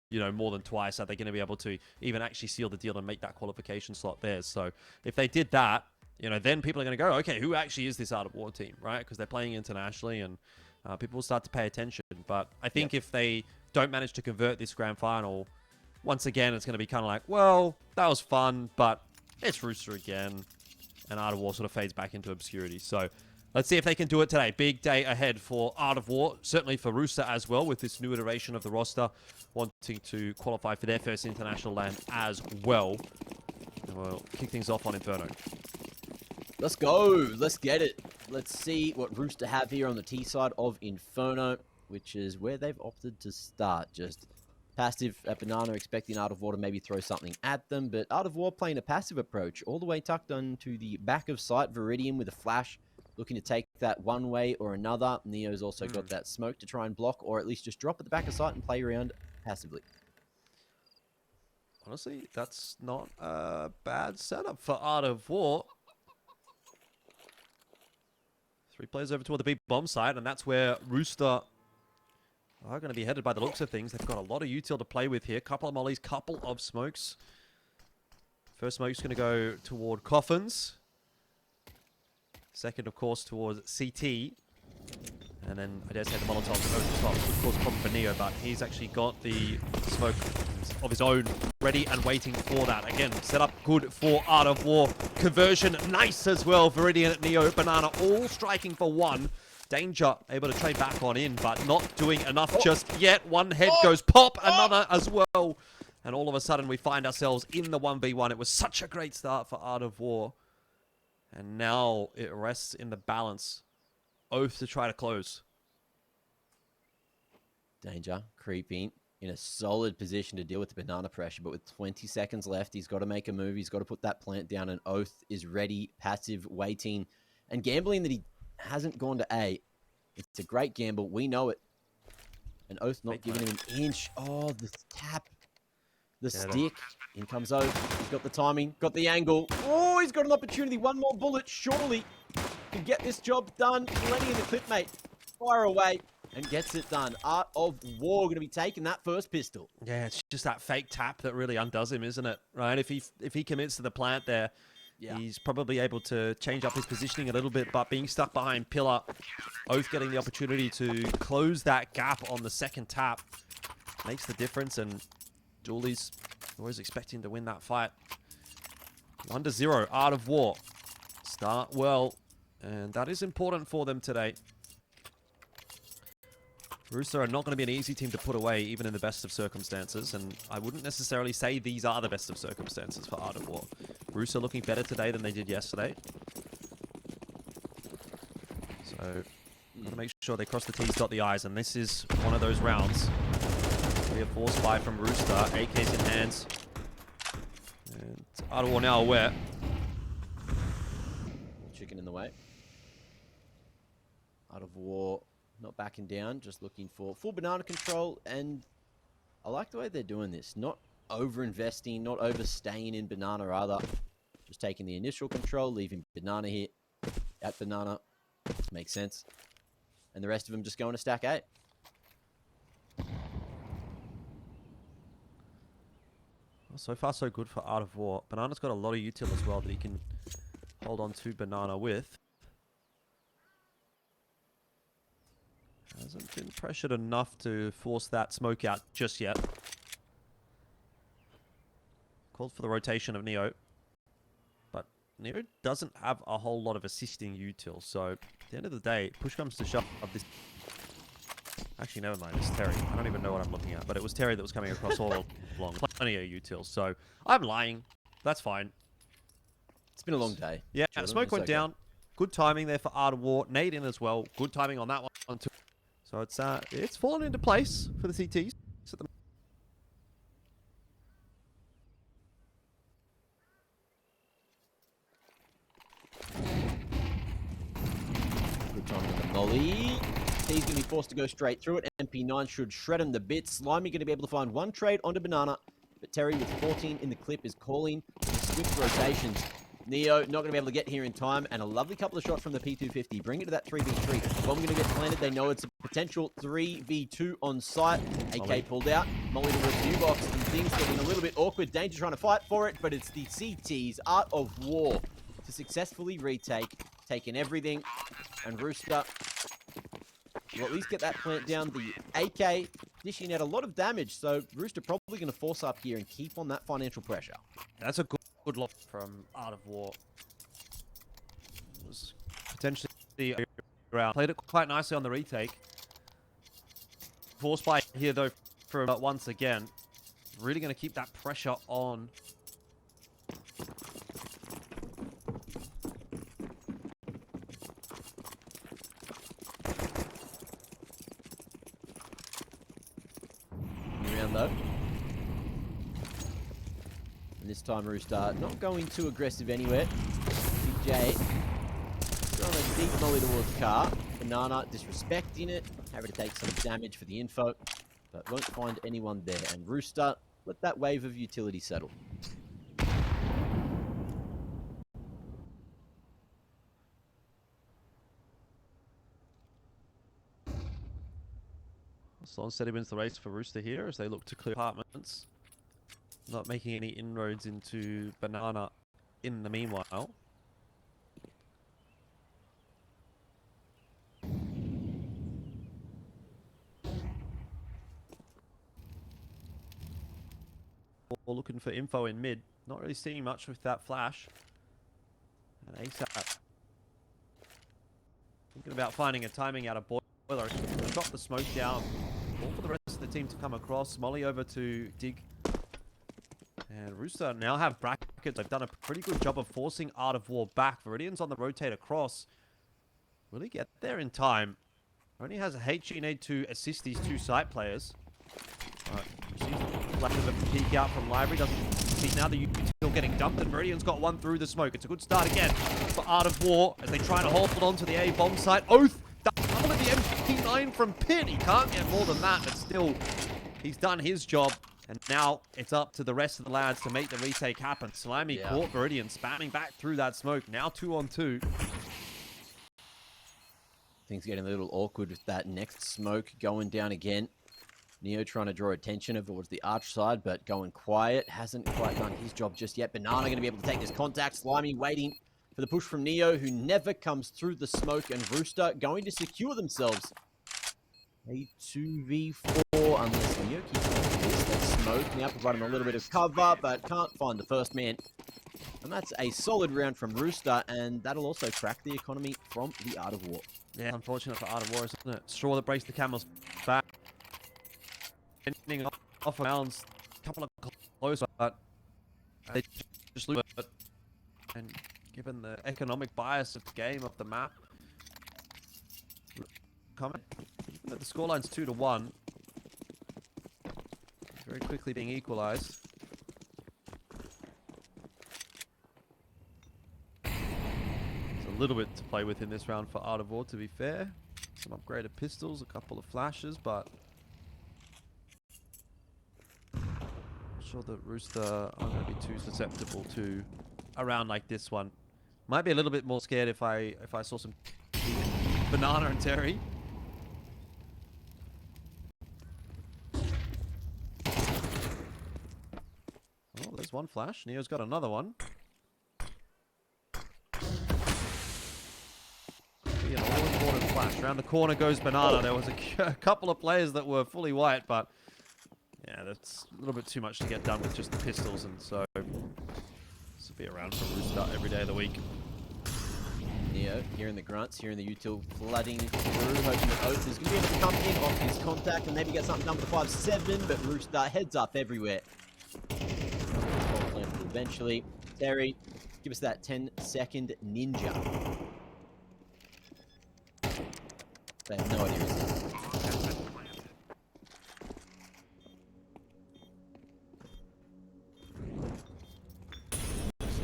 you know, more than twice, are they going to be able to even actually seal the deal and make that qualification slot theirs? So if they did that, you know, then people are going to go, okay, who actually is this Art of War team, right? Because they're playing internationally, and people will start to pay attention. But I think if they don't manage to convert this grand final, once again, it's going to be kind of like, well, that was fun, but it's Rooster again. And Art of War sort of fades back into obscurity. So let's see if they can do it today. Big day ahead for Art of War, certainly for Rooster as well, with this new iteration of the roster, wanting to qualify for their first international land as well. And we'll kick things off on Inferno. Let's go. Let's get it. Let's see what Rooster have here on the T side of Inferno, which is where they've opted to start. Just passive at Banana, expecting Art of War to maybe throw something at them, but Art of War playing a passive approach, all the way tucked onto the back of sight. Viridian with a flash, looking to take that one way or another. Neo's also got that smoke to try and block, or at least just drop at the back of sight and play around passively. Honestly, that's not a bad setup for Art of War. 3 players over toward the big bomb site, and that's where Rooster are going to be headed by the looks of things. They've got a lot of util to play with here. Couple of mollies, couple of smokes. First smoke's going to go toward Coffins. Second, of course, towards CT. And then, I dare say, the Molotov over the top. Of course, problem for Neo, but he's actually got the smoke of his own ready and waiting for that. Again, set up good for Art of War. Conversion, nice as well. Viridian, Neo, Banana, all striking for one. Danger able to trade back on in, but not doing enough just yet. One head goes pop, another as well. And all of a sudden, we find ourselves in the 1v1. It was such a great start for Art of War. And now it rests in the balance. Oath to try to close. Danger creeping in a solid position to deal with the Banana pressure, but with 20 seconds left, he's got to make a move. He's got to put that plant down, and Oath is ready, passive, waiting, and gambling that he hasn't gone to A. It's a great gamble. We know it. And Oath not giving him an inch. Oh, the tap. The stick. In comes Oath. He's got the timing. Got the angle. Oh, he's got an opportunity. One more bullet. Surely can get this job done. Plenty in the clip, mate. Fire away. And gets it done. Art of War going to be taking that first pistol. Yeah, it's just that fake tap that really undoes him, isn't it? Right? If he commits to the plant there, he's probably able to change up his positioning a little bit, but being stuck behind Pillar, Oath getting the opportunity to close that gap on the second tap makes the difference, and Dooley's always expecting to win that fight. 1-0, Art of War. Start well, and that is important for them today. Rooster are not going to be an easy team to put away, even in the best of circumstances, and I wouldn't necessarily say these are the best of circumstances for Art of War. Rooster looking better today than they did yesterday. So, got to make sure they cross the T's, dot the I's, and this is one of those rounds. 3 or 4 spy from Rooster, AKs in hands. And Art of War now aware. Chicken in the way. Art of War not backing down, just looking for full Banana control, and I like the way they're doing this. Not over-investing, not overstaying in Banana either. Just taking the initial control, leaving Banana here at Banana. Makes sense. And the rest of them just going to stack 8. Well, so far, so good for Art of War. Banana's got a lot of util as well that he can hold on to Banana with. Hasn't been pressured enough to force that smoke out just yet. Called for the rotation of Neo. But Neo doesn't have a whole lot of assisting util. So, at the end of the day, push comes to shove of this. Actually, never mind. It's Terry. I don't even know what I'm looking at. But it was Terry that was coming across all along. Plenty of util. So, I'm lying. That's fine. It's been a long day. Yeah, smoke went down. Good timing there for Art of War. Nade in as well. Good timing on that one too. So it's fallen into place for the CTs. Good timing on the molly. He's going to be forced to go straight through it. MP9 should shred him the bits. Slimy going to be able to find one trade onto Banana. But Terry with 14 in the clip is calling for swift rotations. Neo not going to be able to get here in time, and a lovely couple of shots from the P250. Bring it to that 3v3. Bomb going to get planted. They know it's a potential 3v2 on site. AK pulled out. Molly to review box, and things getting a little bit awkward. Danger trying to fight for it, but it's the CT's Art of War to successfully retake, taking everything, and Rooster will at least get that plant down. The AK dishing out a lot of damage, so Rooster probably going to force up here and keep on that financial pressure. That's a good look from Art of War. Was potentially the ground. Played it quite nicely on the retake. Force fight here though for once again. Really going to keep that pressure on. Though. And this time Rooster not going too aggressive anywhere. BJ throwing a deep molly towards car. Banana disrespecting it. Happy to take some damage for the info, but won't find anyone there. And Rooster let that wave of utility settle. Sloan said he wins the race for Rooster here as they look to clear apartments. Not making any inroads into Banana in the meanwhile. Looking for info in mid. Not really seeing much with that flash. And ASAP. Thinking about finding a timing out of Boiler. Drop the smoke down. All for the rest of the team to come across. Molly over to Dig. And Rooster now have brackets. They've done a pretty good job of forcing Art of War back. Viridian's on the rotate across. Will he get there in time? Only has a HG need to assist these two site players. Black of a peek out from Library. Doesn't see now the still getting dumped, and Viridian's got one through the smoke. It's a good start again for Art of War as they try to hold on to the A bomb site. Oath! Double at the MP9 from Pit. He can't get more than that, but still, he's done his job. And now it's up to the rest of the lads to make the retake happen. Slimy caught Viridian spamming back through that smoke. Now 2-on-2. Things getting a little awkward with that next smoke going down again. Neo trying to draw attention towards the arch side, but going quiet. Hasn't quite done his job just yet. Banana going to be able to take this contact. Slimy waiting for the push from Neo, who never comes through the smoke. And Rooster going to secure themselves a 2v4 unless Neo keeps on this. That smoke now providing a little bit of cover, but can't find the first man. And that's a solid round from Rooster, and that'll also crack the economy from the Art of War. Yeah, unfortunate for Art of War, isn't it? Straw that breaks the camel's back. Ending off rounds, a couple of close, but they just lose it. And given the economic bias of the game, of the map, comment, the scoreline's 2-1. Very quickly being equalized. There's a little bit to play with in this round for Art of War, to be fair. Some upgraded pistols, a couple of flashes, but sure that Rooster aren't going to be too susceptible to a round like this one. Might be a little bit more scared if I saw some Banana and Terry. Oh, there's one flash. Neo's got another one. Be an all-important flash. Around the corner goes Banana. There was a couple of players that were fully white, but yeah, that's a little bit too much to get done with just the pistols, and so this will be around for Rooster every day of the week. Neo hearing the grunts, hearing the util flooding through, hoping that Oath is going to be able to come in off his contact and maybe get something done for 5-7, but Rooster heads up everywhere. Eventually, Terry, give us that 10-second ninja. They have no idea who's there.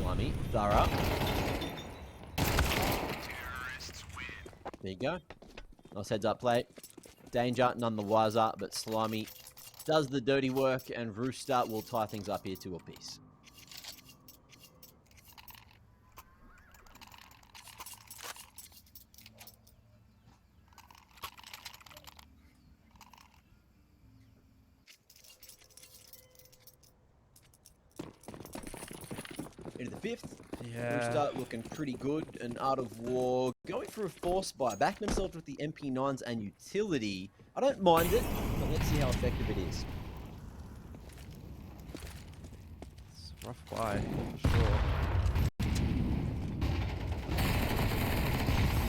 Slimy, thorough. There you go. Nice heads up play. Danger, none the wiser, but Slimy does the dirty work, and Rooster will tie things up here to a piece. into the 5th. Yeah. Rooster looking pretty good. And Art of War going for a force buy. Backing themselves with the MP9s and utility. I don't mind it, but let's see how effective it is. It's a rough buy, for sure.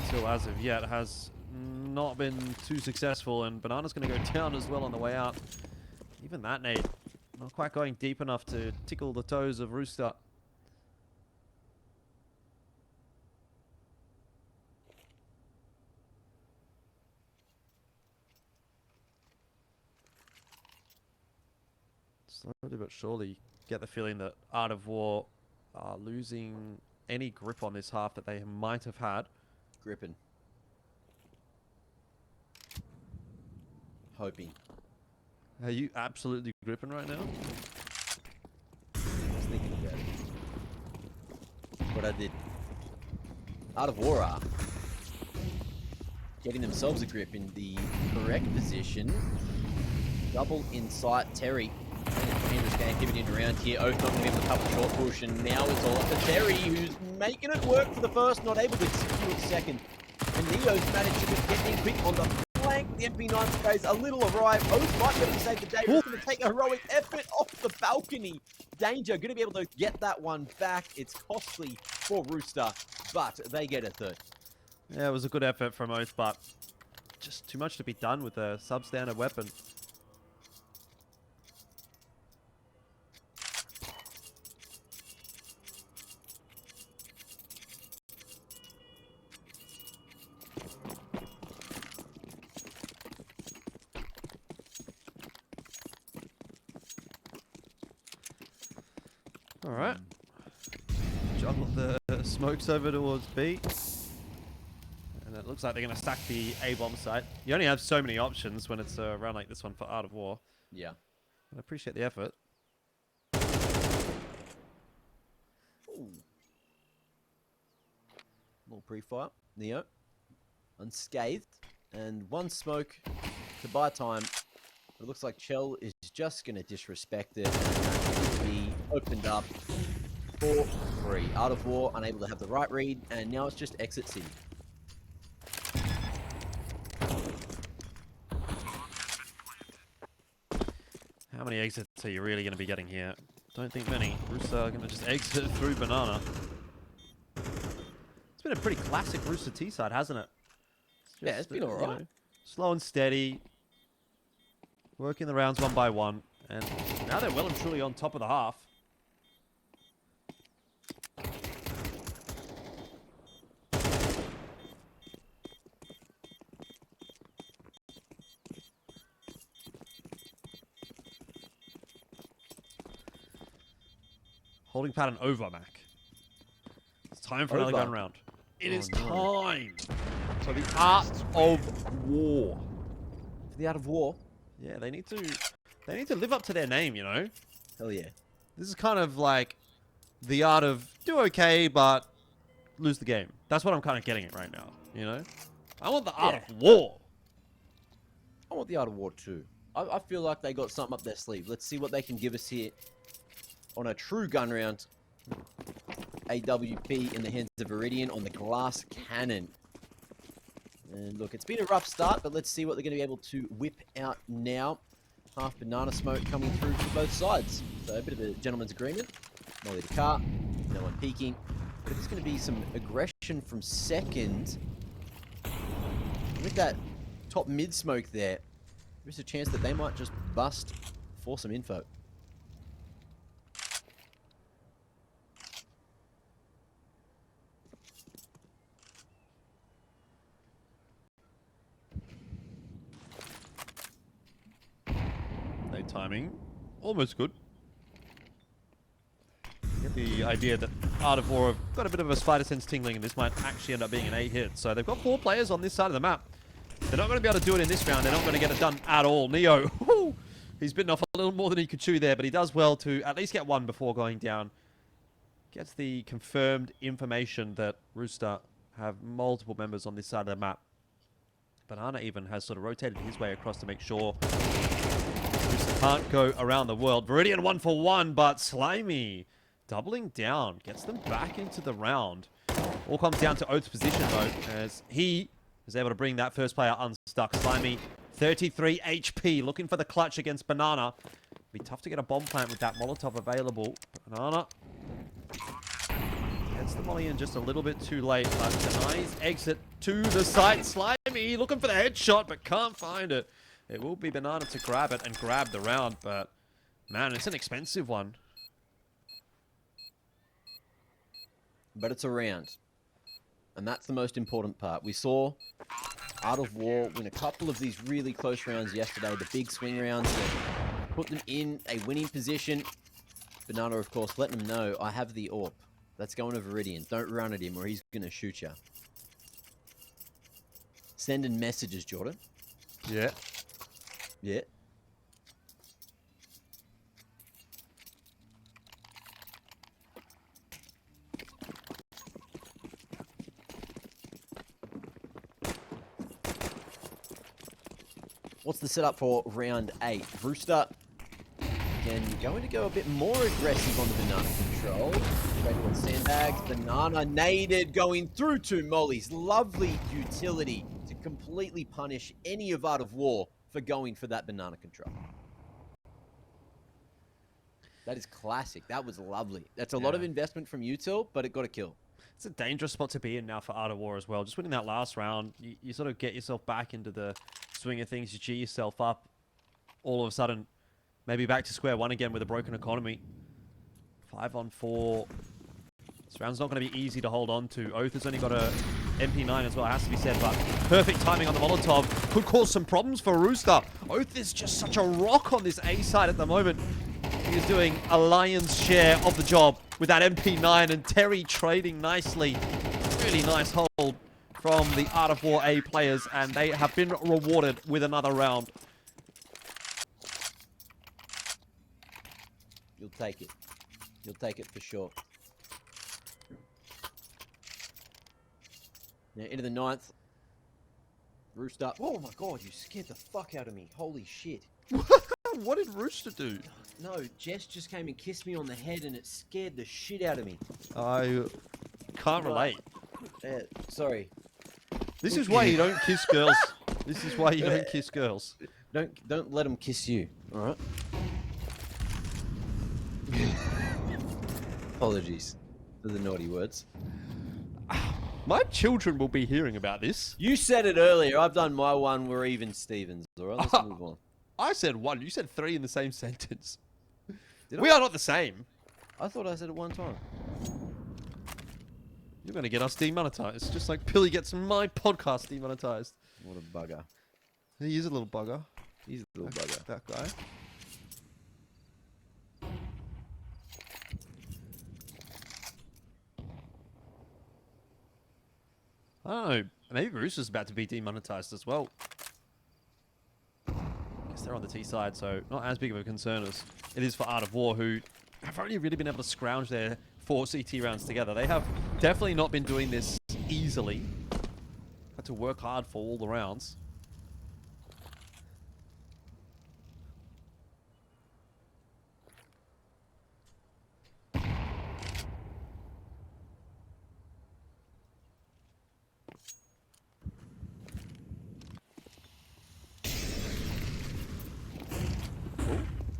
Until as of yet has not been too successful, and Banana's going to go down as well on the way out. Even that nade, not quite going deep enough to tickle the toes of Rooster. Slowly but surely get the feeling that Art of War are losing any grip on this half that they might have had. Gripping. Hoping. Are you absolutely gripping right now? I was thinking about it. What I did. Art of War are getting themselves a grip in the correct position. Double in sight. Terry. Dangerous game, giving it around here. Oath not going to be able to cover short push, and now it's all up to Terry, who's making it work for the first, not able to secure the second. And Neo's managed to get in quick on the flank. The MP9 sprays a little awry. Oath might be able to save the day. It's going to take a heroic effort off the balcony. Danger, going to be able to get that one back. It's costly for Rooster, but they get a third. Yeah, it was a good effort from Oath, but just too much to be done with a substandard weapon. Alright. Juggle the smokes over towards B. And it looks like they're going to stack the A-bomb site. You only have so many options when it's a round like this one for Art of War. Yeah. I appreciate the effort. Ooh. Little pre-fire. Neo. Unscathed. And one smoke to buy time. It looks like Chell is just going to disrespect it. And that will be opened up for free. Art of War unable to have the right read. And now it's just exit city. How many exits are you really going to be getting here? Don't think many. Rooster are going to just exit through Banana. It's been a pretty classic Rooster T side, hasn't it? Yeah, it's been alright. You know, slow and steady. Working the rounds one by one. And now they're well and truly on top of the half. Holding pattern over, Mac. It's time for another gun round. It is time for the Art of War. For the Art of War? Yeah, they need to live up to their name, you know? Hell yeah. This is kind of like the art of do okay, but lose the game. That's what I'm kind of getting at right now, you know? I want the Art of War. I want the Art of War too. I feel like they got something up their sleeve. Let's see what they can give us here on a true gun round. AWP in the hands of Viridian on the glass cannon. And look, it's been a rough start, but let's see what they're going to be able to whip out now. Half banana smoke coming through from both sides. So a bit of a gentleman's agreement. Molly to car. No one peeking. But if there's going to be some aggression from second, with that top mid smoke there, there's a chance that they might just bust for some info. No timing. Almost good. Get the idea that Art of War have got a bit of a spider sense tingling, and this might actually end up being an 8 hit. So they've got 4 players on this side of the map. They're not going to be able to do it in this round. They're not going to get it done at all. Neo, he's bitten off a little more than he could chew there, but he does well to at least get one before going down. Gets the confirmed information that Rooster have multiple members on this side of the map. Banana even has sort of rotated his way across to make sure Rooster can't go around the world. Viridian 1 for 1, but Slimy doubling down, gets them back into the round. All comes down to Oath's position, though, as he is able to bring that first player unstuck. Slimy, 33 HP, looking for the clutch against Banana. Be tough to get a bomb plant with that Molotov available. Banana gets the molly in just a little bit too late, but denies exit to the site. Slimy looking for the headshot, but can't find it. It will be Banana to grab it and grab the round, but man, it's an expensive one. But it's a round. And that's the most important part. We saw Art of War win a couple of these really close rounds yesterday. The big swing rounds that put them in a winning position. Banana, of course, letting them know, I have the AWP. That's going to Viridian. Don't run at him or he's going to shoot you. Sending messages, Jordan. Yeah. Yeah. What's the setup for round 8? Rooster, again, going to go a bit more aggressive on the Banana control. Straight towards sandbags. Banana naded, going through 2 mollies. Lovely utility to completely punish any of Art of War for going for that Banana control. That is classic. That was lovely. That's a lot of investment from Util, but it got a kill. It's a dangerous spot to be in now for Art of War as well. Just winning that last round, you sort of get yourself back into the swing of things. You cheer yourself up. All of a sudden, maybe back to square one again with a broken economy. 5 on 4. This round's not going to be easy to hold on to. Oath has only got a MP9 as well, it has to be said, but perfect timing on the Molotov could cause some problems for Rooster. Oath is just such a rock on this A side at the moment. He is doing a lion's share of the job with that MP9, and Terry trading nicely. Really nice hold from the Art of War A players, and they have been rewarded with another round. You'll take it. You'll take it for sure. Now into the 9th. Rooster. Oh my god, you scared the fuck out of me. Holy shit. What did Rooster do? No, Jess just came and kissed me on the head and it scared the shit out of me. I can't relate. Sorry. This is why you don't kiss girls. This is why you don't kiss girls. Don't let them kiss you, alright? Apologies for the naughty words. My children will be hearing about this. You said it earlier. I've done my one. We're even Stevens. Alright, let's move on. I said 1. You said 3 in the same sentence. We are not the same. I thought I said it one time. You're going to get us demonetized, just like Billy gets my podcast demonetized. What a bugger. He is a little bugger. He's a little bugger. That guy. I don't know. Maybe Rooster's about to be demonetized as well. Guess they're on the T side, so not as big of a concern as it is for Art of War, who have only really been able to scrounge their 4 CT rounds together. They have definitely not been doing this easily. Had to work hard for all the rounds.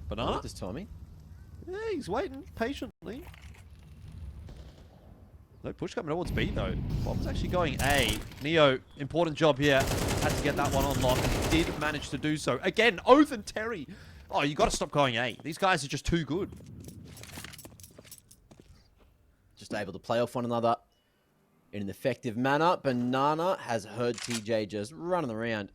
Banana? This timing. Yeah, he's waiting patiently. No push coming towards B though. Bomb's actually going A. Neo, important job here. Had to get that one on lock, and he did manage to do so. Again, Oath and Terry. Oh, you got to stop going A. These guys are just too good. Just able to play off one another in an effective manner. Banana has heard TJ just running around.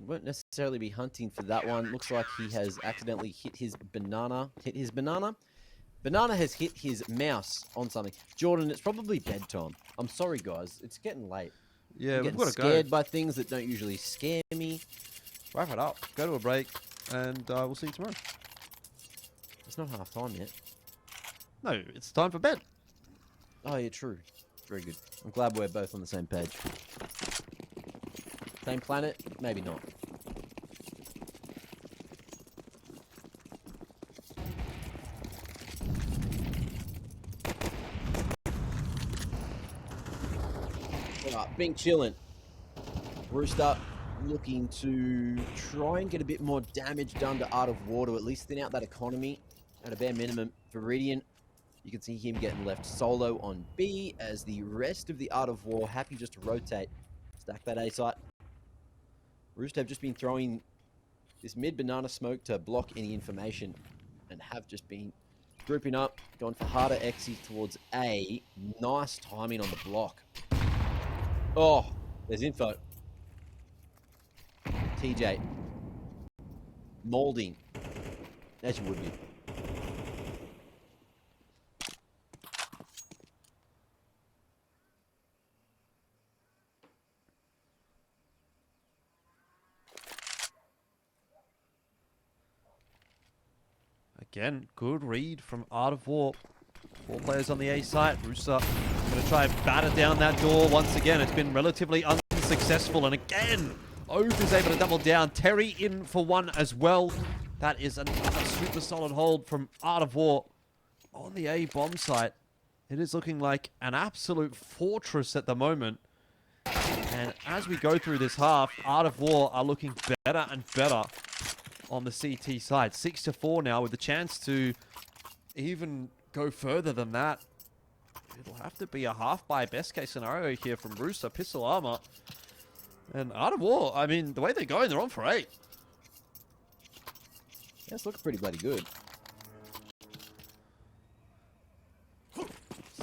Won't necessarily be hunting for that one. Looks like he has accidentally hit his banana. Banana has hit his mouse on something. Jordan, it's probably bedtime. I'm sorry, guys. It's getting late. Yeah, I'm we've getting got to go. scared by things that don't usually scare me. Wrap it up. Go to a break, and we'll see you tomorrow. It's not half time yet. No, it's time for bed. Oh, yeah, true. Very good. I'm glad we're both on the same page. Same planet? Maybe not. Being chilling. Rooster looking to try and get a bit more damage done to Art of War to at least thin out that economy at a bare minimum. Viridian, you can see him getting left solo on B as the rest of the Art of War happy just to rotate. Stack that A site. Rooster have just been throwing this mid banana smoke to block any information and have just been grouping up, going for harder exits towards A. Nice timing on the block. Oh, there's info. TJ. Molding. As you would be. Again, good read from Art of War. 4 players on the A site. Rooster going to try and batter down that door once again. It's been relatively unsuccessful. And again, Oath is able to double down. Terry in for 1 as well. That is another super solid hold from Art of War on the A bomb site. It is looking like an absolute fortress at the moment. And as we go through this half, Art of War are looking better and better on the CT side. 6-4 now with the chance to even go further than that. It'll have to be a half by best case scenario here from Rooster. Pistol armor. And Art of War, I mean, the way they're going, they're on for 8. Yeah, it's looking pretty bloody good.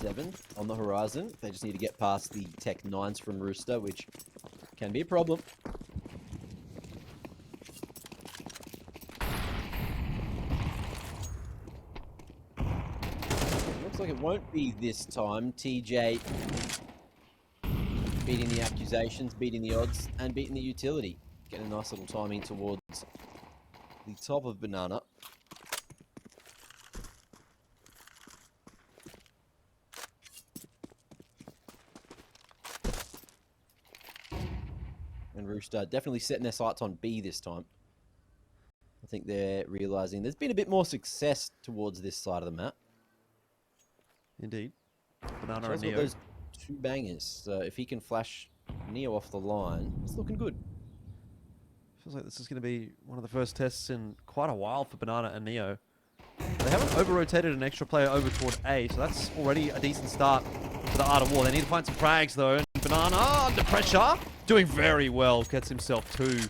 7 on the horizon. They just need to get past the Tech 9s from Rooster, which can be a problem. Looks like it won't be this time. TJ beating the accusations, beating the odds, and beating the utility. Getting a nice little timing towards the top of Banana. And Rooster definitely setting their sights on B this time. I think they're realizing there's been a bit more success towards this side of the map. Indeed. Banana Shows and Neo. those 2 bangers. So if he can flash Neo off the line, it's looking good. Feels like this is going to be one of the first tests in quite a while for Banana and Neo. They haven't over-rotated an extra player over toward A, so that's already a decent start for the Art of War. They need to find some frags, though. And Banana, under pressure, doing very well. Gets himself 2.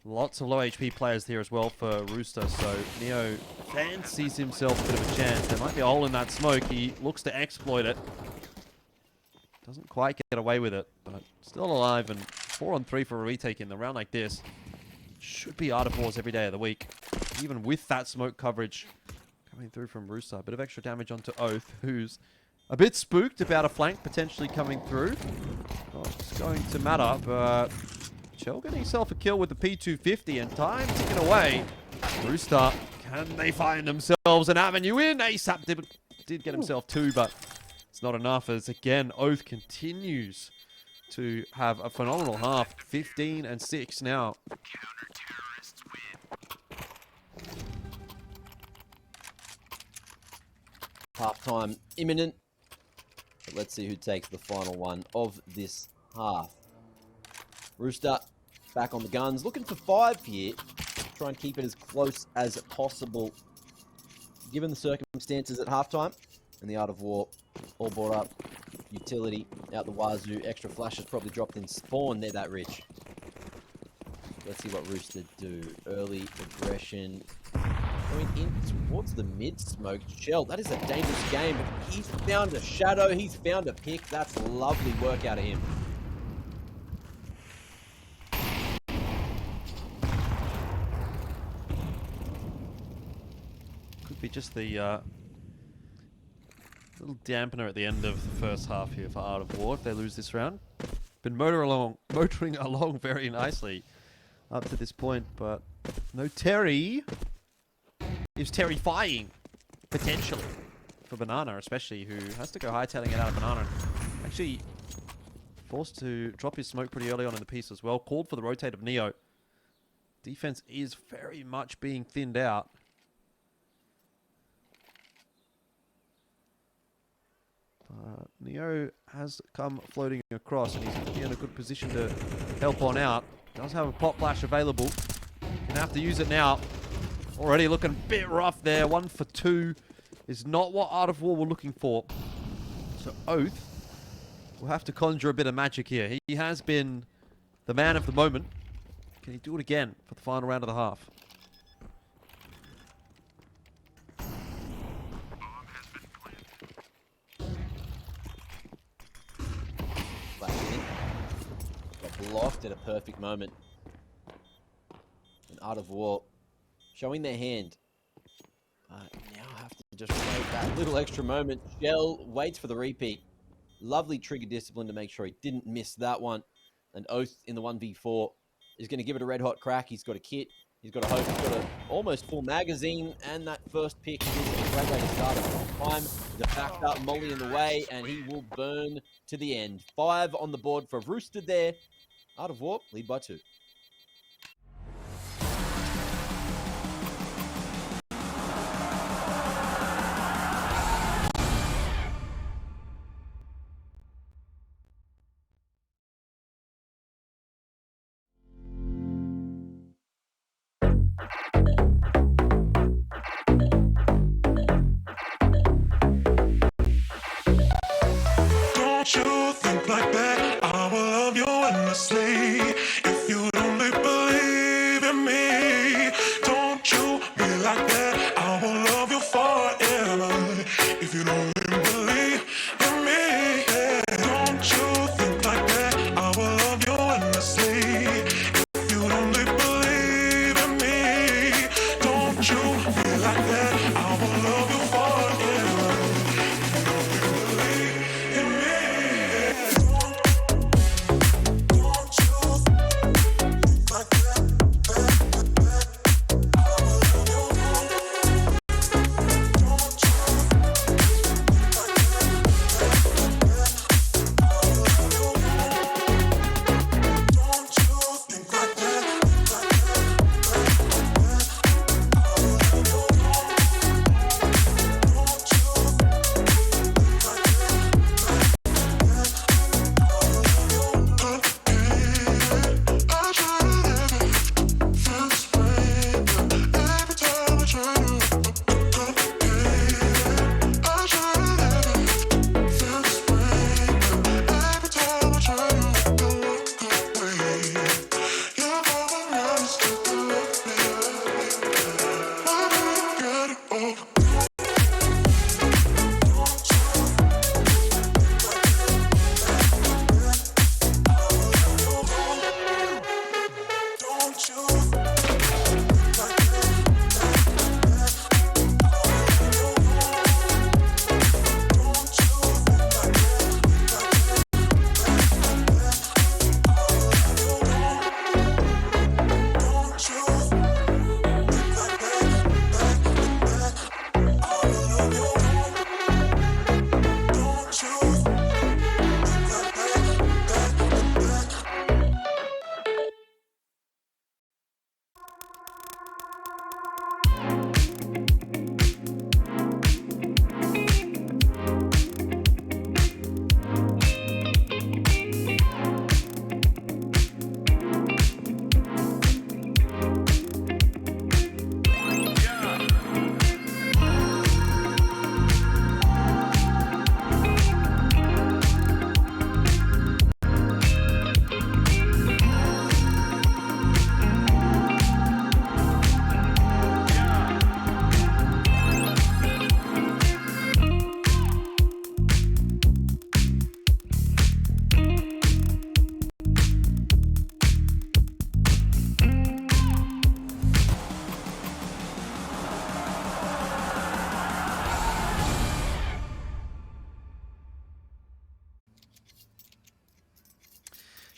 Lots of low HP players here as well for Rooster, so Neo fancies himself a bit of a chance. There might be a hole in that smoke. He looks to exploit it. Doesn't quite get away with it, but still alive. And 4-on-3 for a retake in the round like this. Should be Art of Wars every day of the week. Even with that smoke coverage coming through from Rooster. A bit of extra damage onto Oath, who's a bit spooked about a flank potentially coming through. Not going to matter, but Chell getting himself a kill with the P250 and time ticking away. Rooster, can they find themselves an avenue in? ASAP did get himself 2, but it's not enough as, again, Oath continues to have a phenomenal half. 15-6 now. Halftime imminent. But let's see who takes the final one of this half. Rooster back on the guns. Looking for 5 here. Try and keep it as close as possible. Given the circumstances at halftime. And the Art of War all brought up. Utility out the wazoo. Extra flashes probably dropped in spawn. They're that rich. Let's see what Rooster do. Early aggression. Going in towards the mid-smoke. Shell, that is a dangerous game. He's found a shadow. He's found a pick. That's lovely work out of him. Could be just the little dampener at the end of the first half here for Art of War if they lose this round. Been motoring along very nicely up to this point, but no Terry is terrifying, potentially, for Banana especially, who has to go hightailing it out of Banana. Actually, forced to drop his smoke pretty early on in the piece as well. Called for the rotate of Neo. Defense is very much being thinned out. Neo has come floating across, and he's going to be in a good position to help on out. Does have a pop flash available. Gonna have to use it now. Already looking a bit rough there. 1 for 2 is not what Art of War we're looking for. So Oath will have to conjure a bit of magic here. He has been the man of the moment. Can he do it again for the final round of the half? Got blocked at a perfect moment. And Art of War showing their hand. But now I have to just wait that little extra moment. Shell waits for the repeat. Lovely trigger discipline to make sure he didn't miss that one. And Oath in the 1v4 is going to give it a red hot crack. He's got a kit. He's got a hope. He's got an almost full magazine. And that first pick is a great way to start it on time. The backed up molly in the way. And he will burn to the end. 5 on the board for Rooster there. Art of War lead by 2. Don't you think like that? I will love you endlessly. If you only believe in me, don't you be like that? I will love you forever. If you only believe in me, yeah. Don't you think like that? I will love you endlessly. If you only believe in me, don't you be like that? I will love you forever. If you only believe in me.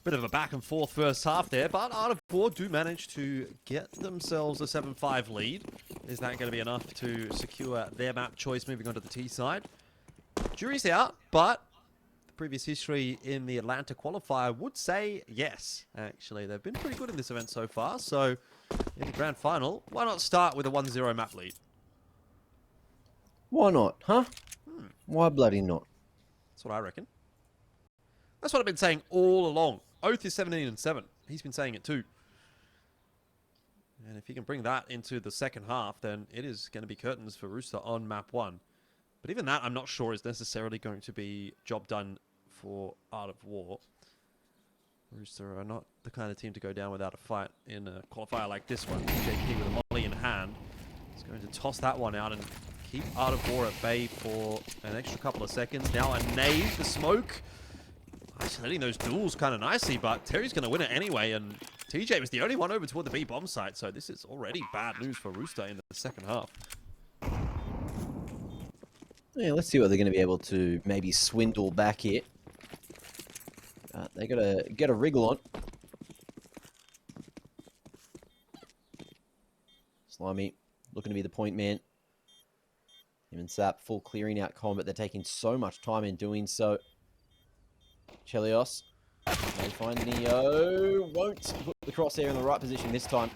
Bit of a back and forth first half there, but Art of War do manage to get themselves a 7-5 lead. Is that going to be enough to secure their map choice moving on to the T side? Jury's out, but the previous history in the Atlanta qualifier would say yes, actually. They've been pretty good in this event so far, so in the grand final, why not start with a 1-0 map lead? Why not, huh? Why bloody not? That's what I reckon. That's what I've been saying all along. Oath is 17-7. He's been saying it too. And if he can bring that into the second half, then it is going to be curtains for Rooster on map 1. But even that, I'm not sure is necessarily going to be job done for Art of War. Rooster are not the kind of team to go down without a fight in a qualifier like this one. JP with a molly in hand is going to toss that one out and keep Art of War at bay for an extra couple of seconds. Now a nade, the smoke. Isolating those duels kind of nicely, but Terry's going to win it anyway, and TJ was the only one over toward the B bomb site, so this is already bad news for Rooster in the second half. Yeah, let's see what they're going to be able to maybe swindle back here. They got to get a wriggle on. Slimy looking to be the point man. Him and Sap full clearing out combat. They're taking so much time in doing so. Chelios may find Neo. Won't put the crosshair in the right position this time.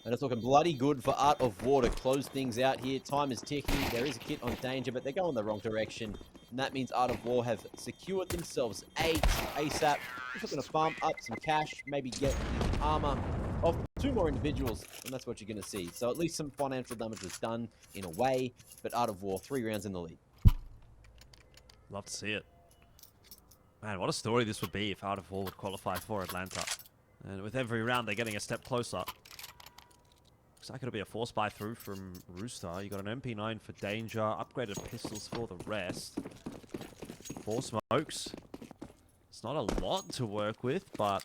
And it's looking bloody good for Art of War to close things out here. Time is ticking. There is a kit on danger, but they're going the wrong direction. And that means Art of War have secured themselves 8 ASAP. Just looking to farm up some cash, maybe get the armor of 2 more individuals. And that's what you're going to see. So at least some financial damage was done in a way. But Art of War, 3 rounds in the lead. Love to see it. Man, what a story this would be if Art of War would qualify for Atlanta. And with every round, they're getting a step closer. Looks like it'll be a force buy through from Rooster. You got an MP9 for danger, upgraded pistols for the rest. 4 smokes. It's not a lot to work with, but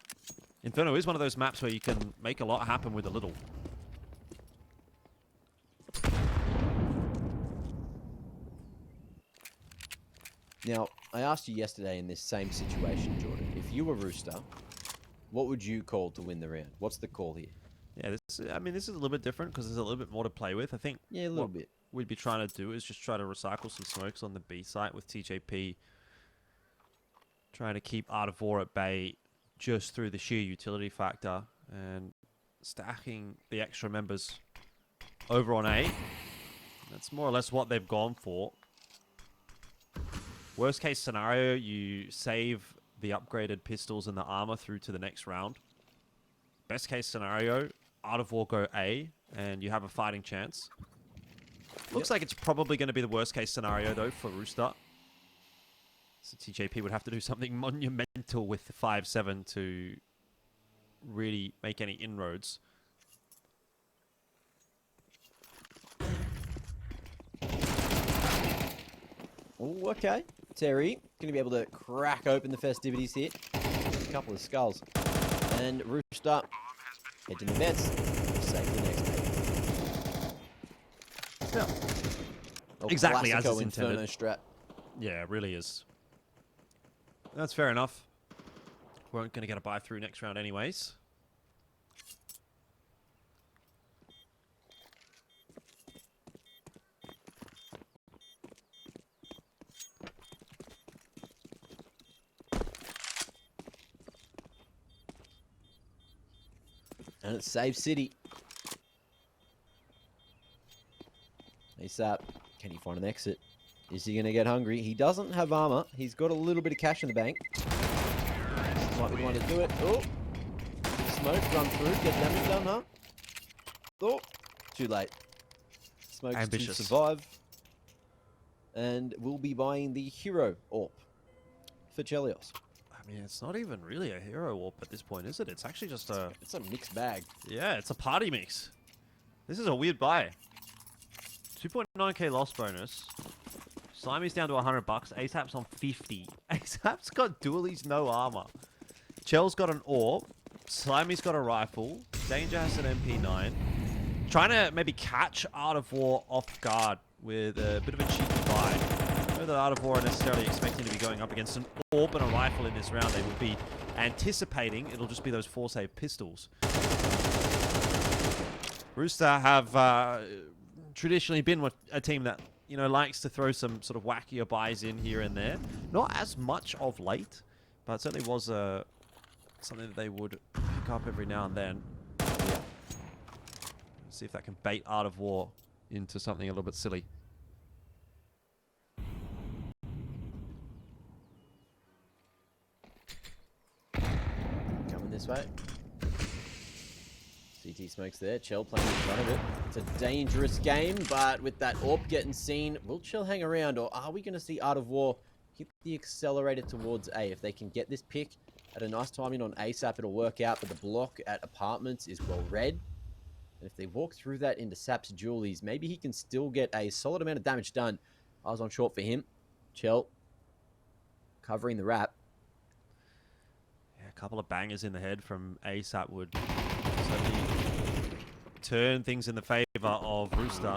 Inferno is one of those maps where you can make a lot happen with a little. Now, I asked you yesterday in this same situation, Jordan, if you were Rooster, what would you call to win the round? What's the call here? Yeah, this is a little bit different because there's a little bit more to play with. I think Yeah, a little bit. We'd be trying to do is just try to recycle some smokes on the B site with TJP. Trying to keep Art of War at bay just through the sheer utility factor and stacking the extra members over on A. That's more or less what they've gone for. Worst case scenario, you save the upgraded pistols and the armor through to the next round. Best case scenario, Art of War go A, and you have a fighting chance. Looks like it's probably going to be the worst case scenario, though, for Rooster. So TJP would have to do something monumental with the 5-7 to really make any inroads. Oh, okay. Terry, going to be able to crack open the festivities here. A couple of skulls. And Rooster, head to the vents. Safely next game. Yeah. Oh, Exactly as classico it's intended. Inferno strat. Yeah, it really is. That's fair enough. Weren't going to get a buy through next round anyways. And it's Save City. ASAP. Can he find an exit? Is he going to get hungry? He doesn't have armor. He's got a little bit of cash in the bank. Might be the one to do it. Oh. Smoke, run through. Get damage done, huh? Oh. Too late. Smoke's Ambitious. to survive. And we'll be buying the Hero AWP for Chelios. I mean, it's not even really a hero warp at this point, is it? It's actually just a... It's a mixed bag. Yeah, it's a party mix. This is a weird buy. 2.9k loss bonus. Slimy's down to $100. ASAP's on 50. ASAP's got dualies, no armor. Chell's got an AWP. Slimy's got a rifle. Danger has an MP9. Trying to maybe catch Art of War off guard with a bit of a cheeky buy. Not that Art of War are necessarily expecting to be going up against an AWP and a rifle in this round. They would be anticipating it'll just be those 4-save pistols. Rooster have traditionally been a team that, you know, likes to throw some sort of wackier buys in here and there. Not as much of late, but it certainly was something that they would pick up every now and then. Yeah. See if that can bait Art of War into something a little bit silly. this way. CT smokes there. Chell playing in front of it. It's a dangerous game, but with that AWP getting seen, will Chell hang around, or are we going to see Art of War hit the accelerator towards A? If they can get this pick at a nice timing on ASAP, it'll work out, but the block at Apartments is well read. And if they walk through that into Sap's Julies, maybe he can still get a solid amount of damage done. I was on short for him. Chell covering the wrap. Yeah, a couple of bangers in the head from ASAP would certainly turn things in the favor of Rooster.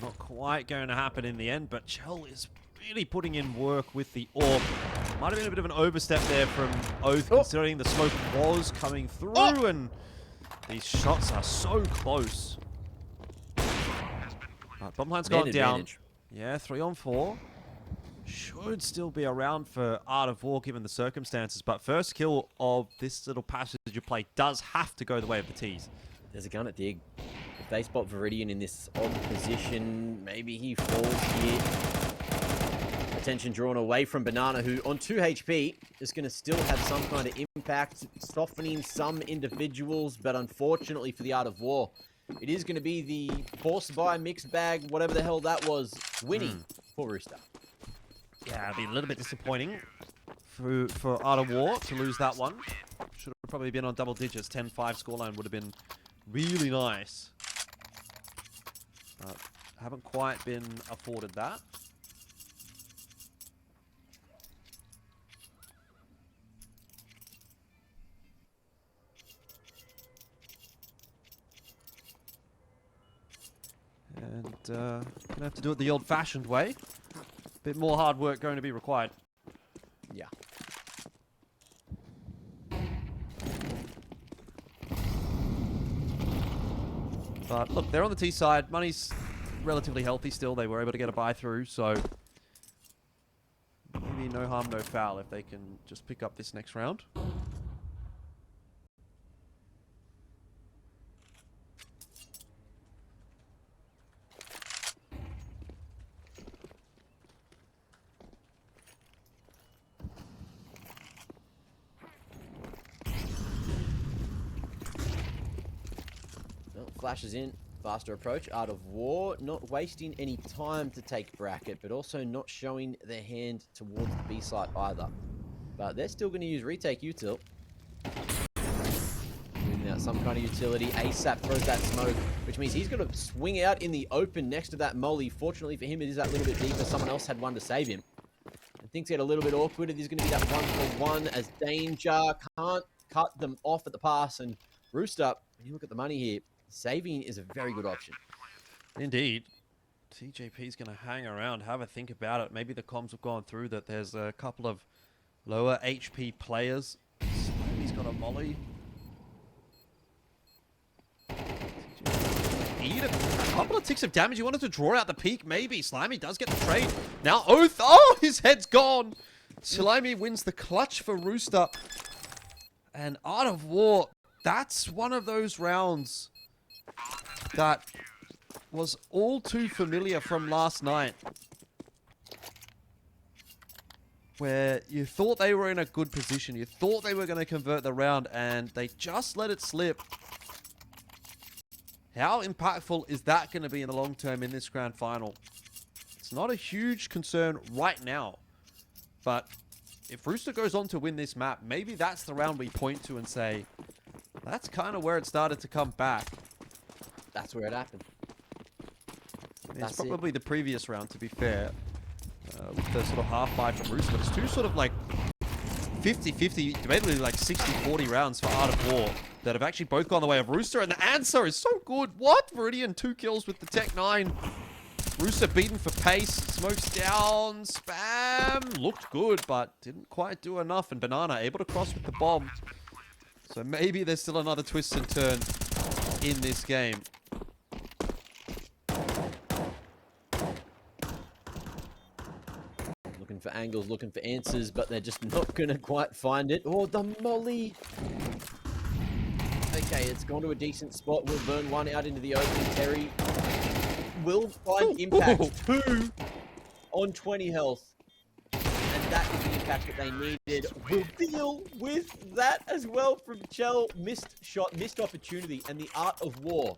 Not quite going to happen in the end, but Chell is really putting in work with the AWP. Might have been a bit of an overstep there from Oath, considering the smoke was coming through, and these shots are so close. Bomb line's gone down. Yeah, 3 on 4. Should still be around for Art of War given the circumstances, but first kill of this little passage you play does have to go the way of the T's. There's a gun at Dig. If they spot Viridian in this odd position, maybe he falls here. Attention drawn away from Banana, who on 2 HP is going to still have some kind of impact, softening some individuals, but unfortunately for the Art of War, it is going to be the forced by mixed bag, whatever the hell that was, winning for Rooster. Yeah, it'd be a little bit disappointing for Art of War to lose that one. Should have probably been on double digits. 10-5 scoreline would have been really nice. But haven't quite been afforded that. And gonna have to do it the old-fashioned way. Bit more hard work going to be required. Yeah. But look, they're on the T side. Money's relatively healthy still. They were able to get a buy through, so maybe no harm, no foul if they can just pick up this next round. Flashes in, faster approach. Art of War not wasting any time to take bracket, but also not showing their hand towards the B site either. But they're still going to use retake util. Moving out some kind of utility. ASAP throws that smoke, which means he's going to swing out in the open next to that molly. Fortunately for him, it is that little bit deeper. Someone else had one to save him. And things get a little bit awkward. There's going to be that 1-for-1 as Danger can't cut them off at the pass. And Rooster, when you look at the money here, saving is a very good option. Indeed. TJP's going to hang around, have a think about it. Maybe the comms have gone through that there's a couple of lower HP players. He's got a molly. Need a couple of ticks of damage. He wanted to draw out the peak, maybe. Slimy does get the trade. Now Oath. Oh, his head's gone. Slimy wins the clutch for Rooster. And Art of War, that's one of those rounds that was all too familiar from last night, where you thought they were in a good position, you thought they were going to convert the round, and they just let it slip. How impactful is that going to be in the long term in this grand final? It's not a huge concern right now, but if Rooster goes on to win this map, maybe that's the round we point to and say, that's kind of where it started to come back. That's where it happened. It's probably the previous round, to be fair, with the sort of half buy from Rooster. But it's two sort of like 50-50, debatably like 60-40 rounds for Art of War that have actually both gone the way of Rooster. And the answer is so good. What? Viridian 2 kills with the Tech 9. Rooster beaten for pace. Smokes down. Spam. Looked good, but didn't quite do enough. And Banana able to cross with the bomb. So maybe there's still another twist and turn in this game. Looking for angles, looking for answers, but they're just not going to quite find it. Oh, the molly. Okay, it's gone to a decent spot. We'll burn one out into the open. Terry will find impact. 2 on 20 health. And that is the impact that they needed. Will deal with that as well from Chell. Missed shot, missed opportunity, and the Art of War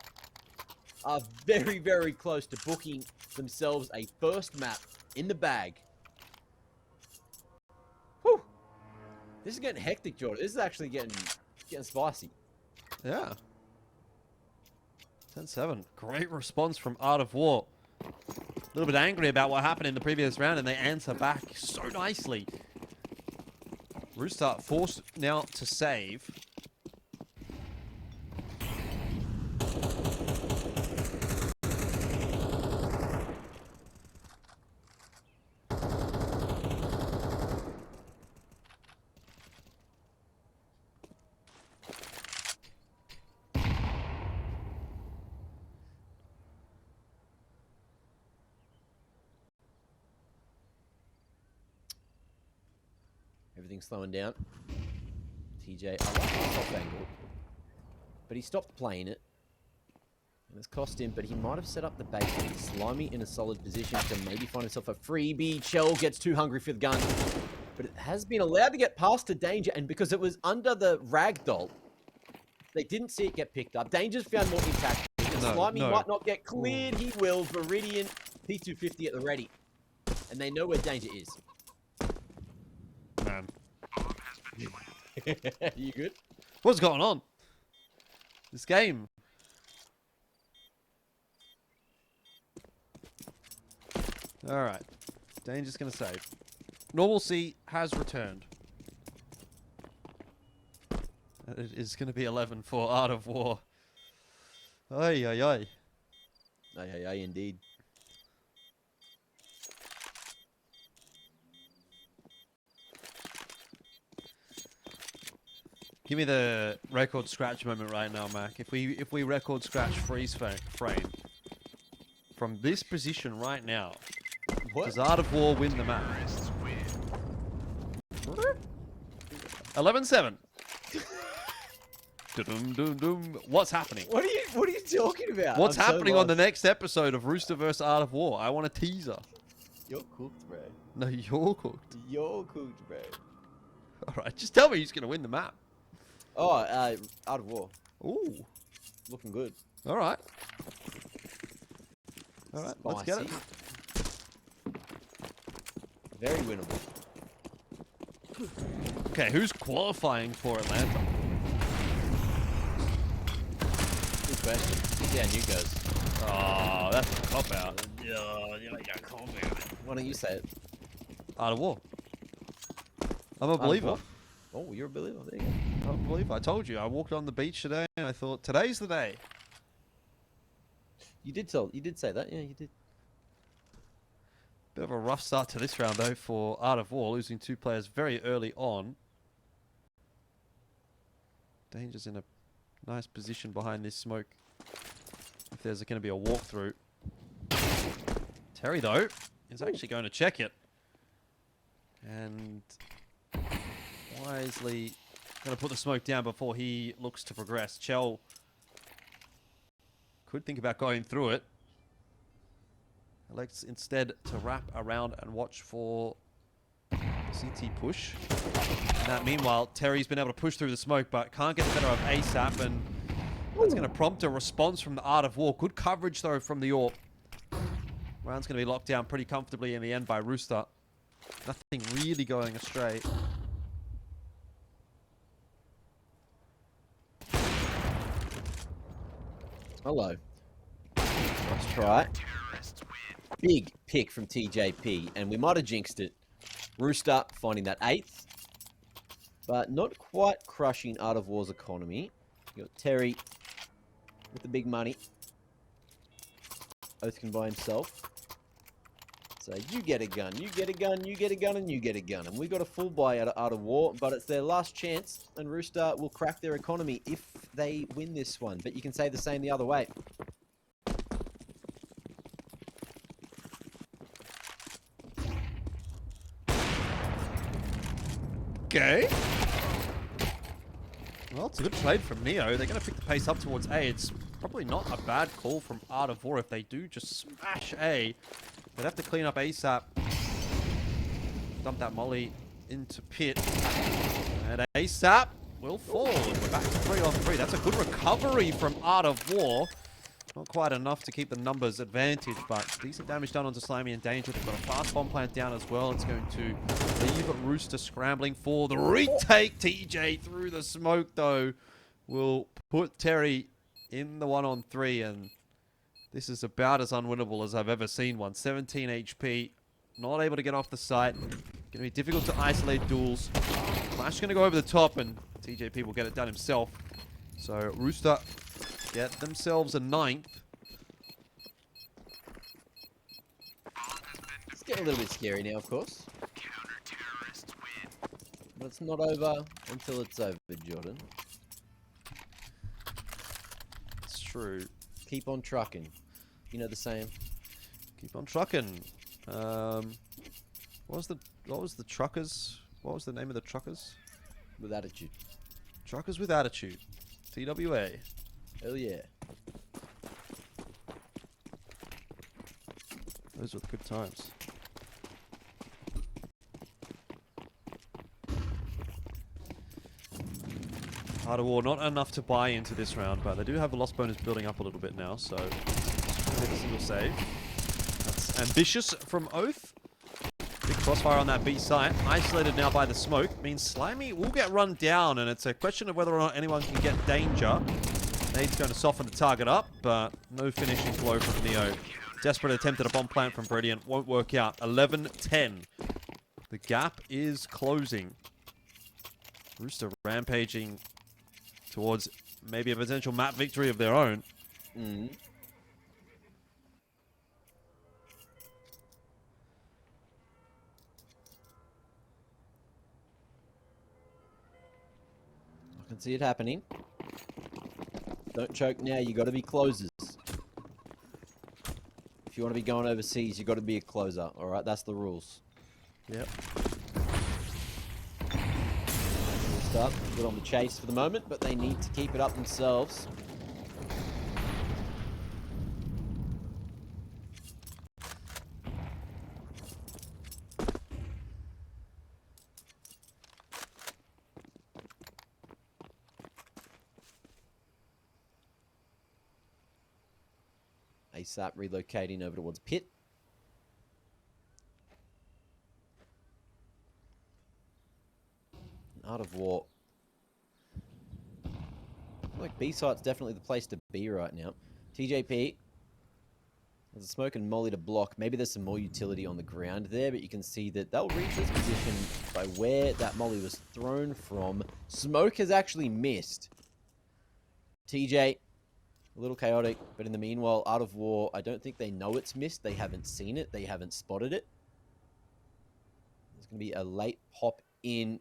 are very, very close to booking themselves a first map in the bag. Whew. This is getting hectic, Jordan. This is actually getting spicy. Yeah. 10-7. Great response from Art of War. A little bit angry about what happened in the previous round, and they answer back so nicely. Rooster forced now to save. Everything's slowing down. TJ, I like the top angle, but he stopped playing it. And it's cost him, but he might have set up the base to be Slimy in a solid position to maybe find himself a freebie. Chell gets too hungry for the gun, but it has been allowed to get past to Danger, and because it was under the ragdoll, they didn't see it get picked up. Danger's found more impact. Slimy might not get cleared. He will. Viridian, P250 at the ready. And they know where Danger is. Man. You good? What's going on? This game. Alright. Danger's going to save. Normalcy has returned. It is going to be 11 for Art of War. Ay, ay, ay. Ay, ay, ay, indeed. Give me the record scratch moment right now, Mac. If we record scratch frame from this position right now, does Art of War win the match? 11-7. What's happening? What are you talking about? What's happening on the next episode of Rooster vs. Art of War? I want a teaser. You're cooked, bro. No, you're cooked. You're cooked, bro. Alright, just tell me who's going to win the map. Oh, Art of War. Ooh. Looking good. Alright. Alright, let's get it. Very winnable. Okay, who's qualifying for Atlanta? Good question. Yeah, Nuke goes. Oh, that's a cop-out. Why don't you say it? Art of War. I'm a believer. Oh, you're a believer. There you go. I'm a believer. I told you. I walked on the beach today and I thought, today's the day. You did say that. Yeah, you did. Bit of a rough start to this round, though, for Art of War, losing 2 players very early on. Danger's in a nice position behind this smoke. If there's going to be a walkthrough. Terry, though, is actually going to check it. And wisely going to put the smoke down before he looks to progress. Chell could think about going through it. Elects instead to wrap around and watch for the CT push. And that meanwhile, Terry's been able to push through the smoke, but can't get the better of ASAP, and that's going to prompt a response from the Art of War. Good coverage, though, from the AWP. Round's going to be locked down pretty comfortably in the end by Rooster. Nothing really going astray. Hello. Let's try. Big pick from TJP, and we might have jinxed it. Rooster finding that 8th, but not quite crushing Art of War's economy. You got Terry with the big money. Oath can buy himself. So you get a gun, you get a gun, you get a gun, and you get a gun. And we got a full buy out of Art of War, but it's their last chance, and Rooster will crack their economy if they win this one. But you can say the same the other way. Okay. Well, it's a good trade from Neo. They're going to pick the pace up towards A. It's probably not a bad call from Art of War if they do just smash A. They'd have to clean up ASAP. Dump that molly into pit. And ASAP will fall. We're back to 3-on-3. That's a good recovery from Art of War. Not quite enough to keep the numbers advantage, but decent damage done onto Slimy and Danger. They've got a fast bomb plant down as well. It's going to leave Rooster scrambling for the retake. TJ through the smoke, though, will put Terry in the 1-on-3, and this is about as unwinnable as I've ever seen one. 17 HP, not able to get off the site. Going to be difficult to isolate duels. Clash going to go over the top, and TJP will get it done himself. So Rooster get themselves a 9th. It's getting a little bit scary now, of course. But it's not over until it's over, Jordan. It's true. Keep on trucking. You know the saying? Keep on trucking. What was the truckers? What was the name of the truckers? With attitude. Truckers with attitude. TWA. Hell yeah. Those were the good times. Art of War, not enough to buy into this round, but they do have the loss bonus building up a little bit now, so get a single save. That's ambitious from Oath. Big crossfire on that B site. Isolated now by the smoke. Means Slimy will get run down, and it's a question of whether or not anyone can get Danger. Nade's going to soften the target up, but no finishing blow from Neo. Desperate attempt at a bomb plant from Brilliant. Won't work out. 11-10. The gap is closing. Rooster rampaging towards maybe a potential map victory of their own. Mm. I can see it happening. Don't choke now, you got to be closers. If you want to be going overseas, you got to be a closer, alright? That's the rules. Yep. Start good on the chase for the moment, but they need to keep it up themselves. ASAP relocating over towards pit. Art of War. Like B-site's definitely the place to be right now. TJP has a smoke and molly to block. Maybe there's some more utility on the ground there, but you can see that they'll reach this position by where that molly was thrown from. Smoke has actually missed. TJ, a little chaotic, but in the meanwhile, Art of War, I don't think they know it's missed. They haven't seen it. They haven't spotted it. There's going to be a late pop in.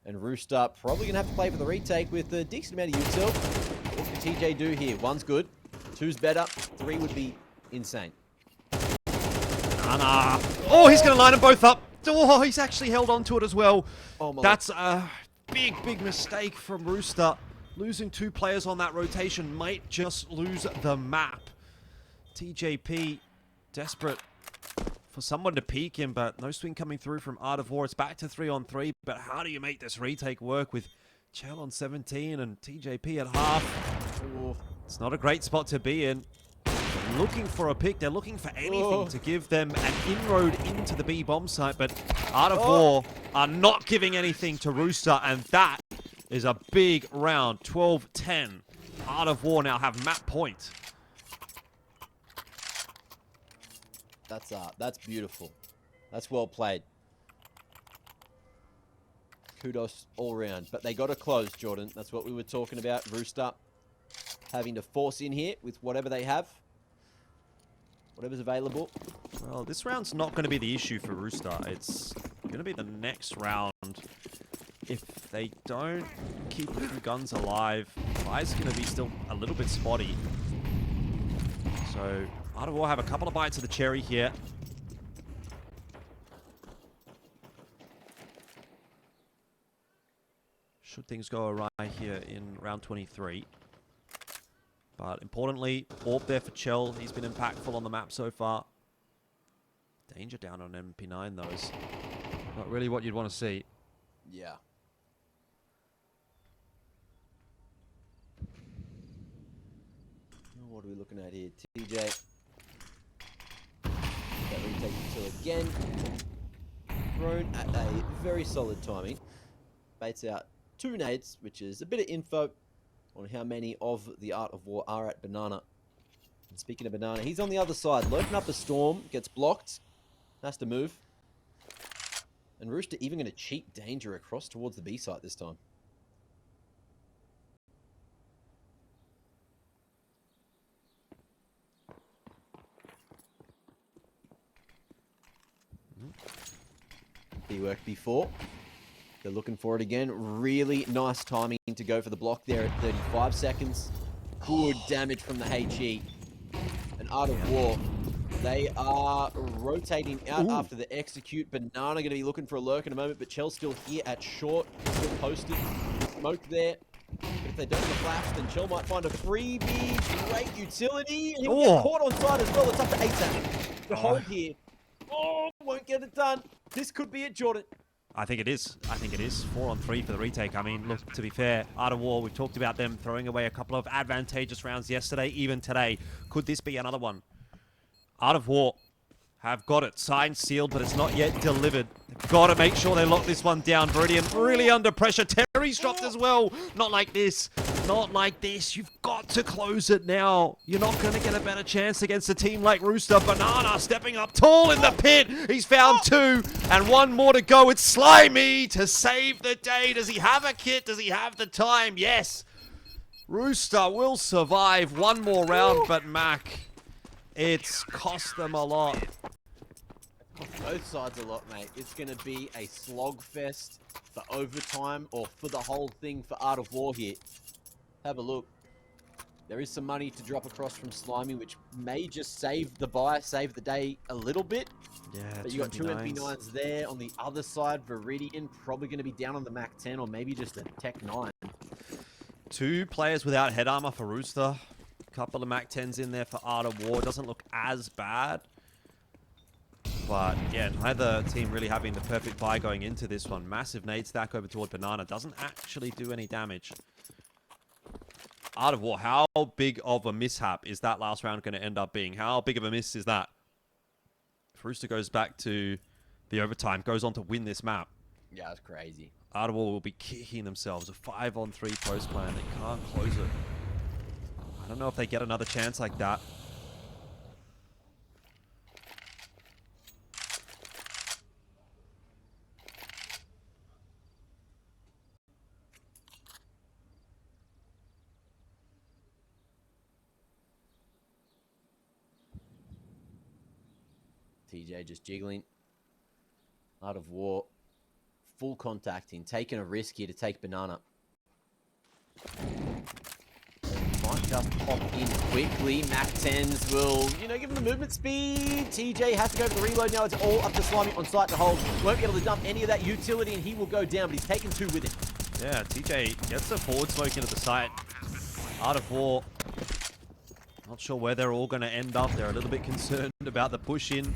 And Rooster probably going to have to play for the retake with a decent amount of util. What can TJ do here? 1's good. 2's better. 3 would be insane. Nah. Oh, he's going to line them both up. Oh, he's actually held on to it as well. Oh, my That's a big, big mistake from Rooster. Losing 2 players on that rotation might just lose the map. TJP desperate for someone to peek him, but no swing coming through from Art of War. It's back to 3-on-3, but how do you make this retake work with Chell on 17 and TJP at half? Ooh. It's not a great spot to be in. They're looking for a pick. They're looking for anything to give them an inroad into the B bomb site, but Art of War are not giving anything to Rooster, and that is a big round. 12-10. Art of War now have map point. That's beautiful. That's well played. Kudos all round. But they got to close, Jordan. That's what we were talking about. Rooster having to force in here with whatever they have. Whatever's available. Well, this round's not going to be the issue for Rooster. It's going to be the next round. If they don't keep the guns alive, Fire's going to be still a little bit spotty. So Art of War have a couple of bites of the cherry here. Should things go awry here in round 23. But importantly, Orb there for Chell. He's been impactful on the map so far. Danger down on MP9 though is not really what you'd want to see. Yeah. What are we looking at here? TJ. That retake kill again. Thrown at a very solid timing. Baits out 2 nades, which is a bit of info on how many of the Art of War are at Banana. And speaking of Banana, he's on the other side. Lurking up a storm, gets blocked. Has to move. And Rooster even going to cheat Danger across towards the B site this time. He worked before. They're looking for it again. Really nice timing to go for the block there at 35 seconds. Good damage from the HE. And Art of War, they are rotating out after the execute. Banana going to be looking for a lurk in a moment, but Chell's still here at short. Still posted. Smoke there. But if they don't get the flash, then Chell might find a freebie. Great utility. And he'll get caught on side as well. It's up to 8 seconds. The hold here. Oh, won't get it done. This could be it, Jordan. I think it is. 4 on 3 for the retake. I mean, look, to be fair, Art of War, we've talked about them throwing away a couple of advantageous rounds yesterday, even today. Could this be another one? Art of War have got it signed, sealed, but it's not yet delivered. They've got to make sure they lock this one down. Viridian really under pressure. Terry's dropped as well. Not like this. Not like this. You've got to close it now. You're not going to get a better chance against a team like Rooster. Banana stepping up tall in the pit. He's found 2 and 1 more to go. It's Slimy to save the day. Does he have a kit? Does he have the time? Yes. Rooster will survive 1 more round, but Mac, it's cost them a lot. Both sides a lot, mate. It's going to be a slogfest for overtime or for the whole thing for Art of War here. Have a look. There is some money to drop across from Slimy, which may just save the buy, save the day a little bit. Yeah, but you got 2 MP9s there. On the other side, Viridian probably going to be down on the Mac 10 or maybe just a Tech 9. 2 players without head armor for Rooster. Couple of Mac 10s in there for Art of War. Doesn't look as bad. But yeah, neither team really having the perfect buy going into this one. Massive nade stack over toward Banana. Doesn't actually do any damage. Art of War, how big of a mishap is that last round going to end up being? How big of a miss is that? If Rooster goes back to the overtime, goes on to win this map. Yeah, it's crazy. Art of War will be kicking themselves. A 5 on 3 post plan. They can't close it. I don't know if they get another chance like that. TJ just jiggling. Art of War. Full contacting. Taking a risk here to take Banana. Might just pop in quickly. Mac 10s will, give him the movement speed. TJ has to go for the reload now. It's all up to Slimy on site to hold. Won't be able to dump any of that utility and he will go down, but he's taken 2 with it. Yeah, TJ gets a forward smoke into the site. Art of War. Not sure where they're all going to end up. They're a little bit concerned about the push in.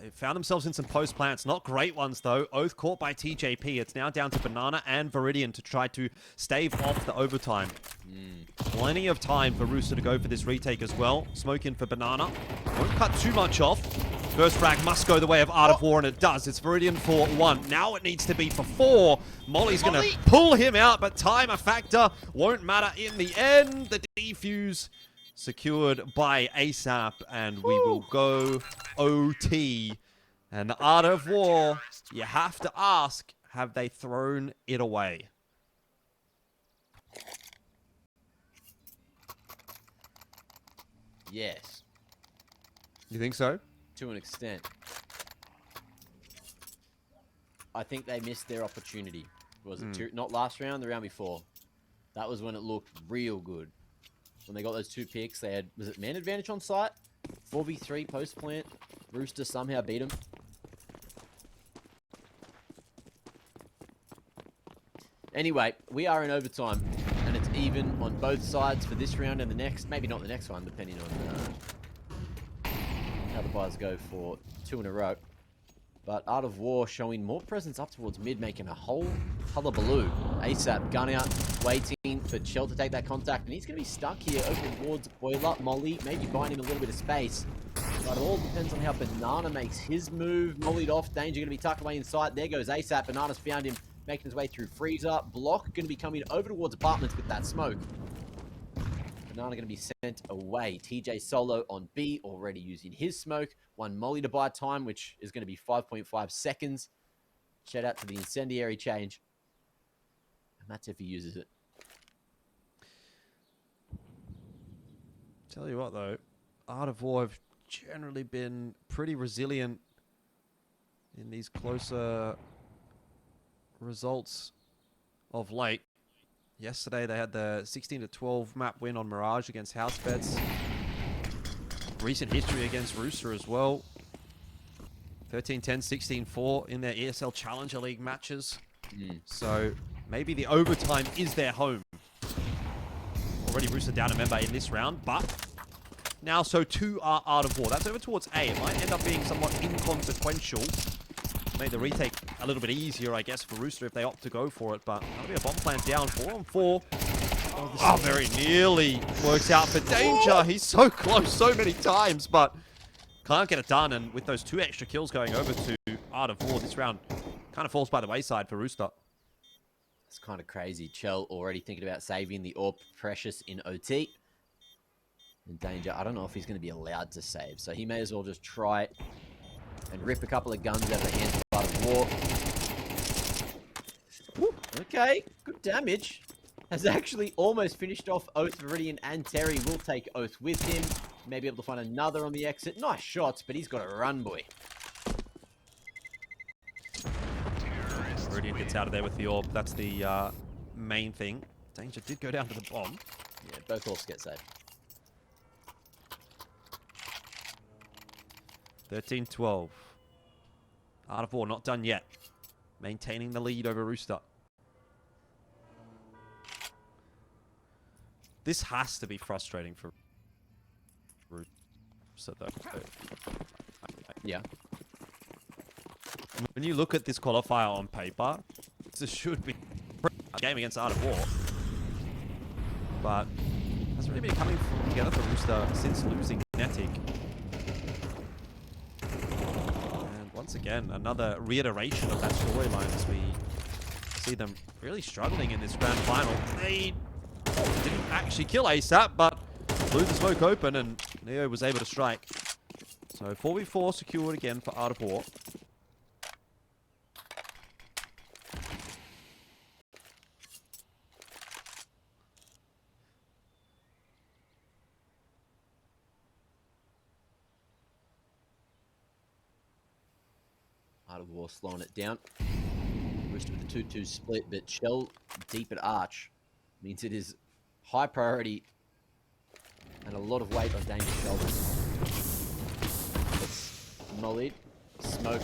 They found themselves in some post plants. Not great ones, though. Oath caught by TJP. It's now down to Banana and Viridian to try to stave off the overtime. Plenty of time for Rooster to go for this retake as well. Smoke in for Banana. Won't cut too much off. First frag must go the way of Art of War, and it does. It's Viridian for 1. Now it needs to be for 4. Molly's going to pull him out, but time a factor won't matter in the end. The defuse secured by ASAP, and we will go OT. And the Art of War, you have to ask, have they thrown it away? Yes. You think so? To an extent. I think they missed their opportunity. Was it not last round, the round before? That was when it looked real good. When they got those 2 picks, they had, was it man advantage on site? 4v3 post plant. Rooster somehow beat him. Anyway, we are in overtime, and it's even on both sides for this round and the next. Maybe not the next one, depending on how the buys go for 2 in a row. But Art of War showing more presence up towards mid, making a whole hullabaloo. ASAP, gun out, waiting for Chell to take that contact. And he's going to be stuck here over towards Boiler. Molly, maybe buying him a little bit of space. But it all depends on how Banana makes his move. Mollied off. Danger going to be tucked away inside. There goes ASAP. Banana's found him, making his way through Freezer. Block going to be coming over towards Apartments with that smoke. Banana going to be sent away. TJ solo on B, already using his smoke. One Molly to buy time, which is going to be 5.5 seconds. Shout out to the incendiary change. And that's if he uses it. Tell you what, though, Art of War have generally been pretty resilient in these closer results of late. Yesterday, they had the 16-12 map win on Mirage against Housebeds. Recent history against Rooster as well. 13-10, 16-4 in their ESL Challenger League matches. So maybe the overtime is their home. Already Rooster down a member in this round, but now so too are Art of War. That's over towards A. It might end up being somewhat inconsequential. Make the retake a little bit easier, I guess, for Rooster if they opt to go for it. But that'll be a bomb plant down, 4-on-4. Oh, very nearly works out for Danger. He's so close so many times, but can't get it done. And with those 2 extra kills going over to Art of War, this round kind of falls by the wayside for Rooster. It's kind of crazy. Chell already thinking about saving the AWP Precious in OT. And Danger, I don't know if he's going to be allowed to save. So he may as well just try and rip a couple of guns out of the hands of Art of War. Woo, okay, good damage. Has actually almost finished off Oath, Viridian, and Terry. Will take Oath with him. Maybe able to find another on the exit. Nice shots, but he's got to run, boy. Viridian gets out of there with the orb. That's the main thing. Danger did go down to the bomb. Yeah, both orbs get saved. 13-12. Art of War not done yet. Maintaining the lead over Rooster. This has to be frustrating for Rooster, though. Yeah. When you look at this qualifier on paper, this should be a game against Art of War. But it hasn't really been coming together for Rooster since losing Netic. And once again, another reiteration of that storyline as we see them really struggling in this grand final. They didn't actually kill ASAP, but blew the smoke open and Neo was able to strike. So 4v4 secured again for Art of War. Art of War slowing it down. Rooster with the 2-2 split, but Chell deep at Arch means it is high priority and a lot of weight on Danger's shoulders. It's mollied, smoke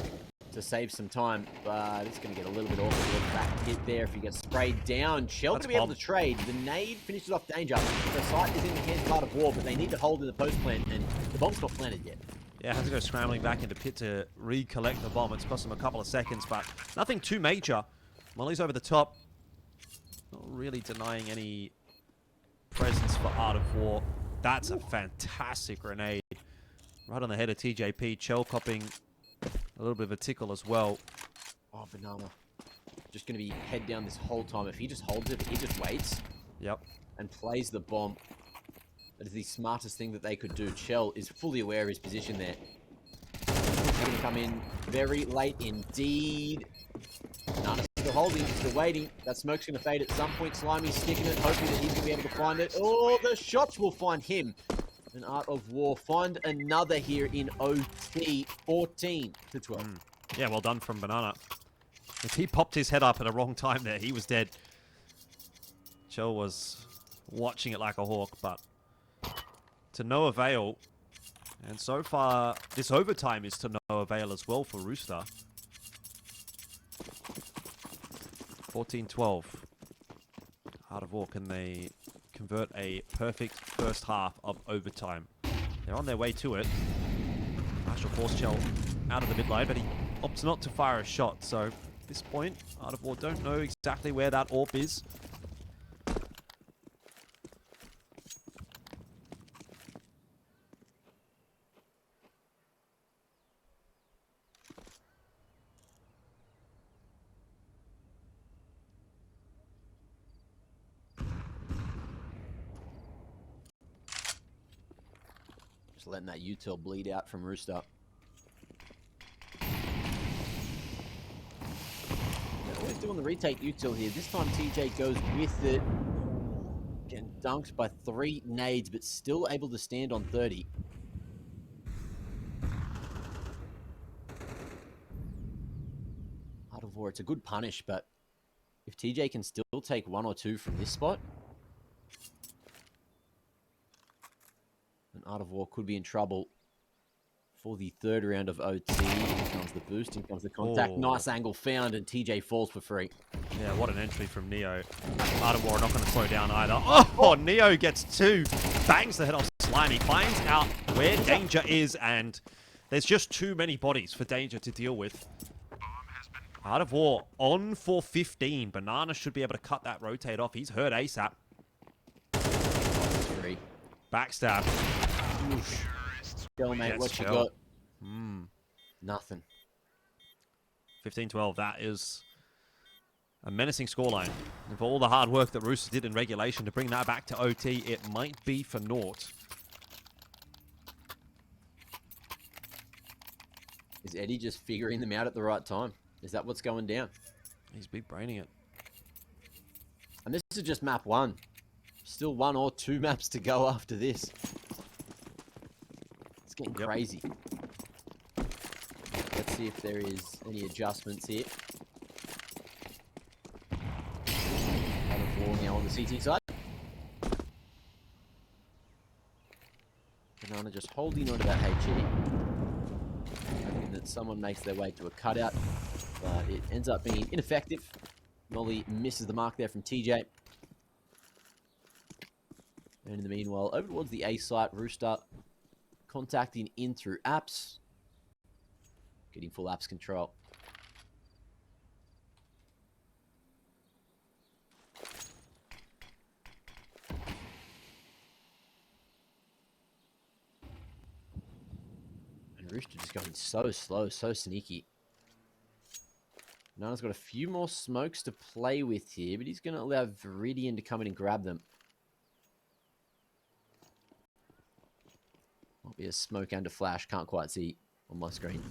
to save some time, but it's going to get a little bit awkward with that hit there if he gets sprayed down. Chell going to be able to trade. The nade finishes off Danger. The site is in the hands of Art of War, but they need to hold in the post plant, and the bomb's not planted yet. Yeah, has to go scrambling back into pit to recollect the bomb. It's cost him a couple of seconds, but nothing too major. Molly's over the top. Not really denying any presence for Art of War. That's a fantastic grenade. Right on the head of TJP. Chell copping a little bit of a tickle as well. Oh, Banana. Just going to be head down this whole time. If he just holds it, he just waits. Yep. And plays the bomb. That is the smartest thing that they could do. Chell is fully aware of his position there. He's going to come in very late indeed. Banana's still holding, still waiting. That smoke's going to fade at some point. Slimy's sticking it, hoping that he's going to be able to find it. Oh, the shots will find him. And Art of War find another here in OT, 14-12. Yeah, well done from Banana. If he popped his head up at a wrong time there, he was dead. Chell was watching it like a hawk, but to no avail. And so far, this overtime is to no avail as well for Rooster. 14-12. Art of War, can they convert a perfect first half of overtime? They're on their way to it. Marshall forced Chell out of the mid lane, but he opts not to fire a shot. So at this point, Art of War don't know exactly where that AWP is. Just letting that util bleed out from Rooster. Always doing the retake util here. This time TJ goes with it. Getting dunked by 3 nades, but still able to stand on 30. Art of War, it's a good punish, but if TJ can still take 1 or 2 from this spot, then Art of War could be in trouble for the 3rd round of OT. Here comes the boost, here comes the contact. Oh. Nice angle found, and TJ falls for free. Yeah, what an entry from Neo. Art of War not going to slow down either. Oh, Neo gets 2. Bangs the head off Slimy. Finds out where Danger is, and there's just too many bodies for Danger to deal with. Art of War on for 15. Banana should be able to cut that rotate off. He's hurt ASAP. 3. Backstab. Oosh. Go, mate, Yes, what you Shell. got? Nothing. 15-12. That is a menacing scoreline. And for all the hard work that Rooster did in regulation to bring that back to OT, it might be for naught. Is Eddie just figuring them out at the right time? Is that what's going down? He's big braining it. And this is just map 1. Still 1 or 2 maps to go after this. It's getting crazy. Let's see if there is any adjustments here. Out of War now on the CT side. Banana just holding onto that HE. Hoping that someone makes their way to a cutout. But it ends up being ineffective. Molly misses the mark there from TJ. And in the meanwhile, over towards the A site, Rooster contacting in through apps. Getting full apps control. And Rooster just going so slow, so sneaky. Nana's got a few more smokes to play with here, but he's going to allow Viridian to come in and grab them. Might be a smoke and a flash, can't quite see on my screen.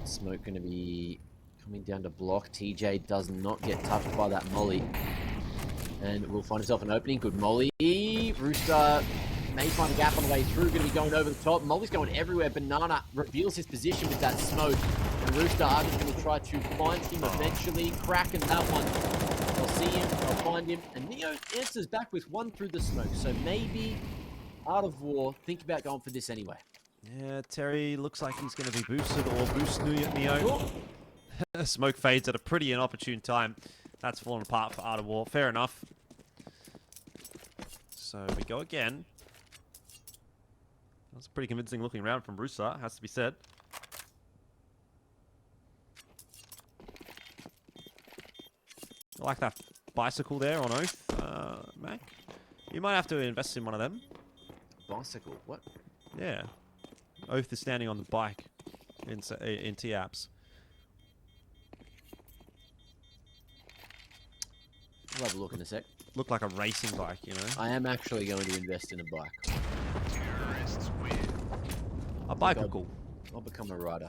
Smoke going to be coming down to block. TJ does not get touched by that molly. And will find himself an opening. Good molly. Rooster may find a gap on the way through. Going to be going over the top. Molly's going everywhere. Banana reveals his position with that smoke. And Rooster are just going to try to find him eventually. Cracking that one. They'll see him. They'll find him. And Neo answers back with 1 through the smoke. So maybe Art of War think about going for this anyway. Yeah, Terry looks like he's going to be boosted or boost Neo. Smoke fades at a pretty inopportune time. That's fallen apart for Art of War. Fair enough. So we go again. That's a pretty convincing looking round from Rooster, has to be said. I like that bicycle there on Oath, Mac. You might have to invest in one of them. Bicycle? What? Yeah. Oath is standing on the bike in T-Apps. We'll have a look in a sec. Looked like a racing bike, you know? I am actually going to invest in a bike. A bicycle. I'll become a rider.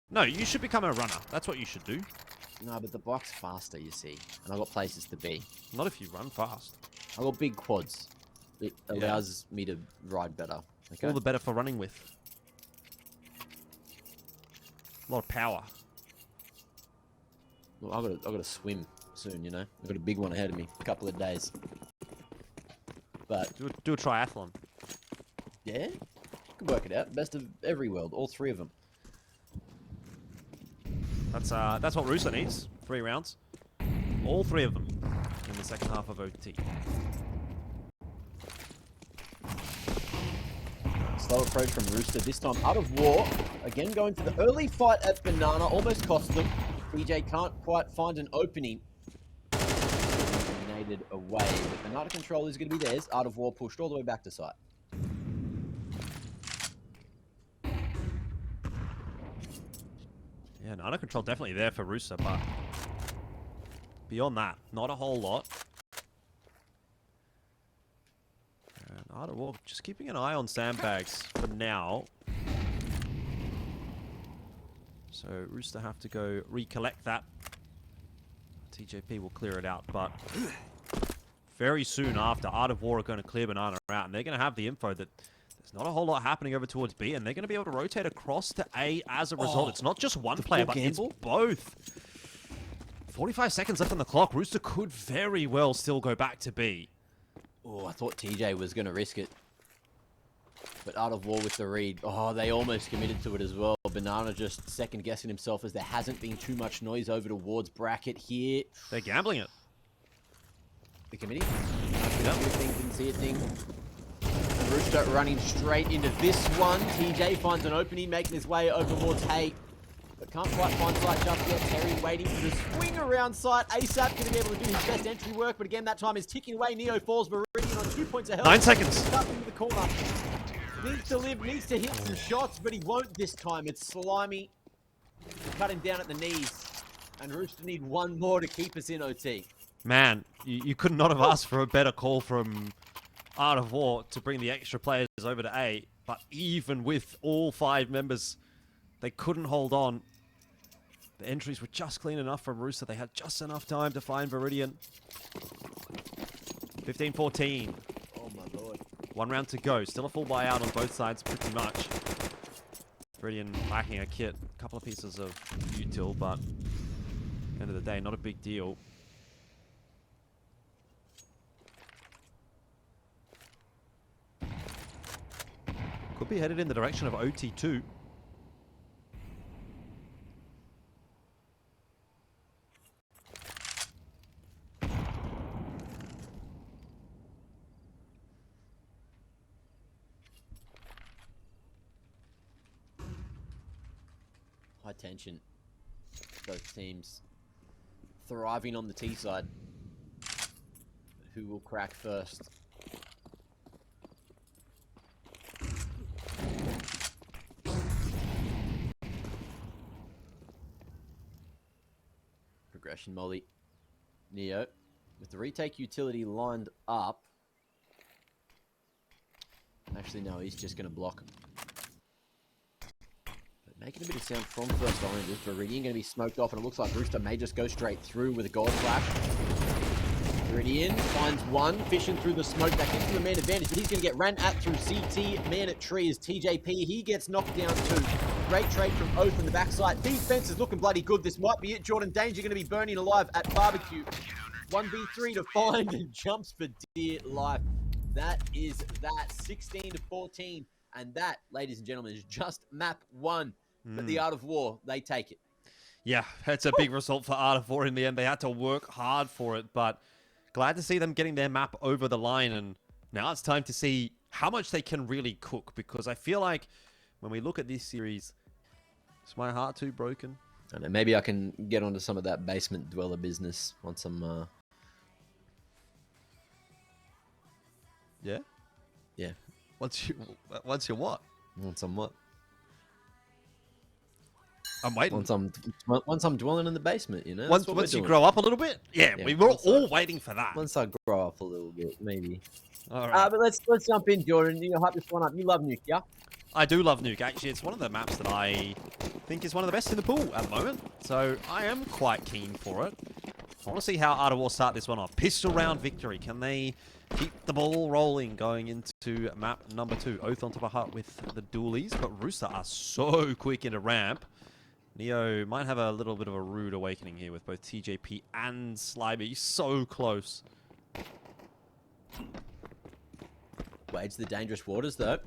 No, you should become a runner. That's what you should do. No, but the bike's faster, you see. And I've got places to be. Not if you run fast. I've got big quads. It allows me to ride better. Okay? All the better for running with. A lot of power. Well, I've got to swim soon, you know. I've got a big one ahead of me. A couple of days. But Do a triathlon. yeah, can work it out. Best of every world, all 3 of them. That's what Rooster needs. 3 rounds. All 3 of them in the second half of OT. slow approach from Rooster. This time out of war. Again going for the early fight at Banana. Almost cost them. TJ can't quite find an opening. Eliminated away. But Banana control is going to be theirs. Out of war pushed all the way back to site. Yeah, Nano control definitely there for Rooster, but beyond that, not a whole lot. And Art of War just keeping an eye on sandbags for now. So Rooster have to go recollect that. TJP will clear it out, but very soon after, Art of War are going to clear Banana out, and they're going to have the info that there's not a whole lot happening over towards B, and they're going to be able to rotate across to A as a result. It's not just one player, but it's both. 45 seconds left on the clock. Rooster could very well still go back to B. Oh, I thought TJ was going to risk it. But Out of War with the read. Oh, they almost committed to it as well. Banana just second-guessing himself as there hasn't been too much noise over towards bracket here. They're gambling it. The committee? Didn't see a thing. Rooster running straight into this one. TJ finds an opening, making his way over towards Hay. But can't quite find sight just yet. Terry waiting for the swing around sight. ASAP going to be able to do his best entry work, but again, that time is ticking away. Neo falls. Viridian on 2 points of health. 9 seconds. Stuck into the corner. Needs to live, needs to hit some shots, but he won't this time. It's Slimy. Cut him down at the knees. And Rooster need one more to keep us in OT. Man, you could not have asked for a better call from Art of War to bring the extra players over to A, but even with all 5 members, they couldn't hold on. The entries were just clean enough from Rooster. They had just enough time to find Viridian. 15-14. Oh my lord. 1 round to go. Still a full buyout on both sides, pretty much. Viridian lacking a kit. A couple of pieces of util, but end of the day, not a big deal. Could be headed in the direction of OT2. High tension. Both teams thriving on the T side. Who will crack first? Progression molly. Neo with the retake utility lined up. Actually, no, he's just going to block. But making a bit of sound from first oranges. Viridian going to be smoked off, and it looks like Rooster may just go straight through with a gold flash. Viridian finds one, fishing through the smoke. That gives him a man advantage, but he's going to get ran at through CT. Man at tree is TJP. He gets knocked down too. Great trade from Oath in the backside. Defense is looking bloody good. This might be it. Jordan Danger going to be burning alive at barbecue. 1v3 to find and jumps for dear life. That is that. 16-14. And that, ladies and gentlemen, is just map 1. But the Art of War, they take it. Yeah, it's a big result for Art of War in the end. They had to work hard for it, but glad to see them getting their map over the line. And now it's time to see how much they can really cook, because I feel like when we look at this series, is my heart too broken? I don't know, maybe I can get onto some of that basement dweller business once I'm... Yeah? Yeah. Once you what? Once I'm what? I'm waiting. Once I'm dwelling in the basement, you know? Once you grow up a little bit? Yeah, we were all waiting for that. Once I grow up a little bit, maybe. All right. But let's jump in, Jordan. You hype this one up. You love Nuke, yeah? I do love Nuke. Actually, it's one of the maps that I think is one of the best in the pool at the moment. So I am quite keen for it. I want to see how Art of War start this one off. Pistol round victory. Can they keep the ball rolling going into map number 2? Oath on top of hut with the dualies, but Rooster are so quick into ramp. Neo might have a little bit of a rude awakening here with both TJP and Slimy so close. Wades the dangerous waters, though.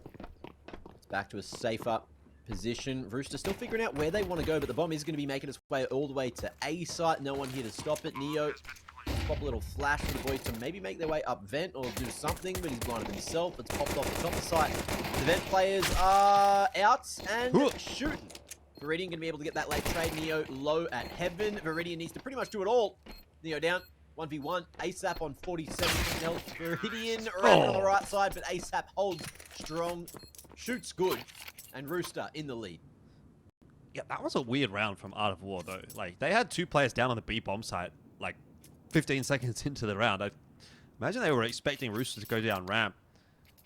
It's back to a safer position. Rooster still figuring out where they want to go, but the bomb is going to be making its way all the way to A site. No one here to stop it. Neo pop a little flash for the boys to maybe make their way up vent or do something, but he's blinded himself. It's popped off the top of the site. The vent players are out and shooting. Viridian going to be able to get that late trade. Neo low at heaven. Viridian needs to pretty much do it all. Neo down. 1v1. ASAP on 47 health. Viridian around on the right side, but ASAP holds strong. Shoots good. And Rooster in the lead. Yeah, that was a weird round from Art of War, though. Like, they had 2 players down on the B bomb site, like, 15 seconds into the round. I imagine they were expecting Rooster to go down ramp.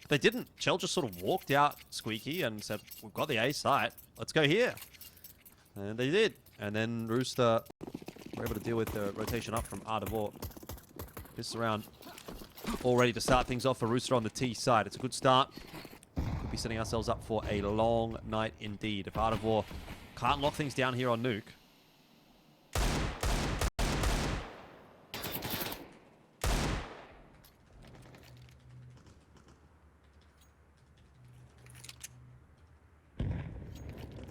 But they didn't. Chell just sort of walked out Squeaky and said, we've got the A site. Let's go here. And they did. And then Rooster were able to deal with the rotation up from Art of War. This round all ready to start things off for Rooster on the T side. It's a good start. Could be setting ourselves up for a long night indeed. If Art of War can't lock things down here on Nuke.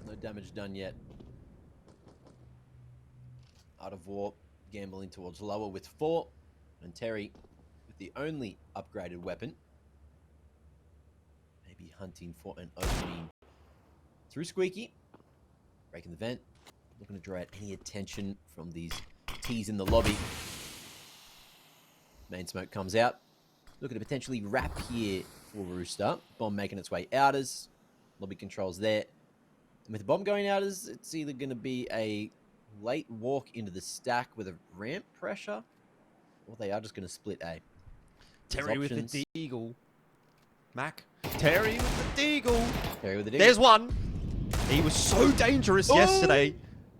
No damage done yet. Art of War gambling towards lower with 4. And Terry with the only upgraded weapon. Maybe hunting for an opening through Squeaky. Breaking the vent. Looking to draw out any attention from these T's in the lobby. Main smoke comes out. Looking to potentially wrap here for Rooster. Bomb making its way outers. Lobby controls there. And with the bomb going outers, it's either going to be a late walk into the stack with a ramp pressure, or they are just going to split A. Terry with the deagle. Mac. Terry with the deagle. Terry with the deagle. There's one. He was so dangerous yesterday.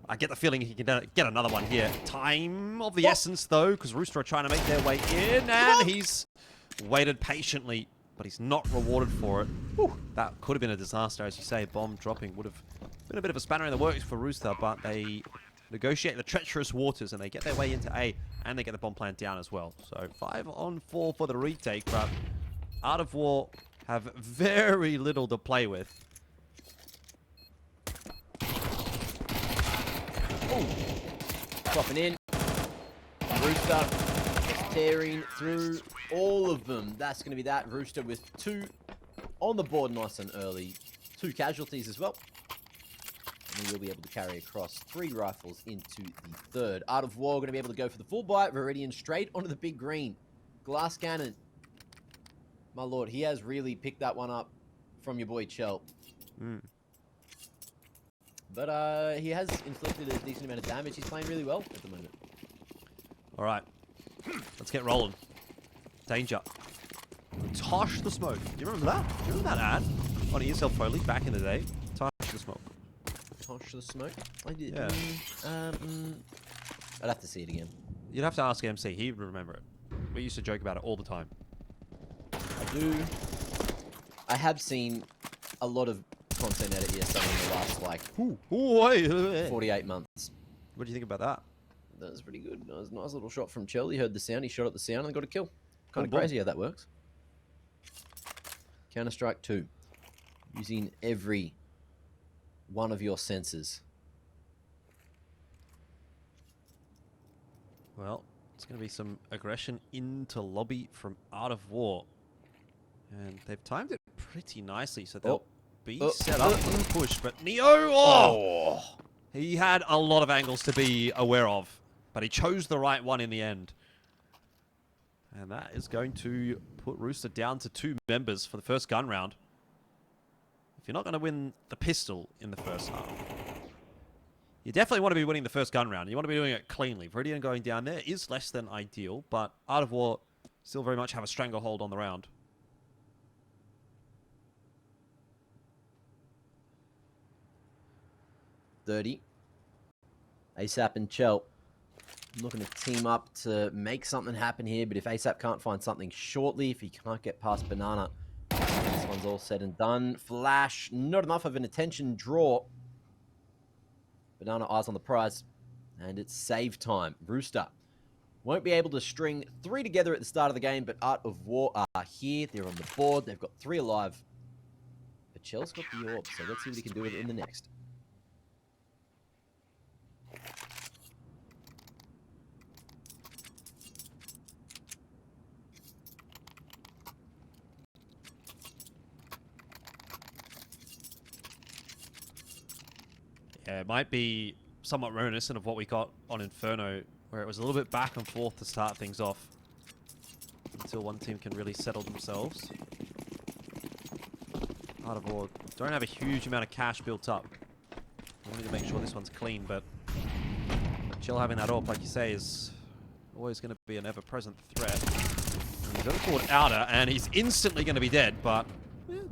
I get the feeling he can get another one here. Time of the essence, though, because Rooster are trying to make their way in, and he's waited patiently, but he's not rewarded for it. That could have been a disaster, as you say. Bomb dropping would have been a bit of a spanner in the works for Rooster, but they negotiate the treacherous waters, and they get their way into A, and they get the bomb plant down as well. So 5 on 4 for the retake, but Art of War have very little to play with. Dropping in. Rooster just tearing through all of them. That's going to be that. Rooster with 2 on the board nice and early. 2 casualties as well. And he will be able to carry across 3 rifles into the third. Art of War going to be able to go for the full bite. Viridian straight onto the big green. Glass cannon. My lord, he has really picked that one up from your boy Chell. But he has inflicted a decent amount of damage. He's playing really well at the moment. All right. Let's get rolling. Danger. Tosh the smoke. Do you remember that? Do you remember that ad on ESL Pro League back in the day? Tosh the smoke. Tosh the smoke? I did. Yeah. I'd have to see it again. You'd have to ask MC. He'd remember it. We used to joke about it all the time. I do. I have seen a lot of content out of ESL in the last, like, 48 months. What do you think about that? That was pretty good. That was a nice little shot from Chell. He heard the sound, he shot at the sound and got a kill. Kind of crazy how that works. Counter-Strike 2. Using every one of your senses. Well, it's going to be some aggression into lobby from Art of War. And they've timed it pretty nicely, so they'll be set up for the push. But Neo, he had a lot of angles to be aware of, but he chose the right one in the end. And that is going to put Rooster down to 2 members for the first gun round. If you're not going to win the pistol in the first half, you definitely want to be winning the first gun round. You want to be doing it cleanly. Viridian going down there is less than ideal, but Art of War still very much have a stranglehold on the round. .30. ASAP and Chell looking to team up to make something happen here, but if ASAP can't find something shortly, if he can't get past Banana, this one's all said and done. Flash, not enough of an attention draw. Banana eyes on the prize, and it's save time. Rooster won't be able to string 3 together at the start of the game, but Art of War are here. They're on the board. They've got 3 alive. But Chell's got the orb, so let's see what he can do with it in the next. Yeah, it might be somewhat reminiscent of what we got on Inferno, where it was a little bit back and forth to start things off until one team can really settle themselves. Art of War don't have a huge amount of cash built up. I need to make sure this one's clean, but Chill having that AWP, like you say, is always going to be an ever-present threat. And he's overcalled Outer, and he's instantly going to be dead, but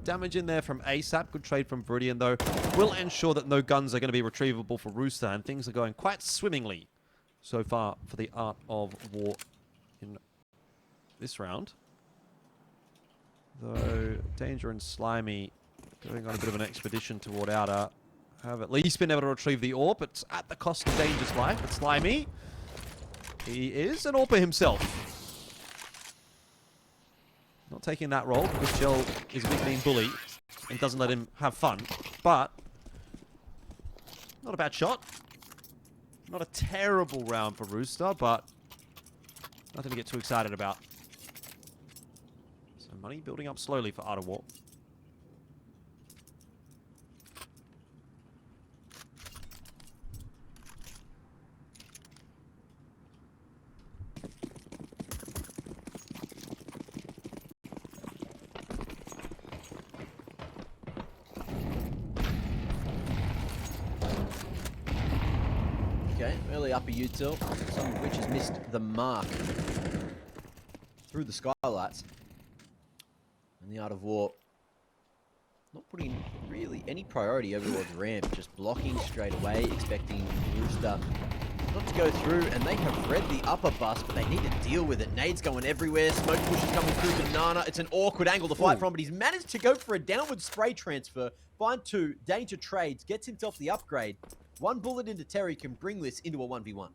damage in there from ASAP. Good trade from Viridian, though. Will ensure that no guns are going to be retrievable for Rooster, and things are going quite swimmingly so far for the Art of War in this round. Though Danger and Slimy going on a bit of an expedition toward Outer have at least been able to retrieve the AWP. It's at the cost of Danger's life. But Slimy, he is an AWPer himself. Not taking that role because Chell is a big mean bully and doesn't let him have fun. But not a bad shot. Not a terrible round for Rooster, but nothing to get too excited about. So money building up slowly for Art of War. Okay, early upper util, some of which has missed the mark through the skylights. And the Art of War not putting really any priority over towards ramp, just blocking straight away, expecting Rooster not to go through, and they have read the upper bus, but they need to deal with it. Nades going everywhere, smoke push is coming through Banana. It's an awkward angle to fight from, but he's managed to go for a downward spray transfer, find two, Danger trades, gets himself the upgrade. One bullet into Terry can bring this into a 1v1.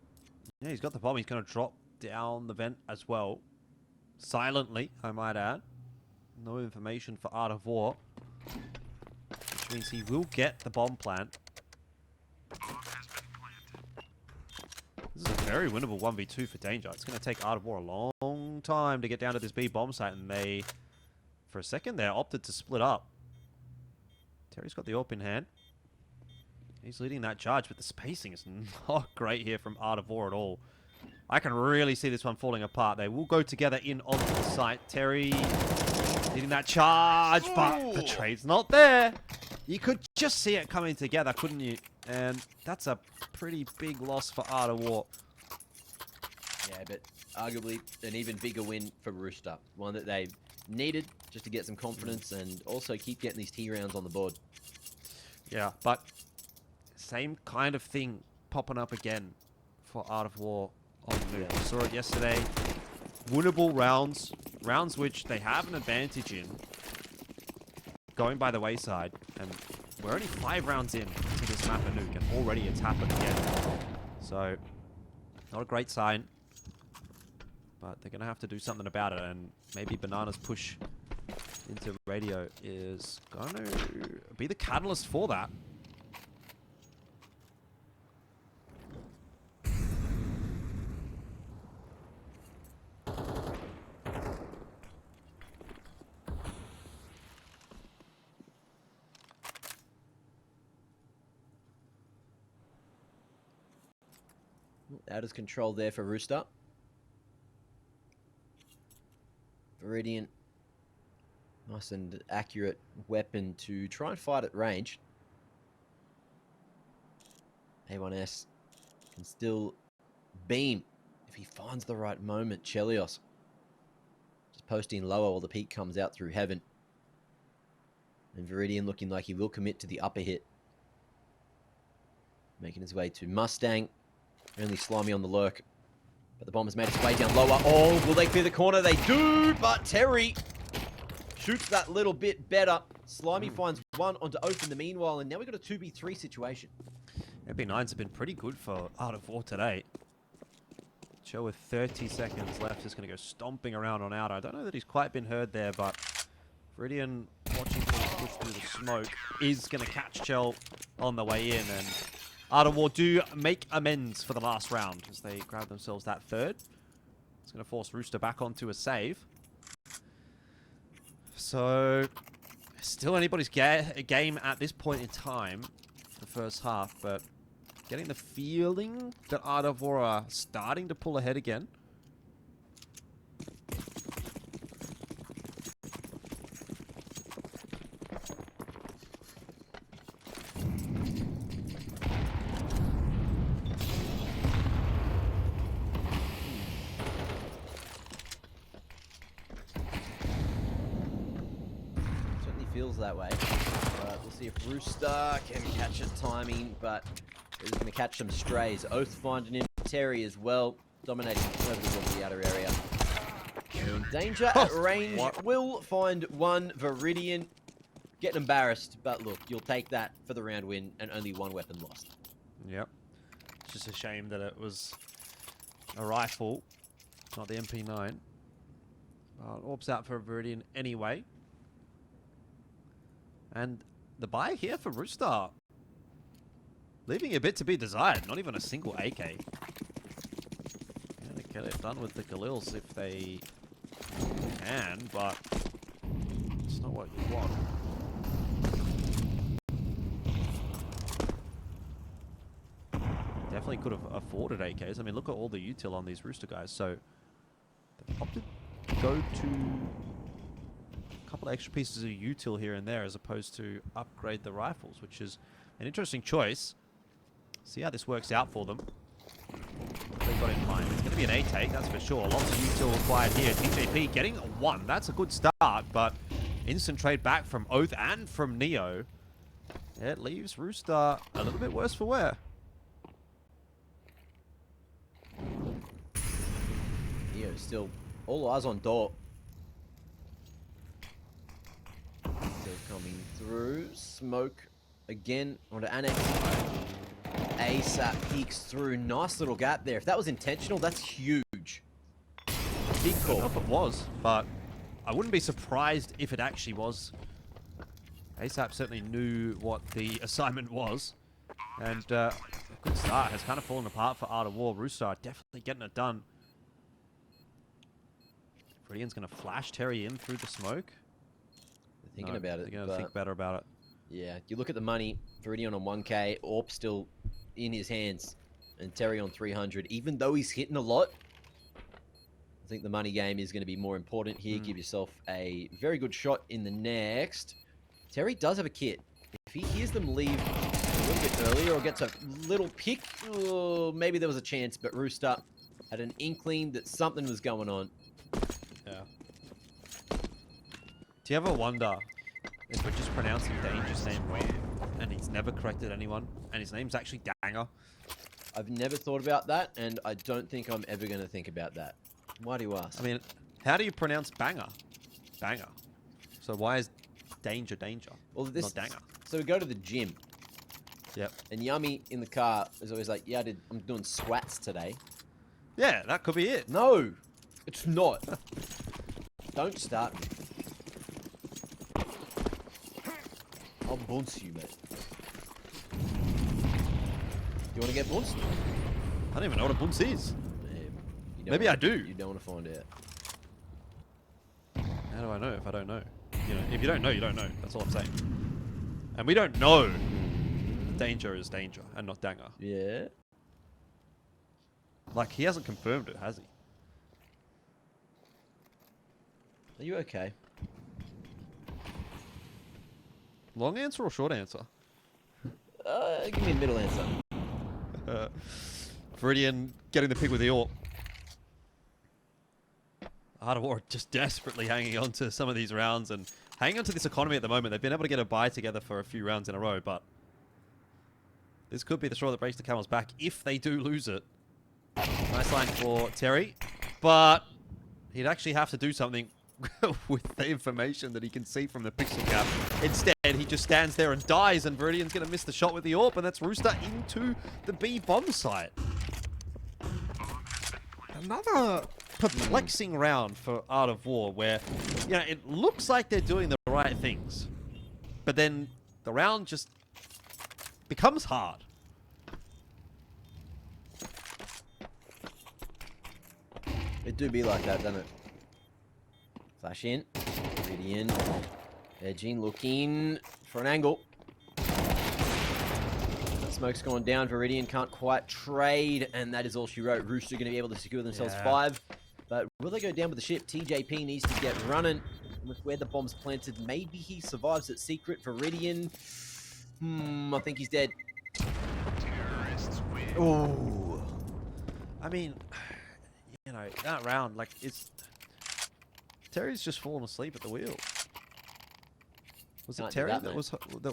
Yeah, he's got the bomb. He's going to drop down the vent as well. Silently, I might add. No information for Art of War. Which means he will get the bomb plant. This is a very winnable 1v2 for Danger. It's going to take Art of War a long time to get down to this B bomb site. And they, for a second there, opted to split up. Terry's got the AWP in hand. He's leading that charge, but the spacing is not great here from Art of War at all. I can really see this one falling apart. They will go together in onto the site. Terry leading that charge, but the trade's not there. You could just see it coming together, couldn't you? And that's a pretty big loss for Art of War. Yeah, but arguably an even bigger win for Rooster. One that they needed just to get some confidence and also keep getting these T rounds on the board. Yeah, but same kind of thing popping up again for Art of War on Nuke. We saw it yesterday. Winnable rounds. Rounds which they have an advantage in. Going by the wayside. And we're only 5 rounds in to this map of Nuke, and already it's happened again. So, not a great sign. But they're going to have to do something about it. And maybe Banana's push into radio is going to be the catalyst for that. Out of control there for Rooster. Viridian. Nice and accurate weapon to try and fight at range. A1S can still beam if he finds the right moment. Chelios just posting lower while the peak comes out through heaven. And Viridian looking like he will commit to the upper hit. Making his way to Mustang. Only Slimy on the lurk. But the bomb has made its way down lower. Oh, will they clear the corner? They do, but Terry shoots that little bit better. Slimy finds one onto open the meanwhile, and now we've got a 2v3 situation. MP9s have been pretty good for Art of War today. Chill with 30 seconds left is going to go stomping around on Outer. I don't know that he's quite been heard there, but Viridian, watching things push through the smoke, is going to catch Chell on the way in, and Art of War do make amends for the last round as they grab themselves that third. It's going to force Rooster back onto a save. So, still anybody's game at this point in time. The first half, but getting the feeling that Art of War are starting to pull ahead again. Feels that way. We'll see if Rooster can catch it timing, but he's going to catch some strays. Oath finding him. Terry as well, dominating over the outer area. And Danger at range will find one. Viridian getting embarrassed, but look, you'll take that for the round win and only one weapon lost. Yep. It's just a shame that it was a rifle, not the MP9. Orbs out for Viridian anyway. And the buy here for Rooster, leaving a bit to be desired. Not even a single AK. Gonna get it done with the Galils if they can, but it's not what you want. Definitely could have afforded AKs. I mean, look at all the util on these Rooster guys. So they've opted to go to a couple of extra pieces of util here and there as opposed to upgrade the rifles, which is an interesting choice. See how this works out for them. What they got in mind. It's going to be an A take, that's for sure. Lots of util required here. TJP getting a 1. That's a good start, but instant trade back from Oath and from Neo. It leaves Rooster a little bit worse for wear. Neo still all eyes on door. Still coming through. Smoke again onto Annex. ASAP peeks through. Nice little gap there. If that was intentional, that's huge. Big I call. don't know if it was, but I wouldn't be surprised if it actually was. ASAP certainly knew what the assignment was. And a good start. Has kind of fallen apart for Art of War. Rooster definitely getting it done. Viridian's going to flash Terry in through the smoke. They're thinking about it. They're going to think better about it. Yeah, you look at the money. Viridian on 1k. Orp still in his hands. And Terry on 300. Even though he's hitting a lot, I think the money game is going to be more important here. Give yourself a very good shot in the next. Terry does have a kit. If he hears them leave a little bit earlier or gets a little pick, maybe there was a chance. But Rooster had an inkling that something was going on. Yeah. Do you ever wonder if we're just pronouncing Danger's name wrong and he's never corrected anyone and his name's actually Danger? I've never thought about that, and I don't think I'm ever going to think about that. Why do you ask? I mean, how do you pronounce banger? Banger. So why is Danger Danger? Well, this, not Danger. So we go to the gym. Yep. And Yummy in the car is always like, yeah, I'm doing squats today. Yeah, that could be it. No, it's not. Don't start me. I'll bounce you, mate. You want to get bounced? I don't even know what a bunce is. Maybe I do. You don't want to find out. How do I know if I don't know? You know, if you don't know, you don't know. That's all I'm saying. And we don't know Danger is Danger and not Danger. Yeah. Like, he hasn't confirmed it, has he? Are you okay? Long answer or short answer? Give me a middle answer. Viridian getting the pick with the AWP. Art of War just desperately hanging on to some of these rounds and hanging on to this economy at the moment. They've been able to get a buy together for a few rounds in a row, but this could be the straw that breaks the camel's back if they do lose it. Nice line for Terry, but he'd actually have to do something with the information that he can see from the pixel cap. Instead, he just stands there and dies, and Viridian's going to miss the shot with the AWP, and that's Rooster into the B bomb site. Another perplexing round for Art of War where, you know, it looks like they're doing the right things, but then the round just becomes hard. It do be like that, doesn't it? Flash in. Viridian. Edging, looking for an angle. Smoke's gone down. Viridian can't quite trade, and that is all she wrote. Rooster going to be able to secure themselves 5. But will they go down with the ship? TJP needs to get running with where the bomb's planted. Maybe he survives at secret. Viridian. I think he's dead. Oh. I mean, you know, that round, like, it's... Terry's just fallen asleep at the wheel. Was it Terry that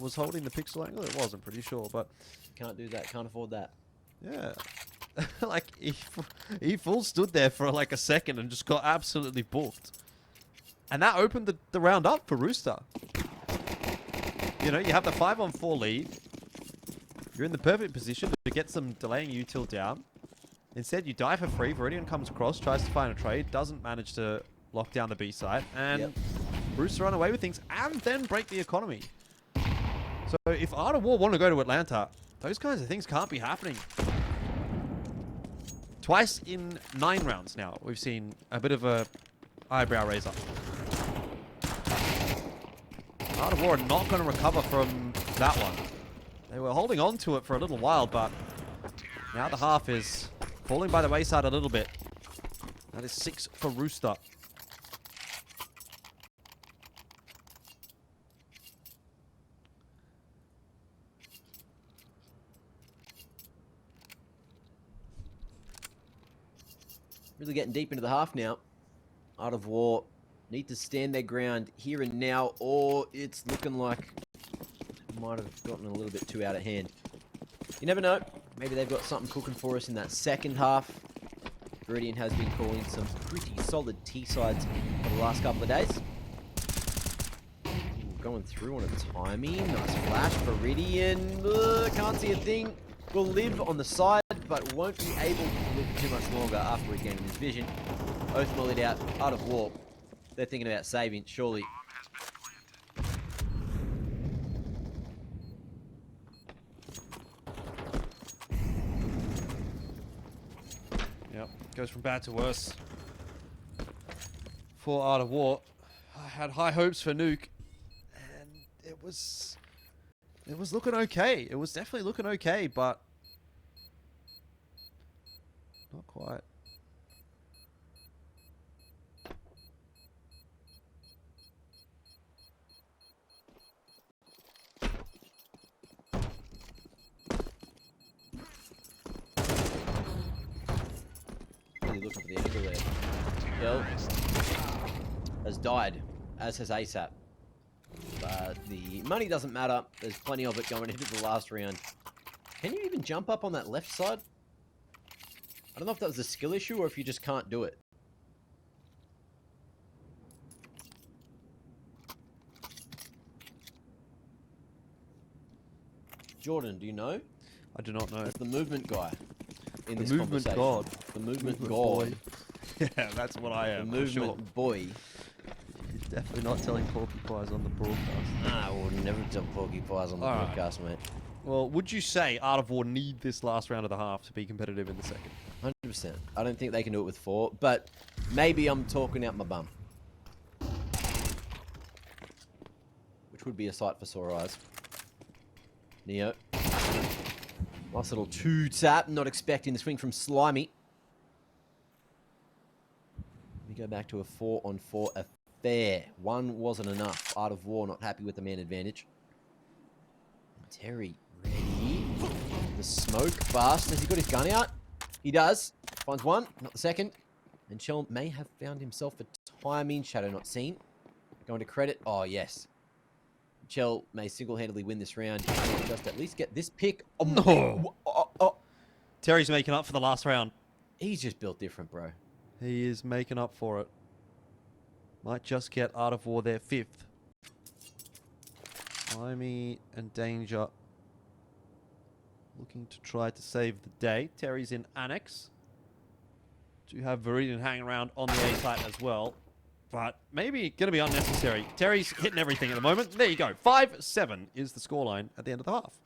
was holding the pixel angle? It wasn't, pretty sure, but... Can't do that. Can't afford that. Yeah. Like, he full stood there for like a second and just got absolutely booked. And that opened the round up for Rooster. You know, you have the 5-on-4 lead. You're in the perfect position to get some delaying util down. Instead, you die for free. Viridian comes across, tries to find a trade, doesn't manage to lock down the B side, and Rooster run away with things and then break the economy. So if Art of War want to go to Atlanta, those kinds of things can't be happening. Twice in 9 rounds now, we've seen a bit of a eyebrow raiser. Art of War are not going to recover from that one. They were holding on to it for a little while, but now the half is falling by the wayside a little bit. That is 6 for Rooster. Really getting deep into the half now. Art of War need to stand their ground here and now, or it's looking like it might have gotten a little bit too out of hand. You never know. Maybe they've got something cooking for us in that second half. Viridian has been calling some pretty solid T-sides for the last couple of days. Ooh, going through on a timing. Nice flash. Viridian. Can't see a thing. Will live on the side, but won't be able to live too much longer after regaining his vision. Oath mollied out. Art of War. They're thinking about saving, surely. Yep, goes from bad to worse for Art of War. I had high hopes for Nuke, and it was looking okay. It was definitely looking okay, but not quite. Really looking for the angle there. Yell has died, as has ASAP. But the money doesn't matter. There's plenty of it going into the last round. Can you even jump up on that left side? I don't know if that was a skill issue or if you just can't do it. Jordan, do you know? I do not know. It's the movement guy in this The movement conversation. god. The movement god. Boy. Yeah, that's what I am. The movement sure. boy. You're definitely not telling porcupines on the broadcast. I will never tell porcupines on the All right. broadcast, mate. Well, would you say Art of War need this last round of the half to be competitive in the second? 100%. I don't think they can do it with 4, but maybe I'm talking out my bum. Which would be a sight for sore eyes. Neo. Nice little 2-tap. Not expecting the swing from Slimy. We go back to a 4-on-4 affair. 1 wasn't enough. Art of War not happy with the man advantage. Terry ready. The smoke fast. Has he got his gun out? He does. Finds 1, not the second. And Shell may have found himself a timing. Shadow not seen. Going to credit. Oh, yes. Shell may single-handedly win this round. Just at least get this pick. Oh, No. Terry's making up for the last round. He's just built different, bro. He is making up for it. Might just get Art of War their 5th. Slimy and Danger looking to try to save the day. Terry's in Annex. Do have Viridian hanging around on the A site as well. But maybe going to be unnecessary. Terry's hitting everything at the moment. There you go. 5-7 is the scoreline at the end of the half.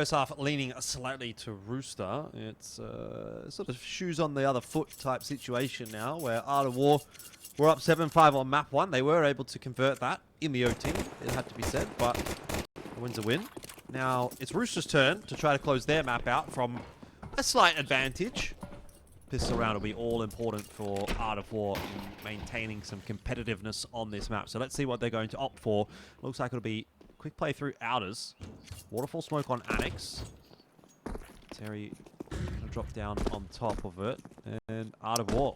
first half leaning slightly to Rooster. It's sort of shoes on the other foot type situation now, where Art of War were up 7-5 on map 1. They were able to convert that in the OT, it had to be said, but a win's a win. Now, it's Rooster's turn to try to close their map out from a slight advantage. Pistol round will be all important for Art of War in maintaining some competitiveness on this map. So let's see what they're going to opt for. Looks like it'll be quick play through Outers. Waterfall smoke on Annex. Terry going to drop down on top of it. And Art of War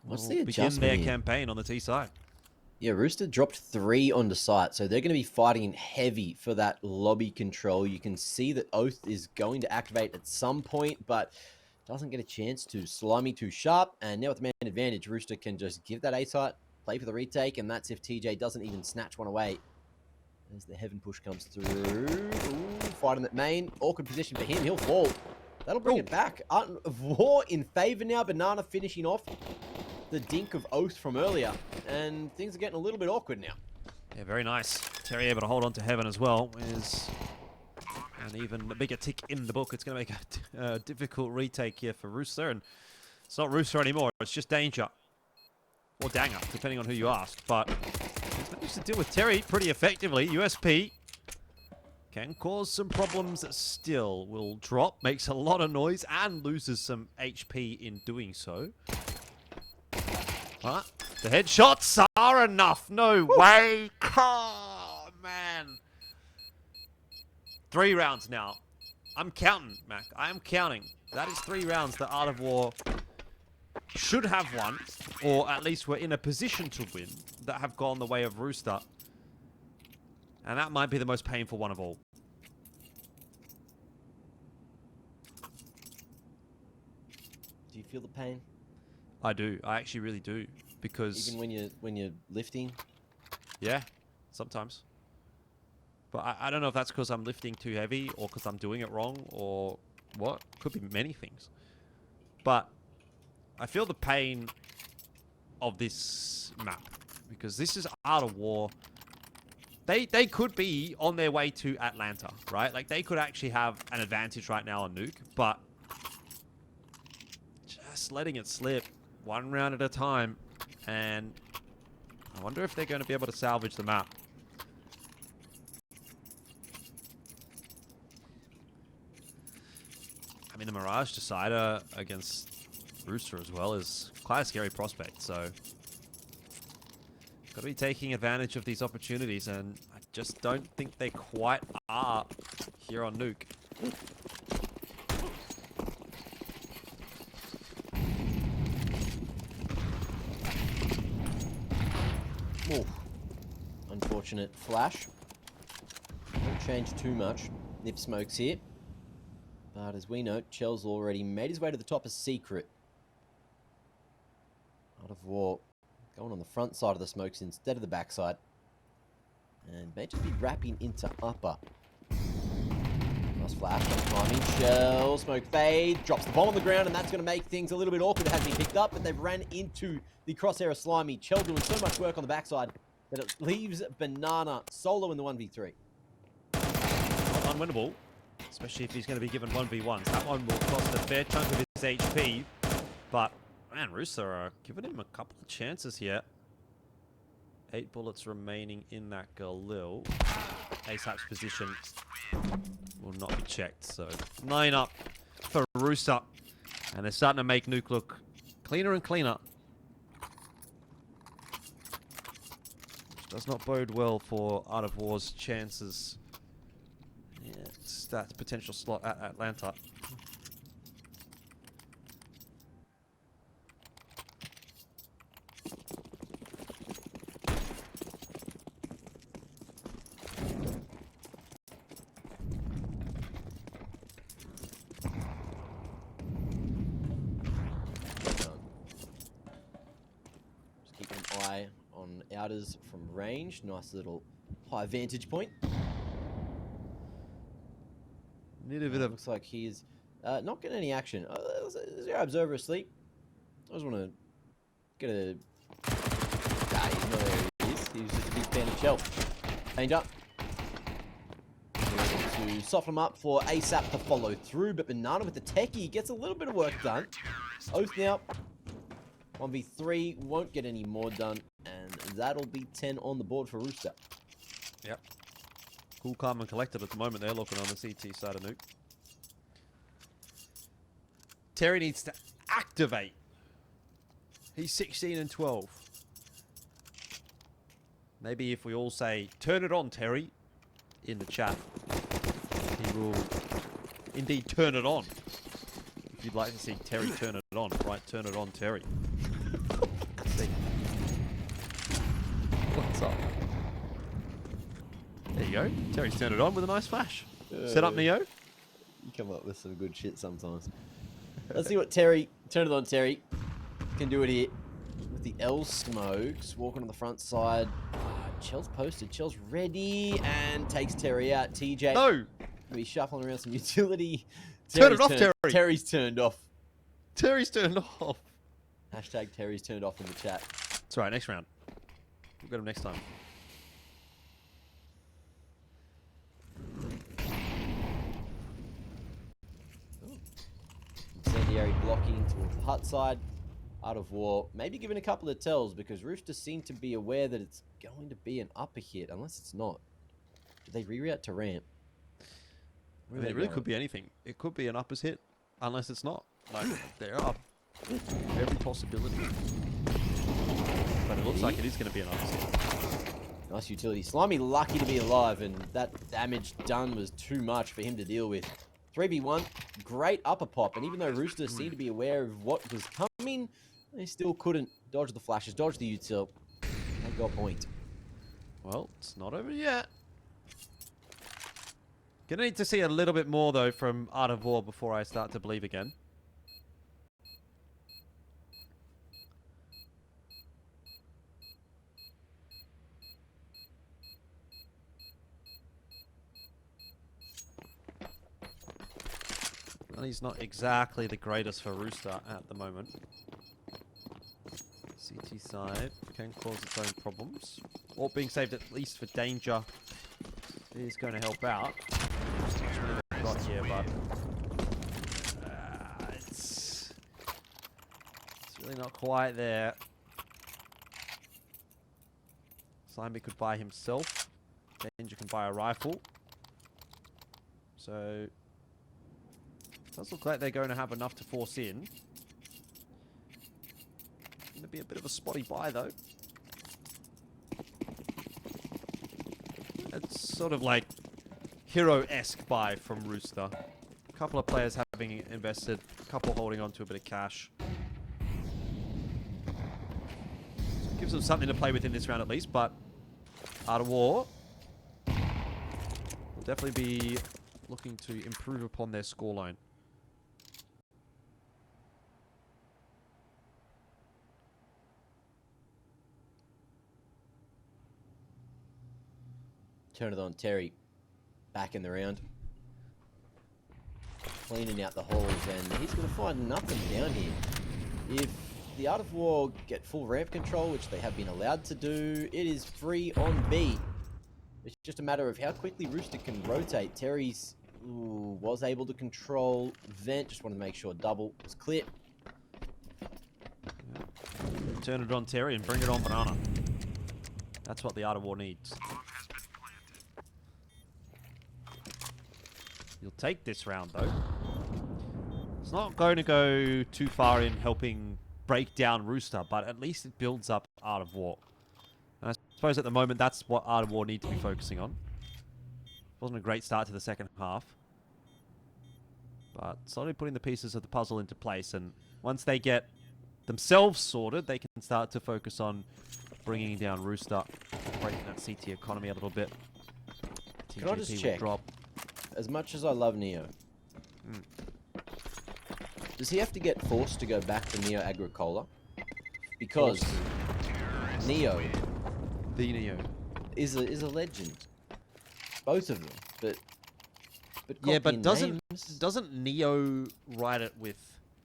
What's will the begin adjustment their here? campaign on the T side. Yeah, Rooster dropped 3 onto site, so they're going to be fighting in heavy for that lobby control. You can see that Oath is going to activate at some point, but doesn't get a chance to. Slimy too sharp, and now with the man advantage, Rooster can just give that A-site, play for the retake, and that's if TJ doesn't even snatch one away. As the heaven push comes through. Ooh, fighting that main. Awkward position for him. He'll fall. That'll bring it back. Art of War in favor now. Banana finishing off the dink of Oath from earlier. And things are getting a little bit awkward now. Yeah, very nice. Terry able to hold on to Heaven as well. Is an even bigger tick in the book. It's going to make a difficult retake here for Rooster. And it's not Rooster anymore. It's just Danger. Or Danger, depending on who you ask. But he's managed to deal with Terry pretty effectively. USP can cause some problems still. Will drop, makes a lot of noise, and loses some HP in doing so. But the headshots are enough. No way. Oh, man. 3 rounds now. I'm counting, Mac. I am counting. That is 3 rounds that Art of War should have won, or at least were in a position to win, that have gone the way of Rooster. And that might be the most painful one of all. Do you feel the pain? I do. I actually really do. Because... Even when you're lifting? Yeah, sometimes. But I don't know if that's because I'm lifting too heavy or because I'm doing it wrong or what. Could be many things. But I feel the pain of this map because this is Art of War. They could be on their way to Atlanta, right? Like they could actually have an advantage right now on Nuke, but just letting it slip 1 round at a time. And I wonder if they're going to be able to salvage the map. I mean, the Mirage Decider against Rooster as well is quite a scary prospect, so got to be taking advantage of these opportunities, and I just don't think they quite are here on Nuke. Ooh. Unfortunate flash. Won't change too much. Nip smokes here. But as we know, Chell's already made his way to the top of Secret. Art of War going on the front side of the smokes instead of the backside. And may just be wrapping into upper. Nice flash, climbing. Shell, smoke fade, drops the bomb on the ground, and that's going to make things a little bit awkward. It has been picked up, but they've ran into the crosshair of Slimy. Chell doing so much work on the backside that it leaves Banana solo in the 1v3. Not unwinnable, especially if he's going to be given 1v1s. That one will cost a fair chunk of his HP, but man, Rooster are giving him a couple of chances here. 8 bullets remaining in that Galil. ASAP's position will not be checked, so 9 up for Rooster. And they're starting to make Nuke look cleaner and cleaner. Which does not bode well for Art of War's chances. Yeah, it's that potential slot at Atlanta. On outers from range. Nice little high vantage point. Need a bit of... Looks like he's not getting any action. Is your observer asleep? I just want to get a... you know where he is. He was just a big fan of Shell. Danger. to soften him up for ASAP to follow through, but Banana with the techie gets a little bit of work done. Oath now, 1v3, won't get any more done, and that'll be 10 on the board for Rooster. Yep. Cool, calm, and collected at the moment. They're looking on the CT side of Nuke. Terry needs to activate. He's 16 and 12. Maybe if we all say, turn it on, Terry, in the chat, he will indeed turn it on. If you'd like to see Terry turn it on, right? Turn it on, Terry. What's up? There you go. Terry's turned it on with a nice flash. Set up, Neo. You come up with some good shit sometimes. Let's see what Terry, turn it on Terry, can do it here. With the L smokes, walking on the front side. Chell's posted, Chell's ready, and takes Terry out. TJ. No! He's shuffling around some utility. Turn it off, Terry. Terry's turned off. Terry's turned off. Hashtag Terry's turned off in the chat. It's alright, next round. We'll get him next time. Incendiary blocking towards the hut side. Art of War, maybe given a couple of tells because Rooster seem to be aware that it's going to be an upper hit, unless it's not. Do they reroute to ramp? I mean, it really could be anything. It could be an uppers hit, unless it's not. Like, there are every possibility. But it looks like it is going to be an uppers hit. Nice utility. Slimy lucky to be alive, and that damage done was too much for him to deal with. 3v1, great upper pop, and even though Rooster seemed to be aware of what was coming, they still couldn't dodge the flashes, dodge the util. They got point. Well, it's not over yet. Gonna need to see a little bit more, though, from Art of War before I start to believe again. Well, he's not exactly the greatest for Rooster at the moment. CT side can cause its own problems. Or being saved at least for danger is going to help out. Got here, but it's really not quite there. Slimy could buy himself. Danger can buy a rifle. So it does look like they're going to have enough to force in. Going to be a bit of a spotty buy, though. It's sort of like hero-esque buy from Rooster. A couple of players having invested, a couple holding on to a bit of cash. So it gives them something to play with in this round at least, but Art of War will definitely be looking to improve upon their scoreline. Turn it on Terry. Back in the round. Cleaning out the holes, and he's going to find nothing down here. If the Art of War get full ramp control, which they have been allowed to do, it is free on B. It's just a matter of how quickly Rooster can rotate. Terry's was able to control vent. Just wanted to make sure double was clear. Turn it on Terry and bring it on Banana. That's what the Art of War needs. You'll take this round, though. It's not going to go too far in helping break down Rooster, but at least it builds up Art of War. And I suppose at the moment, that's what Art of War need to be focusing on. Wasn't a great start to the second half. But slowly putting the pieces of the puzzle into place, and once they get themselves sorted, they can start to focus on bringing down Rooster, breaking that CT economy a little bit. Can I just check? Drop. As much as I love Neo, does he have to get forced to go back to Neo Agricola? Because Neo, the Neo, is a legend. Both of them, but yeah, but names? doesn't Neo write it with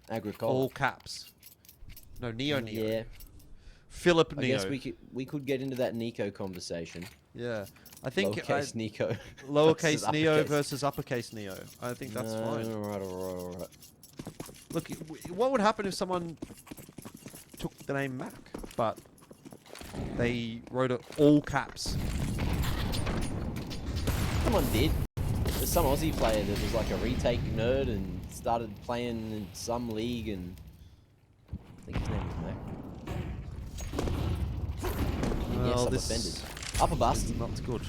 Agricola all caps? No, Neo. Yeah. Philip I Neo. guess we could get into that Nico conversation. Yeah. I think Lowercase Nico. lowercase versus Neo uppercase. versus uppercase Neo. I think that's fine. All right. Look, what would happen if someone took the name Mac, but they wrote it all caps? Someone did. There's some Aussie player that was like a retake nerd and started playing in some league, and I think his name was Mac. Well, I'm this offended. Upper bust. not good.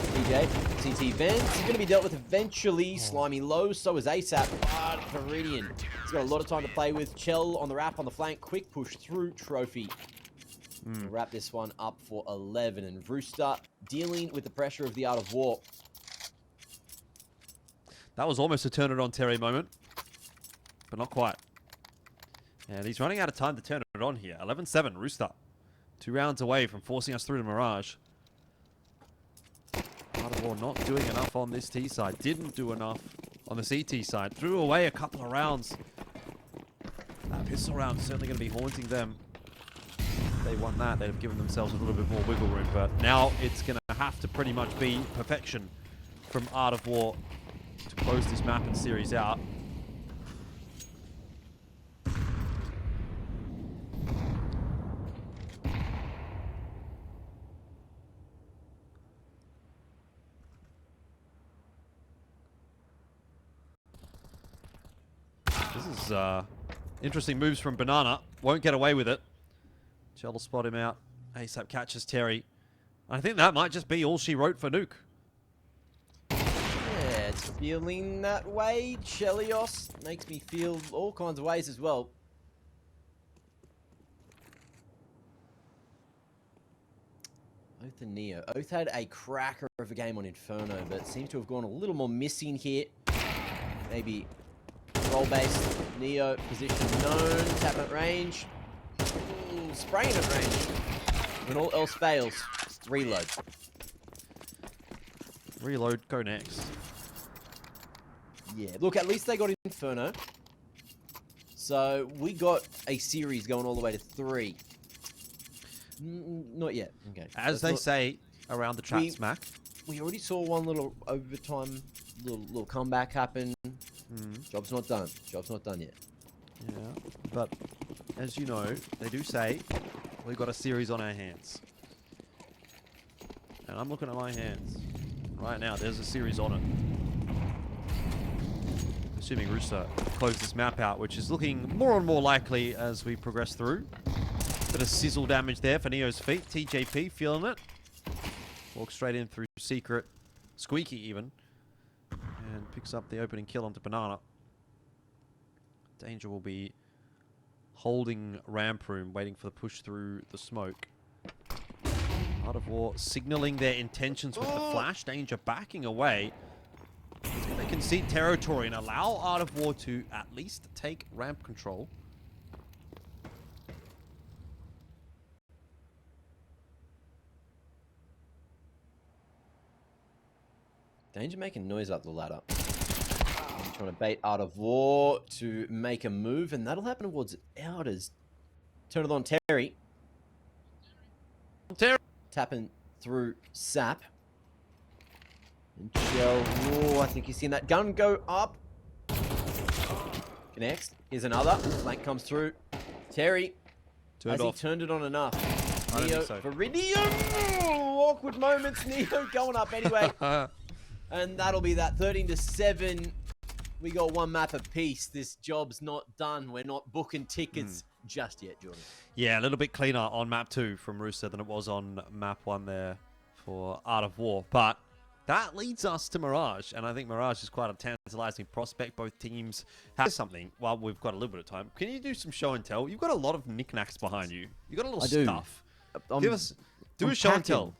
DJ, CT Vance. He's going to be dealt with eventually. Slimy low, so is ASAP. But Viridian. He's got a lot of time to play with. Chell on the wrap on the flank. Quick push through trophy. We'll wrap this one up for 11. And Rooster dealing with the pressure of the Art of War. That was almost a turn it on Terry moment, but not quite. And he's running out of time to turn it on here. 11-7, Rooster. 2 rounds away from forcing us through to Mirage. Art of War not doing enough on this T side. Didn't do enough on the CT side. Threw away a couple of rounds. That pistol round is certainly going to be haunting them. If they won that, they'd have given themselves a little bit more wiggle room. But now it's going to have to pretty much be perfection from Art of War to close this map and series out. This is interesting moves from Banana. Won't get away with it. Chell will spot him out. ASAP catches Terry. I think that might just be all she wrote for Nuke. Yeah, it's feeling that way. Chelios makes me feel all kinds of ways as well. Oath and Neo. Oath had a cracker of a game on Inferno, but seems to have gone a little more missing here. Maybe roll-based. Neo, position known. Tap at range. Ooh, spraying at range. When all else fails, just reload. Reload, go next. Yeah, look, at least they got Inferno. So we got a series going all the way to 3. Not yet. Okay. As they say around the chat smack. We already saw one little overtime, little comeback happen. Job's not done. Job's not done yet. Yeah, but as you know, they do say we've got a series on our hands. And I'm looking at my hands. Right now, there's a series on it. Assuming Rooster closes this map out, which is looking more and more likely as we progress through. Bit of sizzle damage there for Neo's feet. TJP feeling it. Walks straight in through Secret. Squeaky even. And picks up the opening kill onto Banana. Danger will be holding ramp room, waiting for the push through the smoke. Art of War signaling their intentions with the flash. Danger backing away. He's going to concede territory and allow Art of War to at least take ramp control. Danger making noise up the ladder. Trying to bait Art of War to make a move, and that'll happen towards Outers. Turn it on Terry. Tapping through Sap. And Chell, oh, I think he's seen that gun go up. Next, here's another. Flank comes through. Terry. Has he turned it on enough? I don't Neo, think so. Viridian. Awkward moments. Neo going up anyway. And that'll be that 13-7. We got one map apiece. This job's not done. We're not booking tickets just yet, Jordan. Yeah, a little bit cleaner on map 2 from Rooster than it was on map 1 there for Art of War. But that leads us to Mirage, and I think Mirage is quite a tantalizing prospect. Both teams have something. Well, we've got a little bit of time. Can you do some show and tell? You've got a lot of knickknacks behind you. You've got a little stuff. Do a show and tell.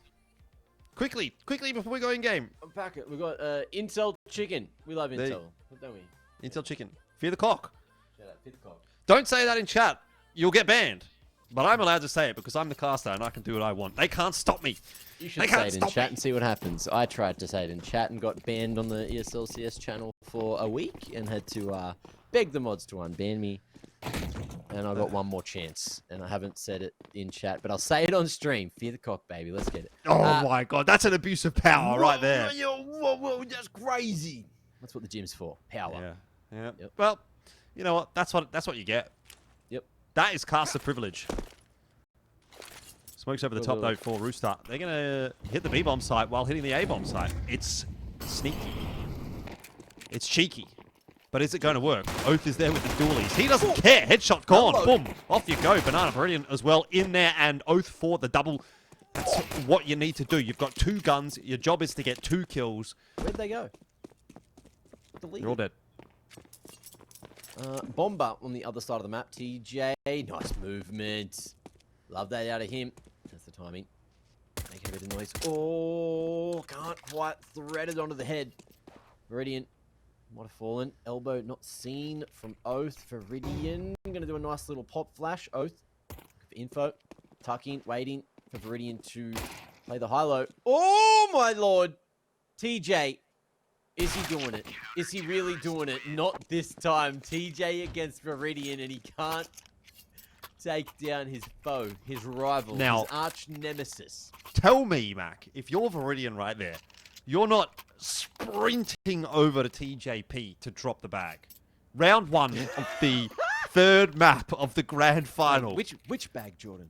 Quickly before we go in game. Unpack it. We've got Intel chicken. We love Intel, don't we? Intel chicken. Fear the cock. Shut up, fear the cock. Don't say that in chat. You'll get banned. But I'm allowed to say it because I'm the caster and I can do what I want. They can't stop me. You should say it in chat and see what happens. I tried to say it in chat and got banned on the ESL CS channel for a week and had to beg the mods to unban me. And I've got one more chance. And I haven't said it in chat, but I'll say it on stream. Fear the cock, baby. Let's get it. Oh my god, that's an abuse of power right there. Whoa, that's crazy. That's what the gym's for. Power. Yeah. Yep. Well, you know what? That's what you get. Yep. That is caster privilege. Smokes over the top though for Rooster. They're gonna hit the B-bomb site while hitting the A-bomb site. It's sneaky. It's cheeky. But is it going to work? Oath is there with the dualies. He doesn't care. Headshot gone. Hello. Boom. Off you go. Banana Viridian as well in there, and Oath for the double. That's what you need to do. You've got 2 guns. Your job is to get 2 kills. Where'd they go? You're all dead. Bomber on the other side of the map. TJ. Nice movement. Love that out of him. That's the timing. Making a bit of noise. Oh, can't quite thread it onto the head. Viridian. Might have fallen. Elbow not seen from Oath. Viridian. I'm going to do a nice little pop flash. Oath. For info. Tucking. Waiting for Viridian to play the high-low. Oh, my lord. TJ. Is he doing it? Is he really doing it? Not this time. TJ against Viridian, and he can't take down his foe, his rival, Now, his arch nemesis. Tell me, Mac, if you're Viridian right there, you're not sprinting over to TJP to drop the bag. Round 1 of the 3rd map of the grand final. Which bag, Jordan?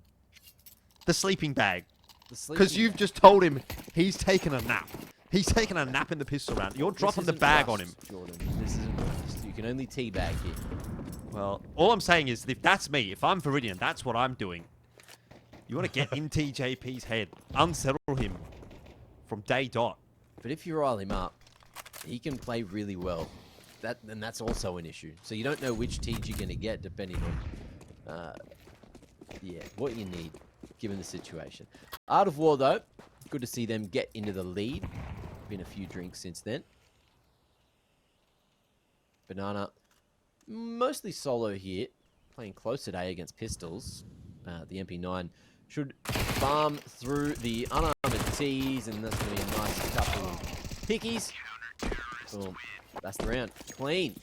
The sleeping bag. The Because you've just told him he's taken a nap. He's taken a nap in the pistol round. You're dropping the bag on him. Jordan. This isn't rust. You can only teabag here. Well, all I'm saying is, if that's me, if I'm Viridian, that's what I'm doing. You want to get in TJP's head, unsettle him from day dot. But if you rile him up, he can play really well. Then that's also an issue. So you don't know which TJ you're going to get depending on what you need, given the situation. Art of War, though, good to see them get into the lead. Been a few drinks since then. Banana, mostly solo here, playing close today against Pistols. The MP9 should farm through the unarmored T's, and that's going to be a nice couple of pickies. Boom. That's the round. Clean.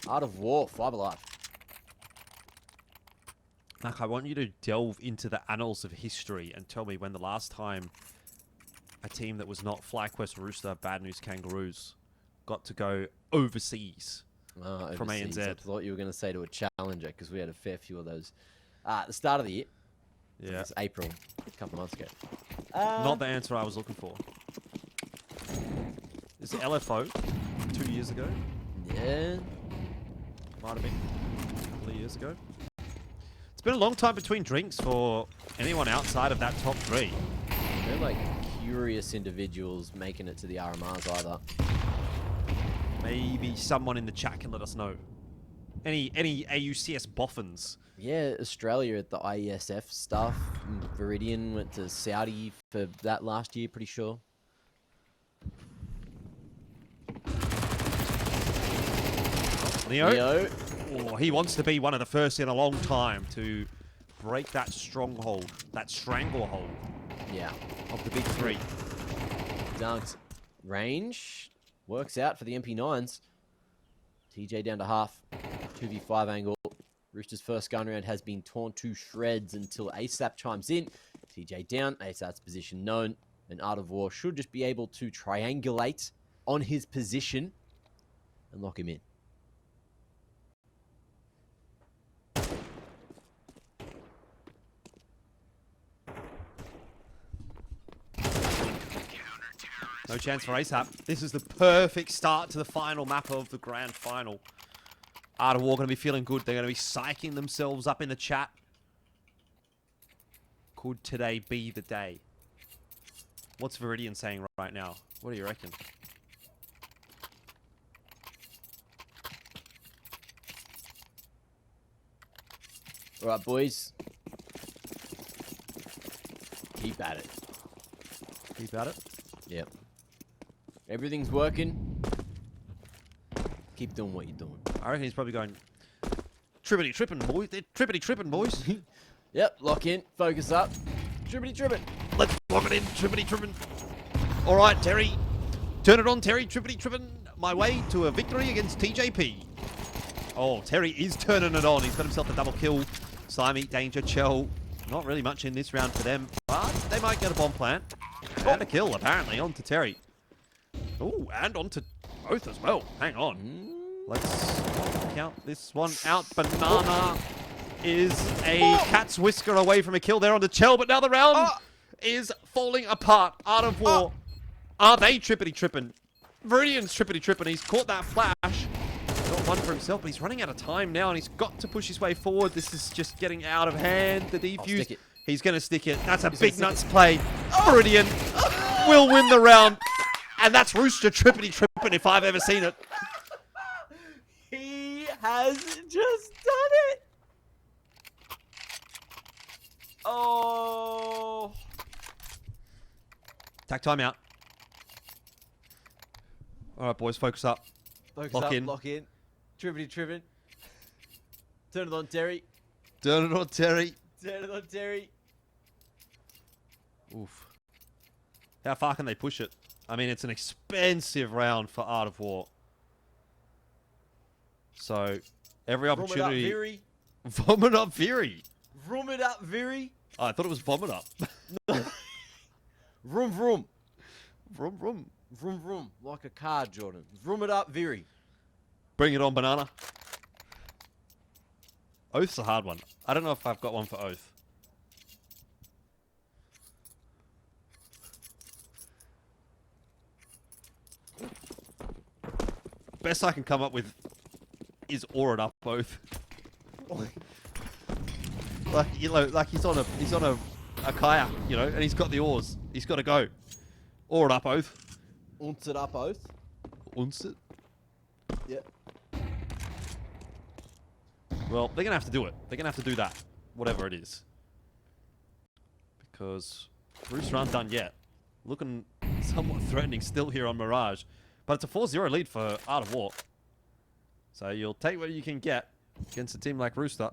Art of War, 5 alive. Mac, I want you to delve into the annals of history and tell me when the last time a team that was not FlyQuest Rooster, Bad News Kangaroos, got to go overseas from Overseas. ANZ. I thought you were going to say to a challenger, because we had a fair few of those at the start of the year. Yeah. It's April, a couple months ago. Not the answer I was looking for. Is it LFO 2 years ago? Yeah. Might have been a couple of years ago. It's been a long time between drinks for anyone outside of that top 3. They're like curious individuals making it to the RMRs either. Maybe someone in the chat can let us know. Any AUCS boffins. Yeah, Australia at the IESF stuff. Viridian went to Saudi for that last year, pretty sure. Leo. Oh, he wants to be one of the first in a long time to break that stronghold, that stranglehold Yeah. of the big 3. Dunked. Range works out for the MP9s. TJ down to half. 2v5 angle. Rooster's first gun round has been torn to shreds until ASAP chimes in. TJ down. ASAP's position known. And Art of War should just be able to triangulate on his position and lock him in. No chance for ASAP. This is the perfect start to the final map of the grand final. Art of War going to be feeling good. They're going to be psyching themselves up in the chat. Could today be the day? What's Viridian saying right now? What do you reckon? All right, boys. Keep at it. Keep at it. Yep. Everything's working. Keep doing what you're doing. I reckon he's probably going, trippity tripping, boys. They're trippity tripping, boys. Yep, lock in, focus up. Trippity trippin'. Let's lock it in, trippity tripping. All right, Terry. Turn it on, Terry. Trippity tripping. My way to a victory against TJP. Oh, Terry is turning it on. He's got himself a double kill. Slimy, Danger, Chell. Not really much in this round for them, but they might get a bomb plant. And a kill, apparently, onto Terry. Oh, and onto Oath as well. Hang on. Let's count this one out. Banana is a cat's whisker away from a kill there onto Chell, but now the round is falling apart. Art of War. Are they trippity-tripping? Viridian's trippity-tripping. He's caught that flash. Got one for himself, but he's running out of time now, and he's got to push his way forward. This is just getting out of hand. The defuse. He's going to stick it. That's a big nuts play. Viridian will win the round. And that's Rooster trippity-tripping if I've ever seen it. He has just done it. Oh. Tack timeout. All right, boys, focus up. Lock in. Trippity. Turn it on, Terry. Turn it on, Terry. Oof. How far can they push it? I mean, it's an expensive round for Art of War. So, every opportunity... Vomit up, Viri. Vroom it up, Viri. Oh, I thought it was vomit up. Vroom. Vroom. Like a car, Jordan. Vroom it up, Viri. Bring it on, Banana. Oath's a hard one. I don't know if I've got one for Oath. Best I can come up with is Aura it up Oath. like he's on a kayak, you know, and he's got the oars. He's got to go. Aura it up Oath. Unce it up, Oath. Unce it? Yep. Well, they're going to have to do it. They're going to have to do that. Whatever it is. Because Rooster aren't done yet. Looking somewhat threatening still here on Mirage. But it's a 4-0 lead for Art of War. So you'll take what you can get against a team like Rooster.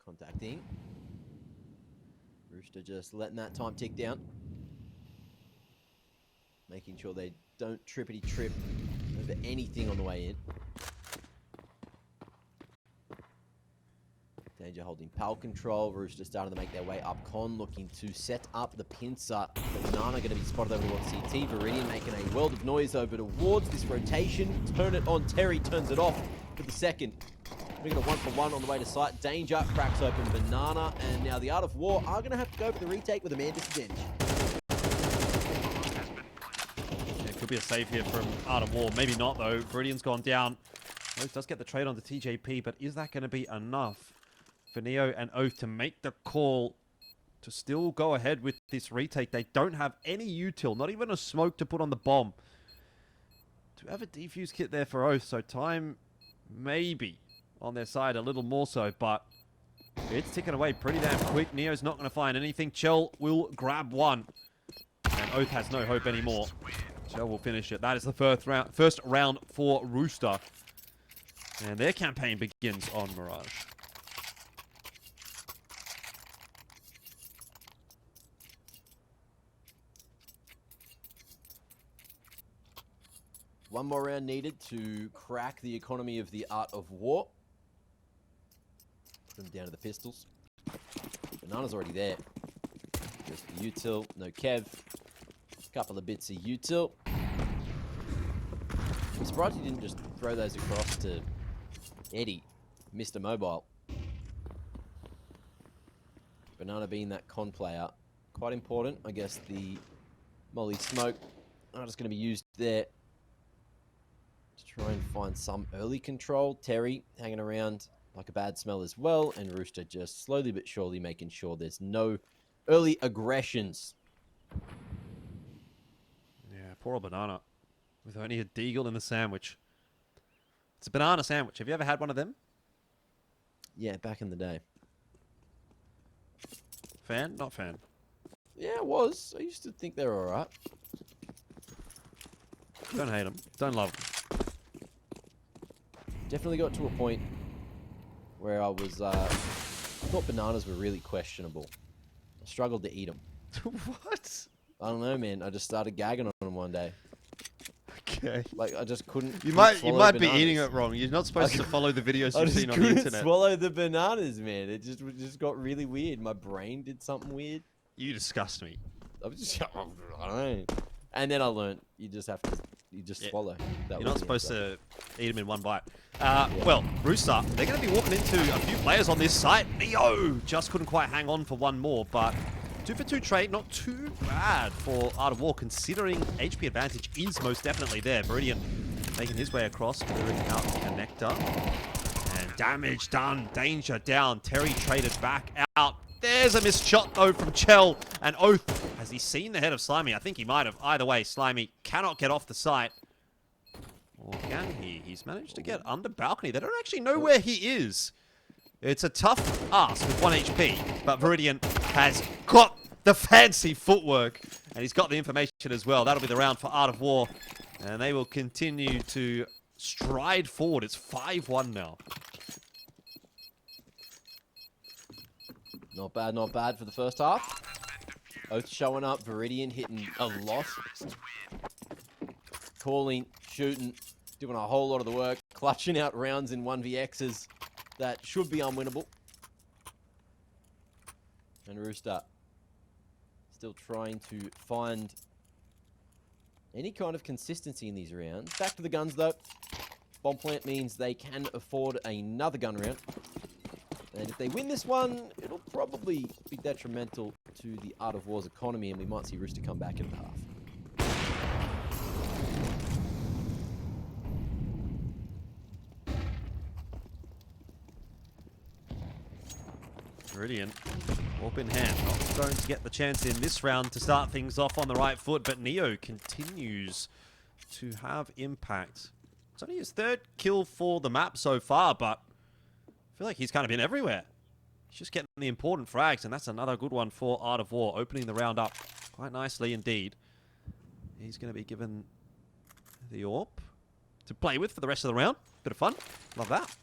Contacting. Rooster just letting that time tick down. Making sure they don't trippity-trip over anything on the way in. Danger holding PAL control. Rooster starting to make their way up con, looking to set up the pincer. Banana going to be spotted over towards CT. Viridian making a world of noise over towards this rotation. Turn it on. Terry turns it off for the second. We're going to 1-for-1 on the way to site. Danger cracks open Banana, and now the Art of War are going to have to go for the retake with a man disadvantage. Yeah, could be a save here from Art of War. Maybe not, though. Viridian's gone down. Oath does get the trade on the TJP, but is that going to be enough for Neo and Oath to make the call to still go ahead with this retake? They don't have any util, not even a smoke to put on the bomb. To have a defuse kit there for Oath, so time maybe on their side a little more so, but it's ticking away pretty damn quick. Neo's not going to find anything. Chell will grab one, and Oath has no hope anymore. Chell will finish it. That is the first round for Rooster, and their campaign begins on Mirage. One more round needed to crack the economy of the Art of War. Put them down to the pistols. Banana's already there. Just the util, no Kev. Couple of bits of util. I'm surprised he didn't just throw those across to Eddie, Mr. Mobile. Banana being that con player, quite important. I guess the molly smoke are just going to be used there to try and find some early control. Terry hanging around like a bad smell as well, and Rooster just slowly but surely making sure there's no early aggressions. Yeah, poor old Banana with only a deagle in the sandwich. It's a banana sandwich. Have you ever had one of them? Yeah, back in the day. Fan? Not fan. Yeah, it was. I used to think they were alright. Don't hate him. Don't love him. Definitely got to a point where I was, I thought bananas were really questionable. I struggled to eat them. What? I don't know, man. I just started gagging on them one day. Okay. Like, I just couldn't. You might be bananas. eating it wrong. You're not supposed to follow the videos I you've just seen on the couldn't internet. swallow the bananas, man. It just got really weird. My brain did something weird. You disgust me. I was just, I don't know. And then I learned you just have to, swallow. That You're not was the supposed answer. to eat them in one bite. Well, Rooster, they're going to be walking into a few players on this site. Neo just couldn't quite hang on for one more, but 2-for-2 trade, not too bad for Art of War, considering HP advantage is most definitely there. Viridian making his way across, clearing out Connector. And damage done, danger down. Terry traded back out. There's a missed shot, though, from Chell. And Oath, has he seen the head of Slimy? I think he might have. Either way, Slimy cannot get off the site. Or can he? He's managed to get under balcony. They don't actually know where he is. It's a tough ask with 1 HP, but Viridian has got the fancy footwork, and he's got the information as well. That'll be the round for Art of War, and they will continue to stride forward. It's 5-1 now. Not bad for the first half. Oath showing up, Viridian hitting a lot. Calling, shooting, doing a whole lot of the work, clutching out rounds in 1vx's that should be unwinnable. And Rooster still trying to find any kind of consistency in these rounds. Back to the guns though. Bomb plant means they can afford another gun round. And if they win this one, it'll probably be detrimental to the Art of War's economy, and we might see Rooster come back in the half. Viridian, warp in hand, not going to get the chance in this round to start things off on the right foot, but Neo continues to have impact. It's only his 3rd kill for the map so far, but I feel like he's kind of been everywhere. He's just getting the important frags, and that's another good one for Art of War, opening the round up quite nicely indeed. He's going to be given the AWP to play with for the rest of the round. Bit of fun. Love that.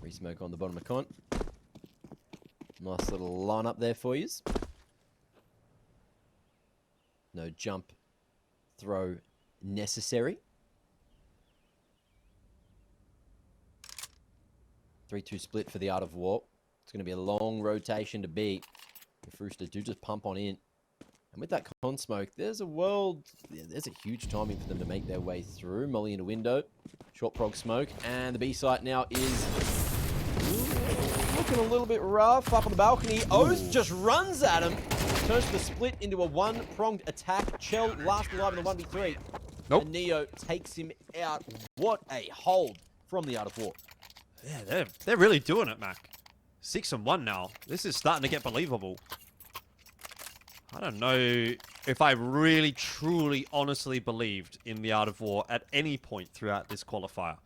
Smoke on the bottom of con. Nice little lineup there for you. No jump throw necessary. 3-2 split for the Art of War. It's going to be a long rotation to beat. If Rooster do just pump on in. And with that con smoke, there's a huge timing for them to make their way through. Molly in a window. Short prog smoke. And the B site now is looking a little bit rough up on the balcony. Oath just runs at him. Turns the split into a one-pronged attack. Chell last alive in the 1v3. Nope. And Neo takes him out. What a hold from the Art of War. Yeah, they're really doing it, Mac. 6-1 now. This is starting to get believable. I don't know if I really, truly, honestly believed in the Art of War at any point throughout this qualifier.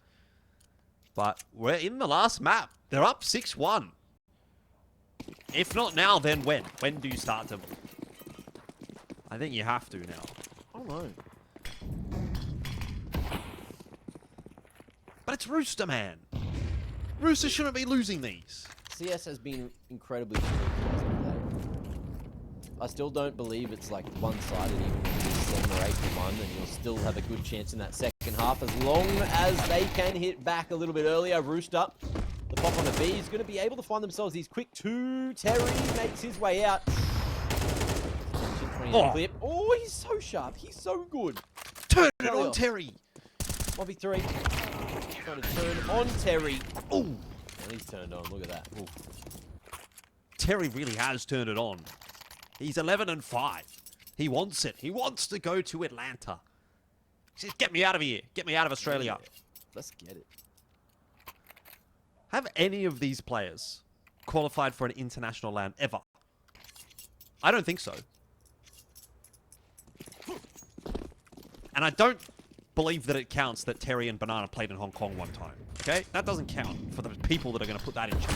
But we're in the last map. They're up 6-1. If not now, then when? When do you start to believe? I think you have to now. I don't know. But it's Rooster, man. Rooster shouldn't be losing these. CS has been incredibly streaky. I still don't believe it's like one-sided, even if it's 7 or 8-1, and you'll still have a good chance in that second half as long as they can hit back a little bit earlier. Rooster, the pop on the B, is going to be able to find themselves these quick 2. Terry makes his way out. Clip. Oh, he's so sharp. He's so good. Turn it on, Terry. 1v3. Trying to turn on Terry. Oh, and he's turned on. Look at that. Ooh. Terry really has turned it on. He's 11-5. He wants it. He wants to go to Atlanta. He says, get me out of here. Get me out of Australia. Yeah, let's get it. Have any of these players qualified for an international LAN ever? I don't think so. And I don't believe that it counts that Terry and Banana played in Hong Kong one time. Okay? That doesn't count for the people that are going to put that in chat.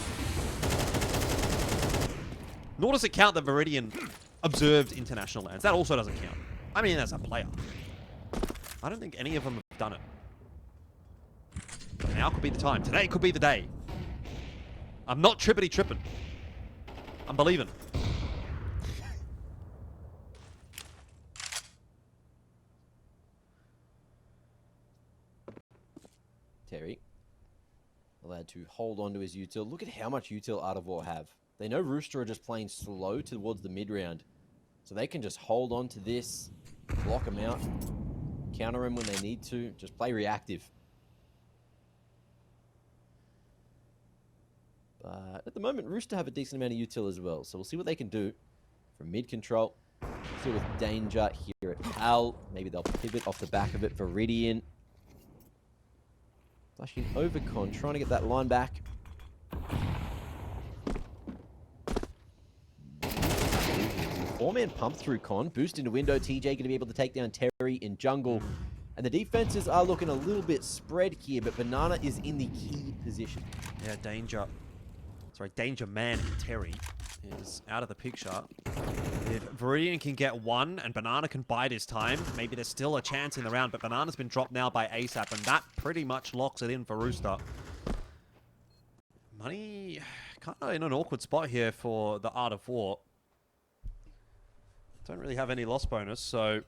Nor does it count that Viridian observed international lands. That also doesn't count. I mean, as a player. I don't think any of them have done it. But now could be the time. Today could be the day. I'm not tripping. I'm believing. Terry allowed to hold on to his util. Look at how much util Art of War have. They know Rooster are just playing slow towards the mid-round. So they can just hold on to this, block them out, counter them when they need to, just play reactive. But at the moment, Rooster have a decent amount of util as well. So we'll see what they can do from mid-control. Still with danger here at Pal. Maybe they'll pivot off the back of it. Viridian. Flashing over Con, trying to get that line back. Four-man pump through Con, boost into window. TJ going to be able to take down Terry in jungle. And the defenses are looking a little bit spread here, but Banana is in the key position. Yeah, Danger Man Terry is out of the picture. If Viridian can get one and Banana can bide his time, maybe there's still a chance in the round, but Banana's been dropped now by ASAP, and that pretty much locks it in for Rooster. Money kind of in an awkward spot here for the Art of War. Don't really have any loss bonus, so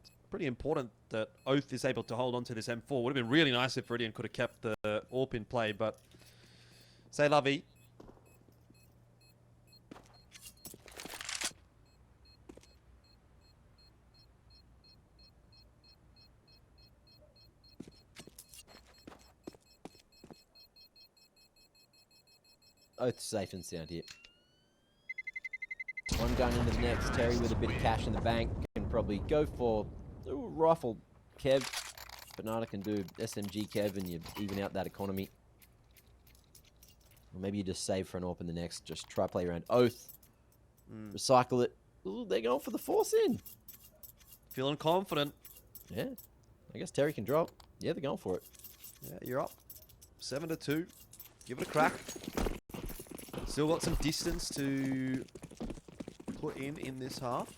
it's pretty important that Oath is able to hold on to this M4. Would have been really nice if Viridian could have kept the AWP in play, but say lovey. Oath safe and sound here. One gun into the next. Terry with a bit of cash in the bank can probably go for rifle Kev. Banana can do SMG Kev and you even out that economy. Or maybe you just save for an AWP in the next. Just try play around Oath. Recycle it. Ooh, they're going for the force in. Feeling confident. Yeah. I guess Terry can drop. Yeah, they're going for it. Yeah, you're up. 7-2. Give it a crack. Still got some distance to put in this half.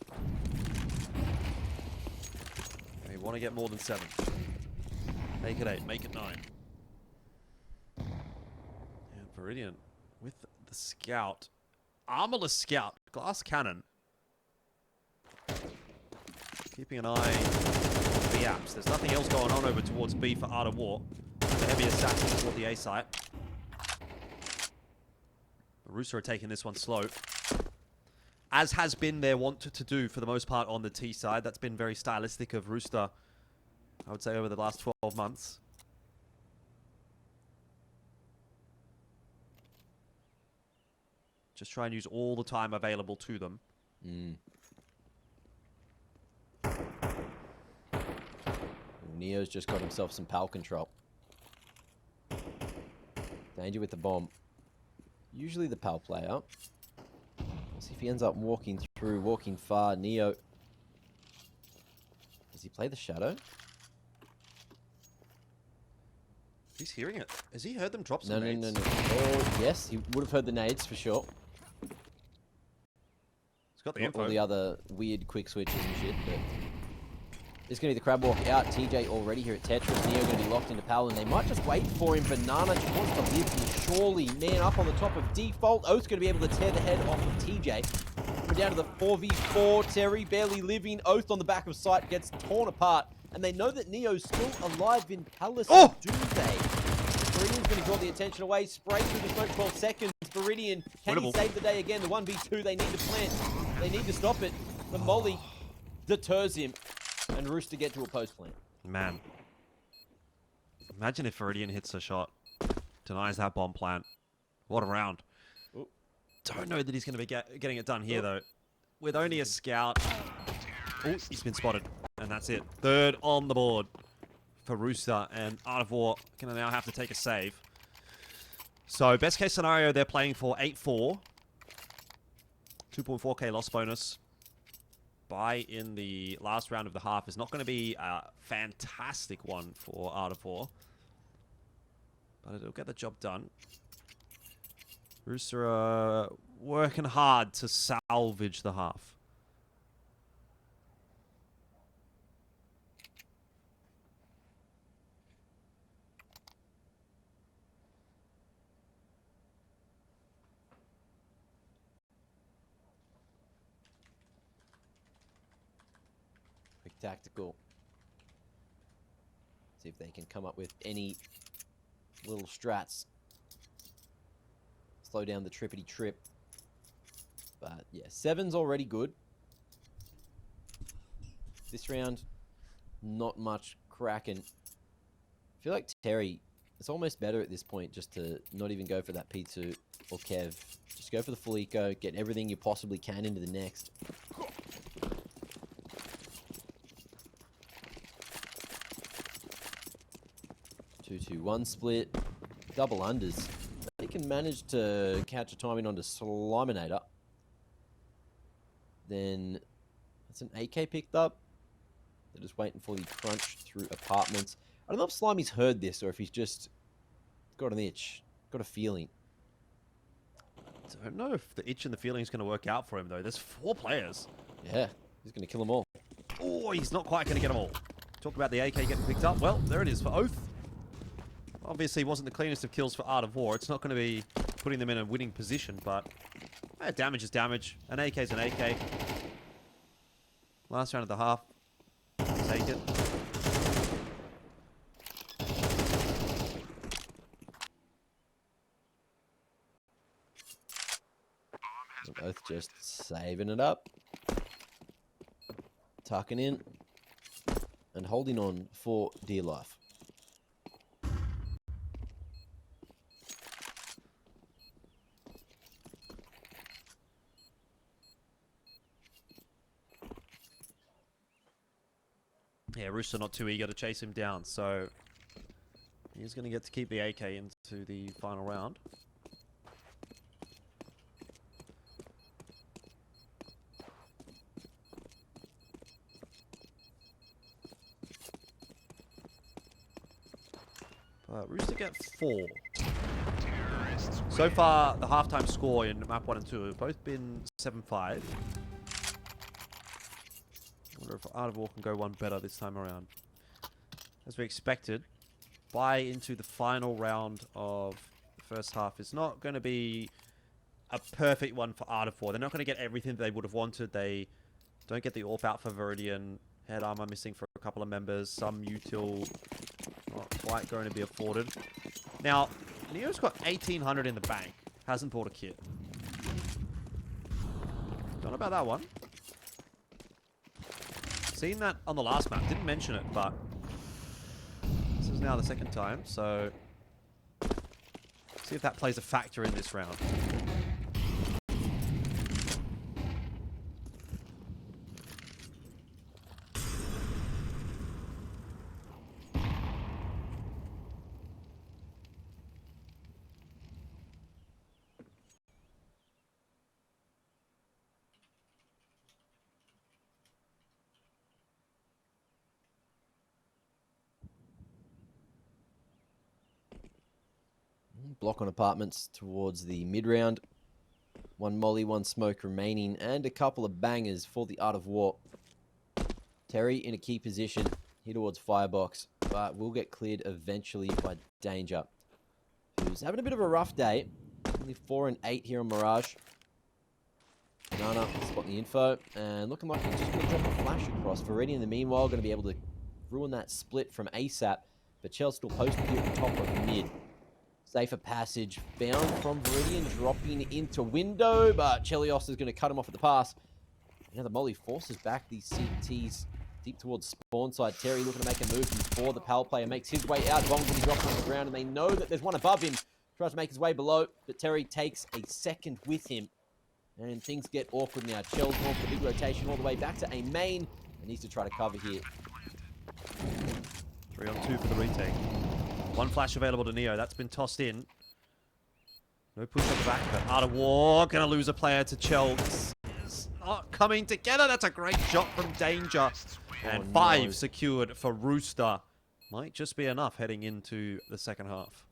We want to get more than 7. Make it 8. Make it 9. And Viridian with the scout. Armorless scout. Glass cannon. Keeping an eye on B apps. There's nothing else going on over towards B for Art of War. The heavy assassin toward the A site. The Rooster are taking this one slow. As has been their want to do for the most part on the T side. That's been very stylistic of Rooster, I would say, over the last 12 months. Just try and use all the time available to them. Neo's just got himself some PAL control. Danger with the bomb. Usually the PAL player. Let's see if he ends up walking through, walking far. Neo. Does he play the shadow? He's hearing it. Has he heard them drop some nades? No. Oh, yes, he would have heard the nades for sure. He's got the info. All the other weird quick switches and shit, but it's going to be the crab walk out. TJ already here at Tetris. Neo going to be locked into Pal, and they might just wait for him. Banana just wants to live here. Surely, man up on the top of default. Oath's going to be able to tear the head off of TJ. We're down to the 4v4. Terry barely living. Oath on the back of sight gets torn apart. And they know that Neo's still alive in Palace. Oh! Do they? Viridian's going to draw the attention away. Spray through the smoke 12 seconds. Viridian, can he save the day again? The 1v2, they need to plant. They need to stop it. The molly deters him. And Rooster get to a post plant. Man. Imagine if Viridian hits a shot. Denies that bomb plant. What a round. Ooh. Don't know that he's going to be getting it done here, though. With only a scout. Oh, he's been spotted. And that's it. Third on the board for Rooster. And Art of War going to now have to take a save. So, best case scenario, they're playing for 8-4. 2.4k loss bonus. Buy in the last round of the half is not going to be a fantastic one for Art of War. But it'll get the job done. Rooster are working hard to salvage the half. Quick tactical. See if they can come up with any little strats. Slow down the trippity trip. But yeah, 7's already good. This round, not much cracking. I feel like Terry, it's almost better at this point just to not even go for that P2 or Kev. Just go for the full eco, get everything you possibly can into the next. 2-2-1 split. Double unders. They can manage to catch a timing onto Sliminator. Then that's an AK picked up. They're just waiting for the crunch through apartments. I don't know if Slimy's heard this or if he's just got an itch, got a feeling. I don't know if the itch and the feeling is going to work out for him, though. There's 4 players. Yeah, he's going to kill them all. Oh, he's not quite going to get them all. Talk about the AK getting picked up. Well, there it is for Oath. Obviously, wasn't the cleanest of kills for Art of War. It's not going to be putting them in a winning position, but damage is damage. An AK is an AK. Last round of the half. Take it. Both just saving it up. Tucking in. And holding on for dear life. Yeah, Rooster not too eager to chase him down, so he's going to get to keep the AK into the final round. But Rooster get 4. So far, the halftime score in map 1 and 2 have both been 7-5. I wonder if Art of War can go one better this time around. As we expected, buy into the final round of the first half is not going to be a perfect one for Art of War. They're not going to get everything they would have wanted. They don't get the AWP out for Viridian. Head armor missing for a couple of members. Some util not quite going to be afforded. Now, Neo's got 1,800 in the bank. Hasn't bought a kit. Don't know about that one. Seen that on the last map. Didn't mention it, but this is now the second time, so see if that plays a factor in this round. Block on apartments towards the mid-round. 1 molly, 1 smoke remaining, and a couple of bangers for the Art of War. Terry in a key position, here towards Firebox, but will get cleared eventually by Danger, who's having a bit of a rough day. Only 4 and 8 here on Mirage. Banana spotting the info, and looking like he's just going to drop a flash across. Viridian, in the meanwhile, going to be able to ruin that split from ASAP, but Chell's still posted here at the top of mid. Safer passage found from Viridian, dropping into window, but Chelios is going to cut him off at the pass. Now the molly forces back these CTs deep towards spawn side. Terry looking to make a move before the power player makes his way out. Bong will be dropped on the ground, and they know that there's one above him. Tries to make his way below, but Terry takes a second with him. And things get awkward now. Chell's going for the big rotation all the way back to a main. And needs to try to cover here. 3 on 2 for the retake. 1 flash available to Neo. That's been tossed in. No push on the back, but Art of War gonna lose a player to Chell. It's not coming together. That's a great shot from Danger. And 5 secured for Rooster. Might just be enough heading into the second half.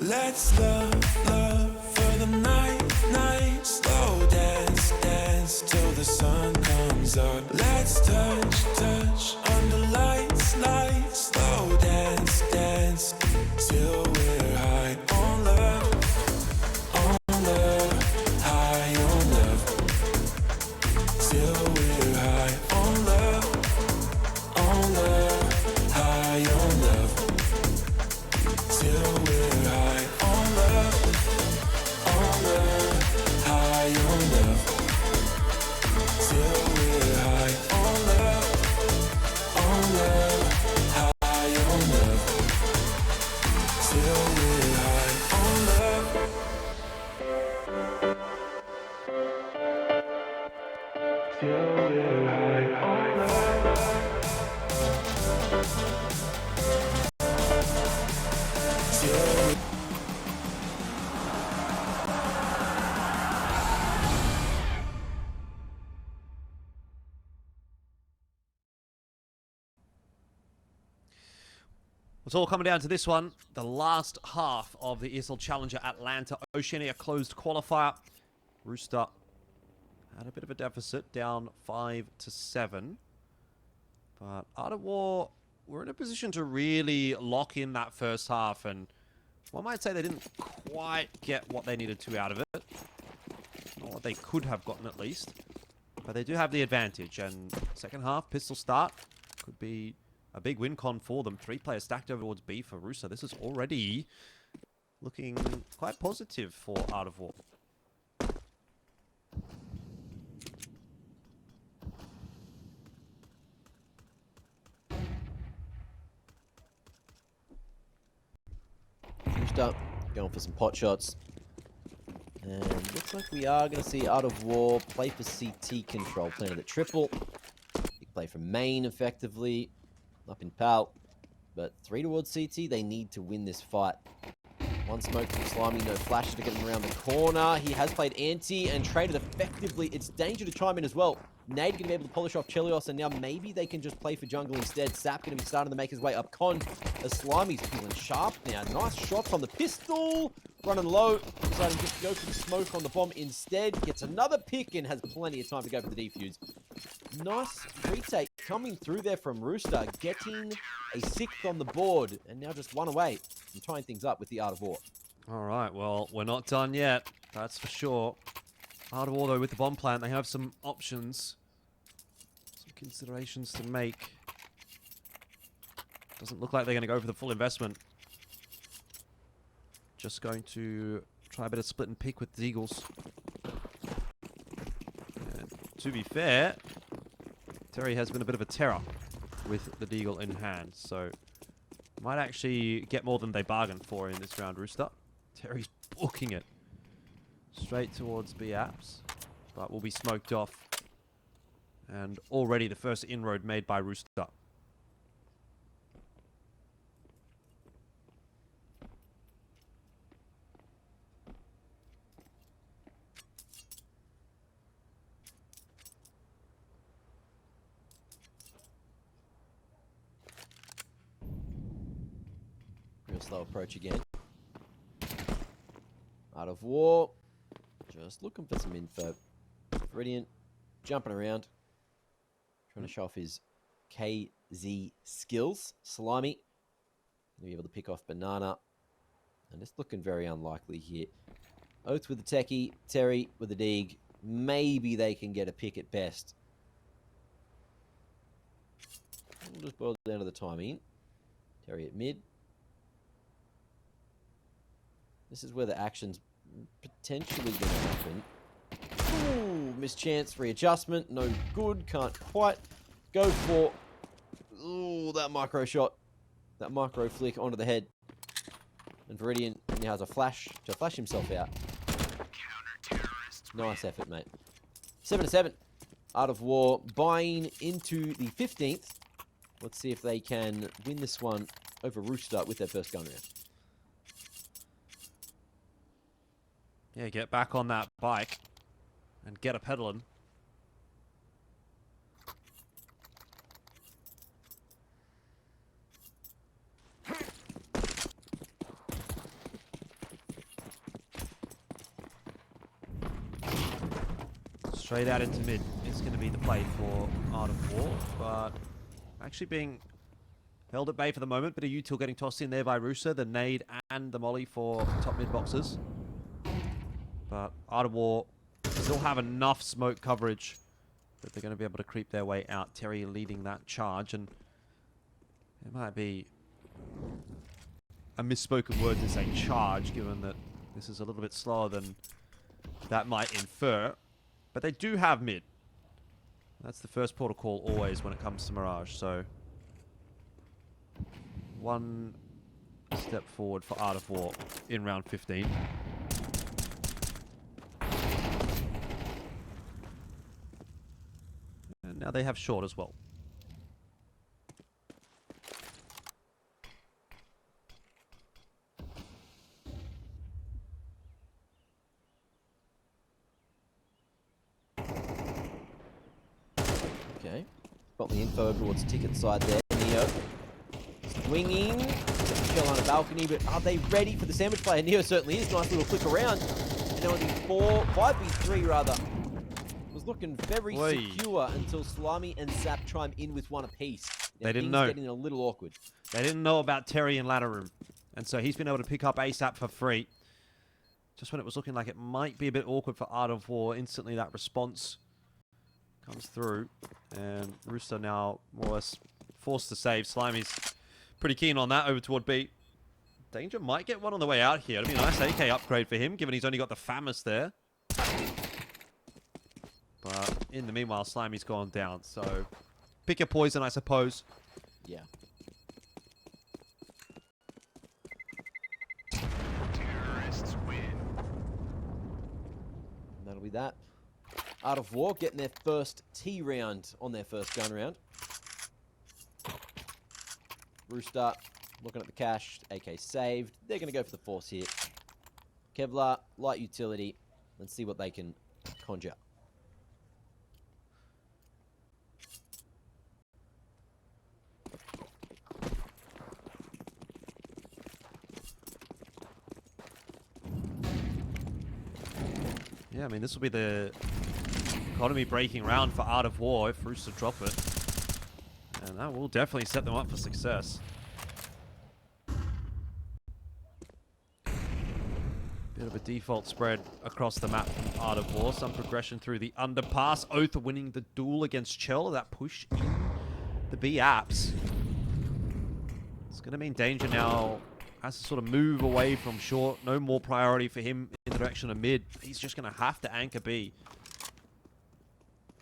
Let's love, love for the night, night. Slow dance, dance till the sun comes up. Let's touch, touch under lights, lights. Slow dance, dance till we're high on love, high on love. Till we're high on love, high on love. Till we're high on love, high on love. Till we're high on love, high on love. Till we're high on love. Till we're high on love. Till It's all coming down to this one. The last half of the ESL Challenger Atlanta Oceania closed qualifier. Rooster had a bit of a deficit, down 5-7. But Art of War were in a position to really lock in that first half, and one might say they didn't quite get what they needed to out of it. Or what they could have gotten at least. But they do have the advantage, and second half, pistol start, could be a big win con for them. 3 players stacked over towards B for Rooster. This is already looking quite positive for Art of War. Rooster going for some pot shots. And looks like we are going to see Art of War play for CT control. Playing the triple. Big play from main effectively. Up in PAL. But 3 towards CT. They need to win this fight. One smoke from Slimy. No flash to get him around the corner. He has played anti and traded effectively. It's danger to chime in as well. Nade going to be able to polish off Chelios, and now maybe they can just play for jungle instead. Sap going to be starting to make his way up con. As Slimy's feeling sharp now. Nice shots on the pistol. Running low. Deciding just to go for the smoke on the bomb instead. Gets another pick and has plenty of time to go for the defuse. Nice retake coming through there from Rooster. Getting a 6th on the board. And now just 1 away from tying things up with the Art of War. All right, well, we're not done yet. That's for sure. Art of War, though, with the bomb plant, they have some options. Some considerations to make. Doesn't look like they're going to go for the full investment. Just going to try a bit of split and pick with the Eagles. And to be fair, Terry has been a bit of a terror with the Deagle in hand. So, might actually get more than they bargained for in this round, Rooster. Terry's booking it straight towards B apps, but will be smoked off. And already the first inroad made by Rooster. Real slow approach again. Art of War. Just looking for some info. Brilliant. Jumping around. Trying to show off his KZ skills. Slimy. Gonna be able to pick off Banana. And it's looking very unlikely here. Oath with the techie. Terry with the dig. Maybe they can get a pick at best. We'll just boil down to the timing. Terry at mid. This is where the action's potentially going to happen. Ooh, mischance, readjustment, no good, can't quite go for... Ooh, that micro shot. That micro flick onto the head. And Viridian now has a flash to flash himself out. Nice effort, mate. 7-7. Art of War buying into the 15th. Let's see if they can win this one over Rooster with their first gun round. Yeah, get back on that bike and get a pedaling. Straight out into mid is going to be the play for Art of War, but actually being held at bay for the moment. Bit of util getting tossed in there by Rooster, the nade and the molly for top mid boxes. But Art of War still have enough smoke coverage that they're going to be able to creep their way out. Terry leading that charge, and it might be a misspoken word to say charge, given that this is a little bit slower than that might infer. But they do have mid. That's the first port of call always when it comes to Mirage, so one step forward for Art of War in round 15. And now they have short as well. Okay. Got the info over towards ticket side there. Neo swinging. Shell on a balcony, but are they ready for the sandwich play? Neo certainly is. Nice little flick around. And now on the 5v3 rather. Was looking very secure until Slimy and Zap chime in with one apiece. Now They didn't things know. Getting a little awkward. They didn't know about Terry in ladder room, and so he's been able to pick up ASAP for free. Just when it was looking like it might be a bit awkward for Art of War, instantly that response comes through, and Rooster now more or less forced to save. Slimy's pretty keen on that over toward B. Danger might get one on the way out here. It'd be a nice AK upgrade for him, given he's only got the FAMAS there. But in the meanwhile, Slimy's gone down, so pick your poison, I suppose. Yeah. Terrorists win. And that'll be that. Art of War getting their first T round on their first gun round. Rooster looking at the cash. AK saved. They're going to go for the force hit. Kevlar, light utility. Let's see what they can conjure. Yeah, I mean, this will be the economy breaking round for Art of War if Rooster drop it. And that will definitely set them up for success. Bit of a default spread across the map from Art of War. Some progression through the underpass. Oath winning the duel against Chell. That push in the B apps. It's going to mean Danger now has to sort of move away from short. No more priority for him in the direction of mid. He's just going to have to anchor B.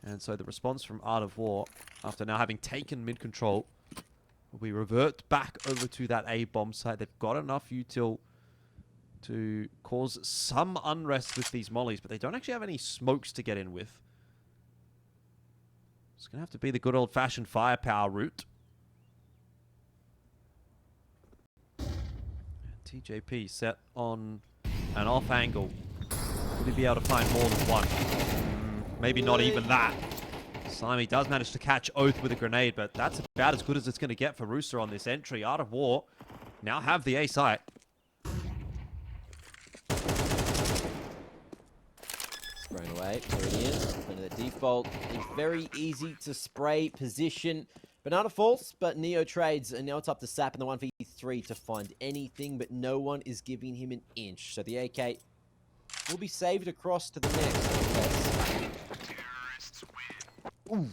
And so the response from Art of War, after now having taken mid control, will be revert back over to that A bomb site. They've got enough util to cause some unrest with these mollies, but they don't actually have any smokes to get in with. It's going to have to be the good old-fashioned firepower route. TJP set on an off angle. Would he be able to find more than one? Maybe not even that. Slimy does manage to catch Oath with a grenade, but that's about as good as it's going to get for Rooster on this entry. Art of War now have the A site. Spraying away. There it is. Into the default. It's very easy to spray position. Banana false, but Neo trades, and now it's up to Sap in the 1v3 to find anything, but no one is giving him an inch. So the AK will be saved across to the next. Terrorists win. Ooh.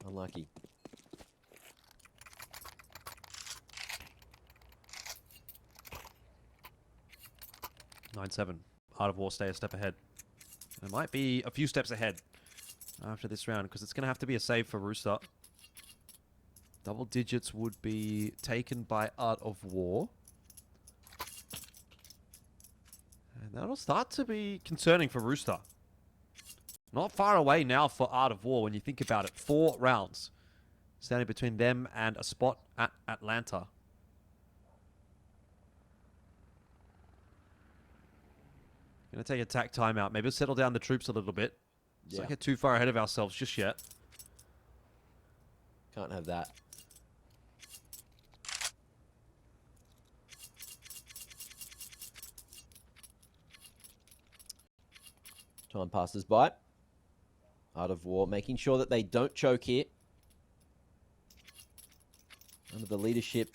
Unlucky. (9-7). Art of War stay a step ahead. It might be a few steps ahead after this round, because it's going to have to be a save for Rooster. Double digits would be taken by Art of War. And that'll start to be concerning for Rooster. Not far away now for Art of War when you think about it. 4 rounds standing between them and a spot at Atlanta. Gonna take a tack timeout. Maybe we'll settle down the troops a little bit. Let's not get too far ahead of ourselves just yet. Can't have that. Time passes by. Art of War, making sure that they don't choke here. Under the leadership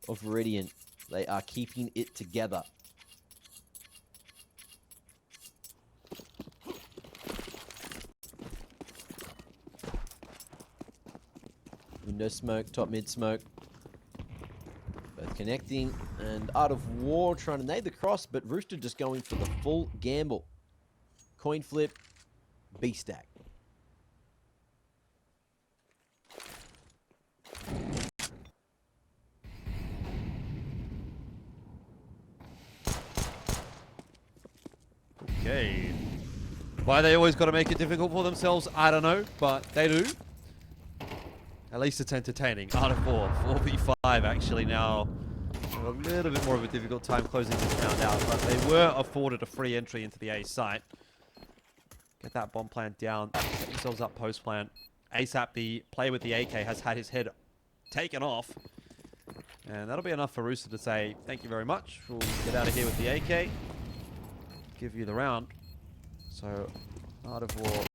of Viridian, they are keeping it together. Window smoke, top mid smoke. Both connecting, and Art of War trying to nade the cross, but Rooster just going for the full gamble. Coin flip, B stack. Okay. Why they always got to make it difficult for themselves, I don't know, but they do. At least it's entertaining. Art of War, 4v5 actually now. A little bit more of a difficult time closing this round out, but they were afforded a free entry into the A site. Get that bomb plant down, set themselves up post plant. ASAP, the player with the AK, has had his head taken off. And that'll be enough for Rooster to say, thank you very much. We'll get out of here with the AK. Give you the round. So, Art of War.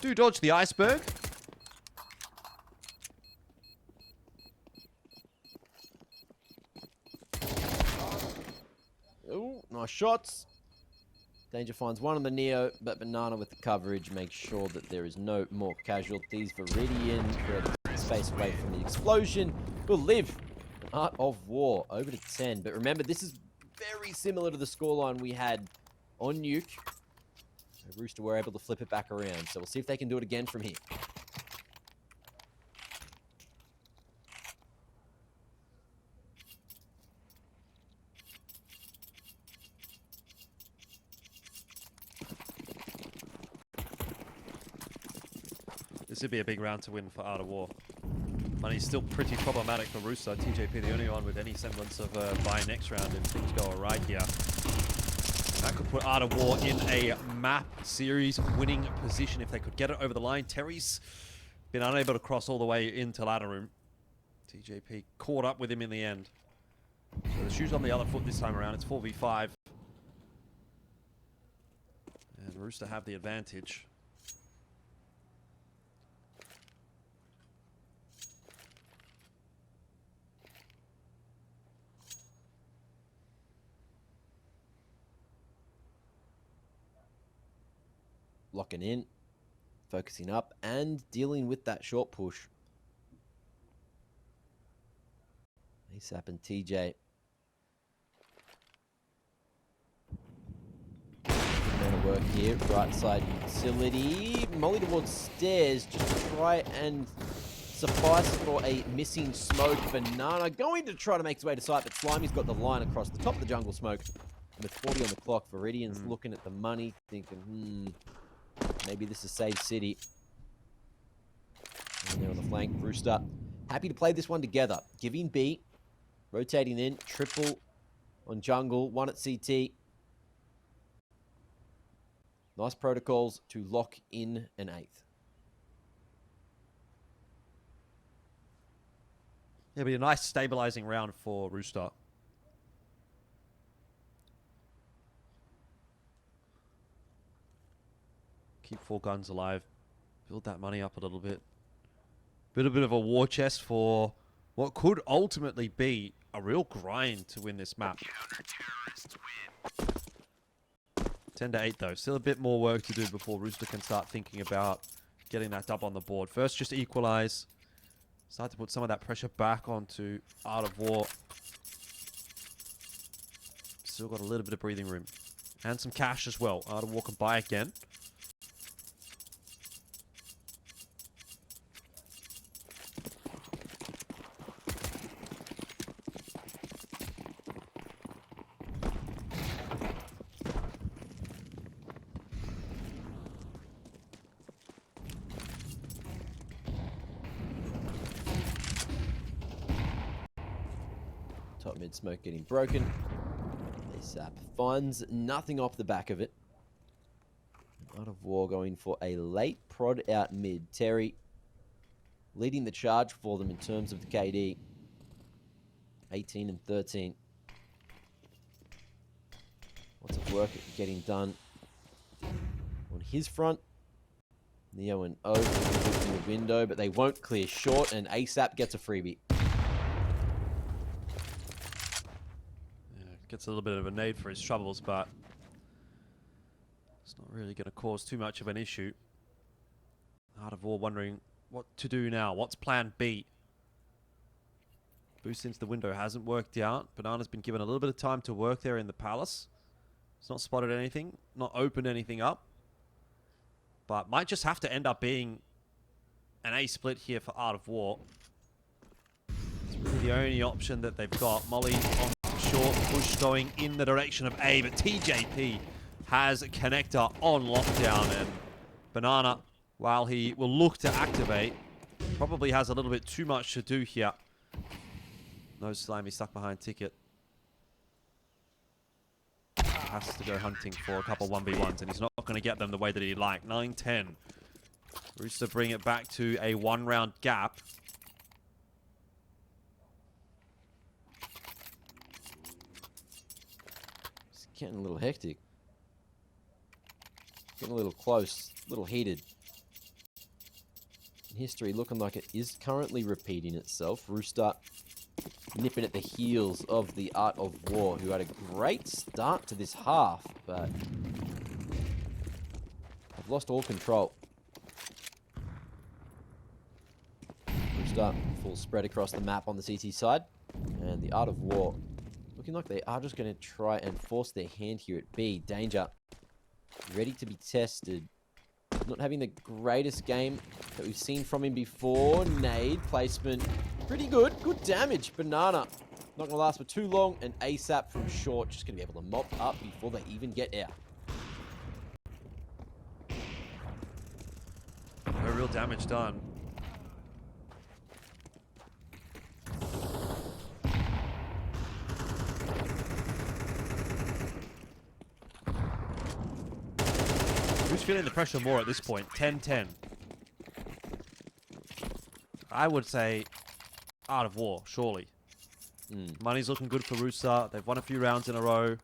Do dodge the iceberg. Ooh, nice shots. Danger finds one on the Neo, but Banana with the coverage makes sure that there is no more casualties. Viridian, creating space away from the explosion, will live. Art of War over to 10. But remember, this is very similar to the scoreline we had on Nuke. Rooster were able to flip it back around, so we'll see if they can do it again from here. This would be a big round to win for Art of War. Money's still pretty problematic for Rooster. TJP the only one with any semblance of buy next round if things go alright here. That could put Art of War in a map series winning position if they could get it over the line. Terry's been unable to cross all the way into ladder room. TJP caught up with him in the end. So the shoe's on the other foot this time around. It's 4v5. And Rooster have the advantage. Locking in, focusing up, and dealing with that short push. ASAP and TJ. Gonna work here. Right side utility. Molly towards stairs. Just to try and suffice for a missing smoke. Banana going to try to make his way to site, but Slimy's got the line across the top of the jungle smoke. With 40 on the clock, Viridian's looking at the money, thinking, maybe this is Save City. And there on the flank, Rooster. Happy to play this one together. Giving B. Rotating in. Triple on jungle. One at CT. Nice protocols to lock in an 8th. It'll be a nice stabilizing round for Rooster. Keep 4 guns alive. Build that money up a little bit. Bit of a war chest for what could ultimately be a real grind to win this map. 10 to 8 though. Still a bit more work to do before Rooster can start thinking about getting that dub on the board. First, just equalize. Start to put some of that pressure back onto Art of War. Still got a little bit of breathing room. And some cash as well. Art of War can buy again. Top mid smoke getting broken. ASAP finds nothing off the back of it. Art of War going for a late prod out mid. Terry leading the charge for them in terms of the KD. 18 and 13. Lots of work getting done on his front. Neo and Oath in the window, but they won't clear short, and ASAP gets a freebie. Gets a little bit of a nade for his troubles, but it's not really going to cause too much of an issue. Art of War wondering what to do now. What's plan B? Boost into the window hasn't worked out. Banana's been given a little bit of time to work there in the palace. He's not spotted anything, not opened anything up. But might just have to end up being an A split here for Art of War. It's really the only option that they've got. Molly on short, push going in the direction of A, but TJP has a connector on lockdown, and Banana, while he will look to activate, probably has a little bit too much to do here. No Slimy stuck behind ticket. Has to go hunting for a couple 1v1s, and he's not going to get them the way that he'd like. 9-10. Rooster bring it back to a 1-round gap. It's getting a little hectic. Getting a little close, a little heated. History looking like it is currently repeating itself. Rooster nipping at the heels of the Art of War, who had a great start to this half, but have lost all control. Rooster full spread across the map on the CT side, and the Art of War looking like they are just going to try and force their hand here at B. Danger ready to be tested. Not having the greatest game that we've seen from him before. Nade placement, pretty good. Good damage. Banana, not going to last for too long. And ASAP from short, just going to be able to mop up before they even get out. No real damage done. Who's feeling the pressure more at this point? 10-10. I would say Art of War, surely. Money's looking good for Rooster. They've won a few rounds in a row.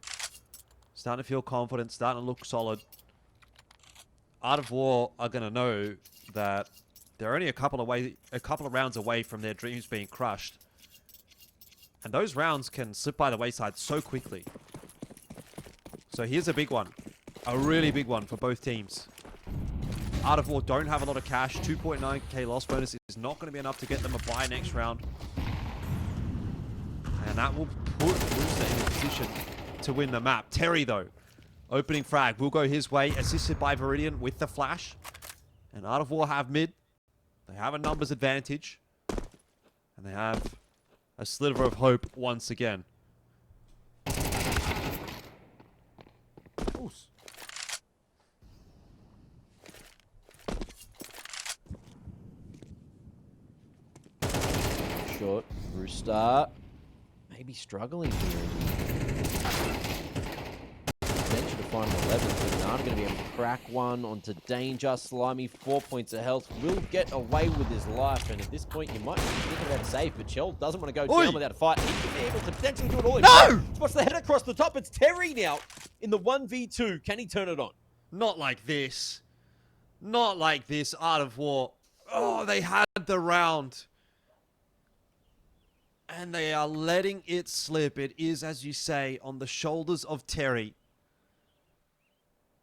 Starting to feel confident, starting to look solid. Art of War are going to know that they're only a couple of rounds away from their dreams being crushed. And those rounds can slip by the wayside so quickly. So here's a big one. A really big one for both teams. Art of War don't have a lot of cash. 2.9k loss bonus is not going to be enough to get them a bye next round. And that will put Rooster in a position to win the map. Terry, though, opening frag will go his way, assisted by Viridian with the flash. And Art of War have mid. They have a numbers advantage. And they have a sliver of hope once again. Oof. Short. Rooster maybe struggling here. Venture to find an 11. Banana going to be able to crack one onto Danger. Slimy, 4 points of health. Will get away with his life. And at this point, you might be thinking about a save, but Chell doesn't want to go down without a fight. He could be able to potentially do it all. No! Spots the head across the top. It's Terry now in the 1v2. Can he turn it on? Not like this. Not like this, Art of War. Oh, they had the round. And they are letting it slip. It is, as you say, on the shoulders of Terry.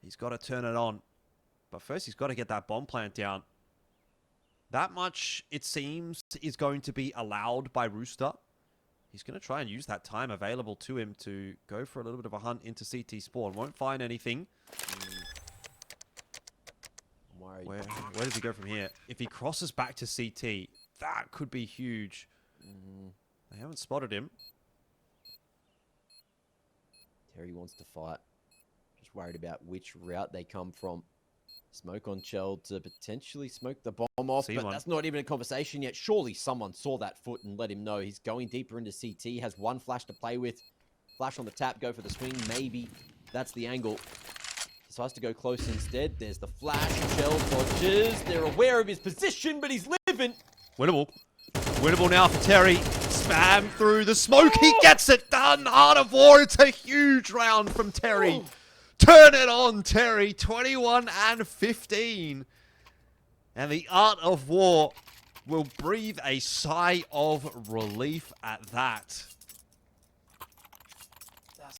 He's got to turn it on. But first, he's got to get that bomb plant down. That much, it seems, is going to be allowed by Rooster. He's going to try and use that time available to him to go for a little bit of a hunt into CT spawn. Won't find anything. Where does he go from here? If he crosses back to CT, that could be huge. They haven't spotted him. Terry wants to fight. Just worried about which route they come from. Smoke on Chell to potentially smoke the bomb off, but that's not even a conversation yet. Surely someone saw that foot and let him know. He's going deeper into CT, has one flash to play with. Flash on the tap, go for the swing, maybe. That's the angle. Decides to go close instead. There's the flash. Chell dodges. They're aware of his position, but he's living. Winnable. Winnable now for Terry. Spam through the smoke. He gets it done. Art of War. It's a huge round from Terry. Turn it on, Terry. 21 and 15. And the Art of War will breathe a sigh of relief at that. That's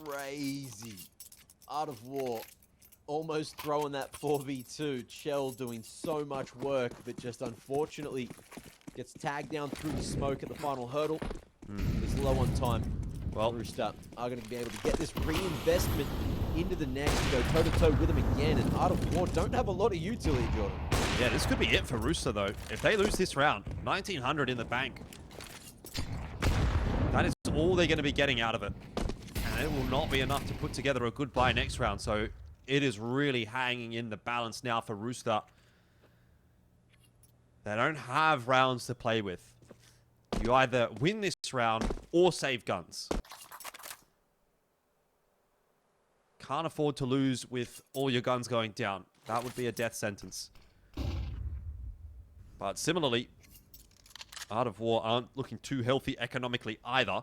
crazy. Art of War almost throwing that 4v2. Chell doing so much work, but just unfortunately gets tagged down through the smoke at the final hurdle. Is low on time. Well, Rooster are going to be able to get this reinvestment into the next, go toe-to-toe with them again, and Art of War don't have a lot of utility, Jordan. yeah, this could be it for Rooster, though. If they lose this round, 1,900 in the bank. That is all they're going to be getting out of it. And it will not be enough to put together a good buy next round. So it is really hanging in the balance now for Rooster. They don't have rounds to play with. You either win this round or save guns. Can't afford to lose with all your guns going down. That would be a death sentence. But similarly, Art of War aren't looking too healthy economically either.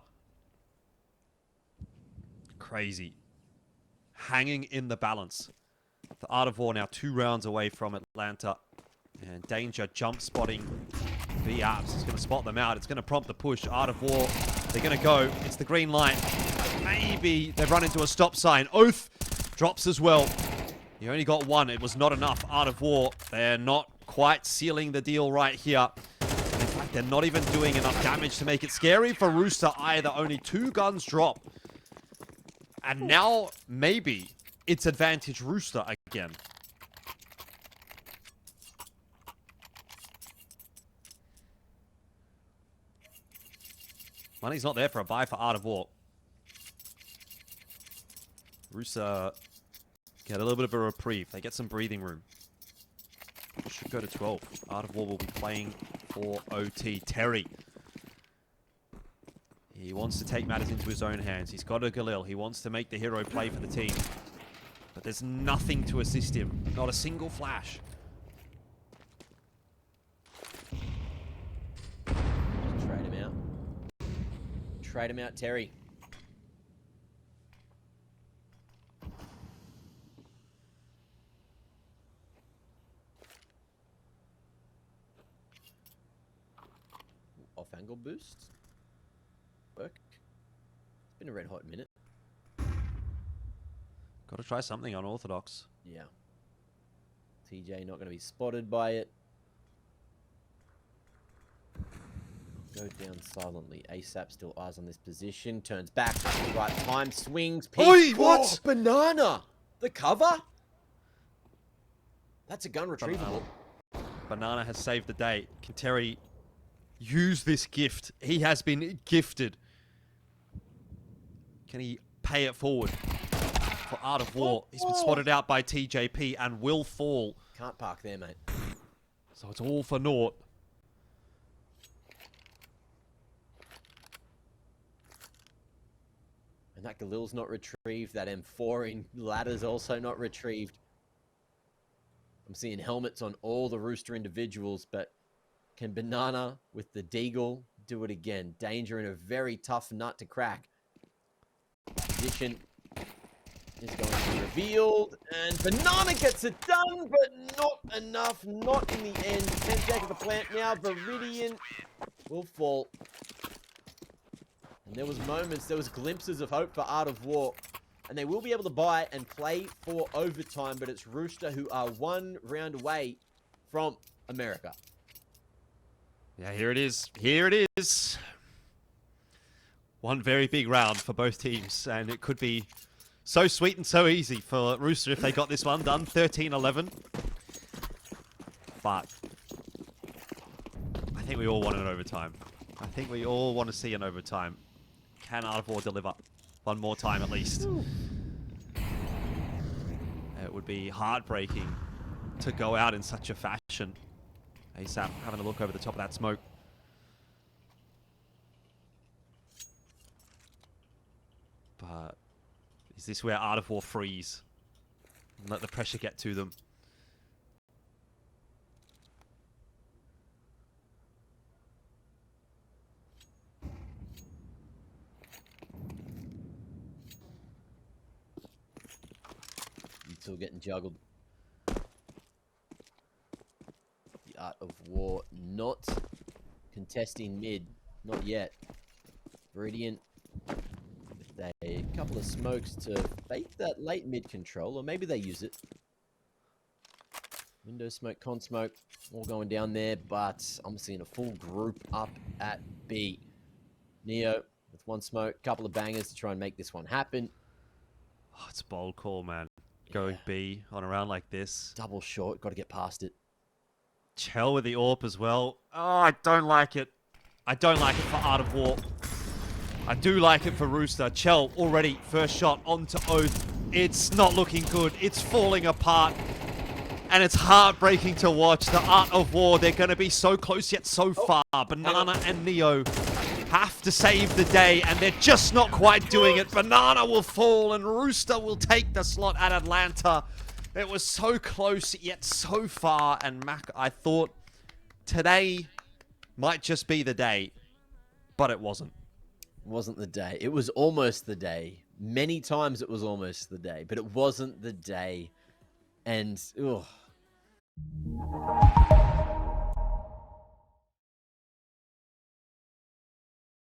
Crazy. Hanging in the balance. The Art of War now 2 rounds away from Atlanta. And Danger jump spotting the apps. It's going to spot them out. It's going to prompt the push. Art of War, they're going to go. It's the green light. Maybe they've run into a stop sign. Oath drops as well. You only got one. It was not enough. Art of War, they're not quite sealing the deal right here. And in fact, they're not even doing enough damage to make it scary for Rooster either. Only 2 guns drop. And now, maybe, it's advantage Rooster again. Money's not there for a buy for Art of War. Rooster get a little bit of a reprieve. They get some breathing room. Should go to 12. Art of War will be playing for OT. Terry. He wants to take matters into his own hands. He's got a Galil. He wants to make the hero play for the team. But there's nothing to assist him. Not a single flash. Trade him out. Trade him out, Terry. Off-angle boost. Work. It's been a red hot minute. Got to try something unorthodox. Yeah. TJ not going to be spotted by it. Go down silently. ASAP still eyes on this position. Turns back at the right time. Swings. Oi, what? Banana! The cover? That's a gun retrievable. Banana has saved the day. Can Terry use this gift? He has been gifted. Can he pay it forward for Art of War? He's been spotted out by TJP and will fall. Can't park there, mate. So it's all for naught. And that Galil's not retrieved. That M4 in ladder's also not retrieved. I'm seeing helmets on all the Rooster individuals, but can Banana with the Deagle do it again? Danger in a very tough nut to crack. Position is going to be revealed, and Banana gets it done, but not enough. Not in the end. 10 seconds of the plant now. Viridian will fall. And there was moments, there was glimpses of hope for Art of War. And they will be able to buy and play for overtime, but it's Rooster who are 1 round away from America. Yeah, here it is. Here it is. One very big round for both teams, and it could be so sweet and so easy for Rooster if they got this one done. 13-11. But I think we all want an overtime. I think we all want to see an overtime. Can Art of War deliver one more time at least? It would be heartbreaking to go out in such a fashion. ASAP having a look over the top of that smoke. But is this where Art of War freeze and let the pressure get to them? still getting juggled. The Art of War not contesting mid. Not yet. Viridian with a couple of smokes to fake that late mid control, or maybe they use it. Window smoke, con smoke, all going down there, but I'm seeing a full group up at B. Neo with one smoke, couple of bangers to try and make this one happen. Oh, it's a bold call, man. Going B on a round like this. Double short, got to get past it. Chell with the AWP as well. Oh, I don't like it. I don't like it for Art of War. I do like it for Rooster. Chell already first shot onto Oath. It's not looking good. It's falling apart. And it's heartbreaking to watch. The Art of War, they're going to be so close yet so far. Banana and Neo have to save the day, and they're just not quite doing it. Banana will fall, and Rooster will take the slot at Atlanta. It was so close, yet so far. And Mac, I thought today might just be the day, but it wasn't. It wasn't the day. It was almost the day. Many times it was almost the day, but it wasn't the day. And, ugh.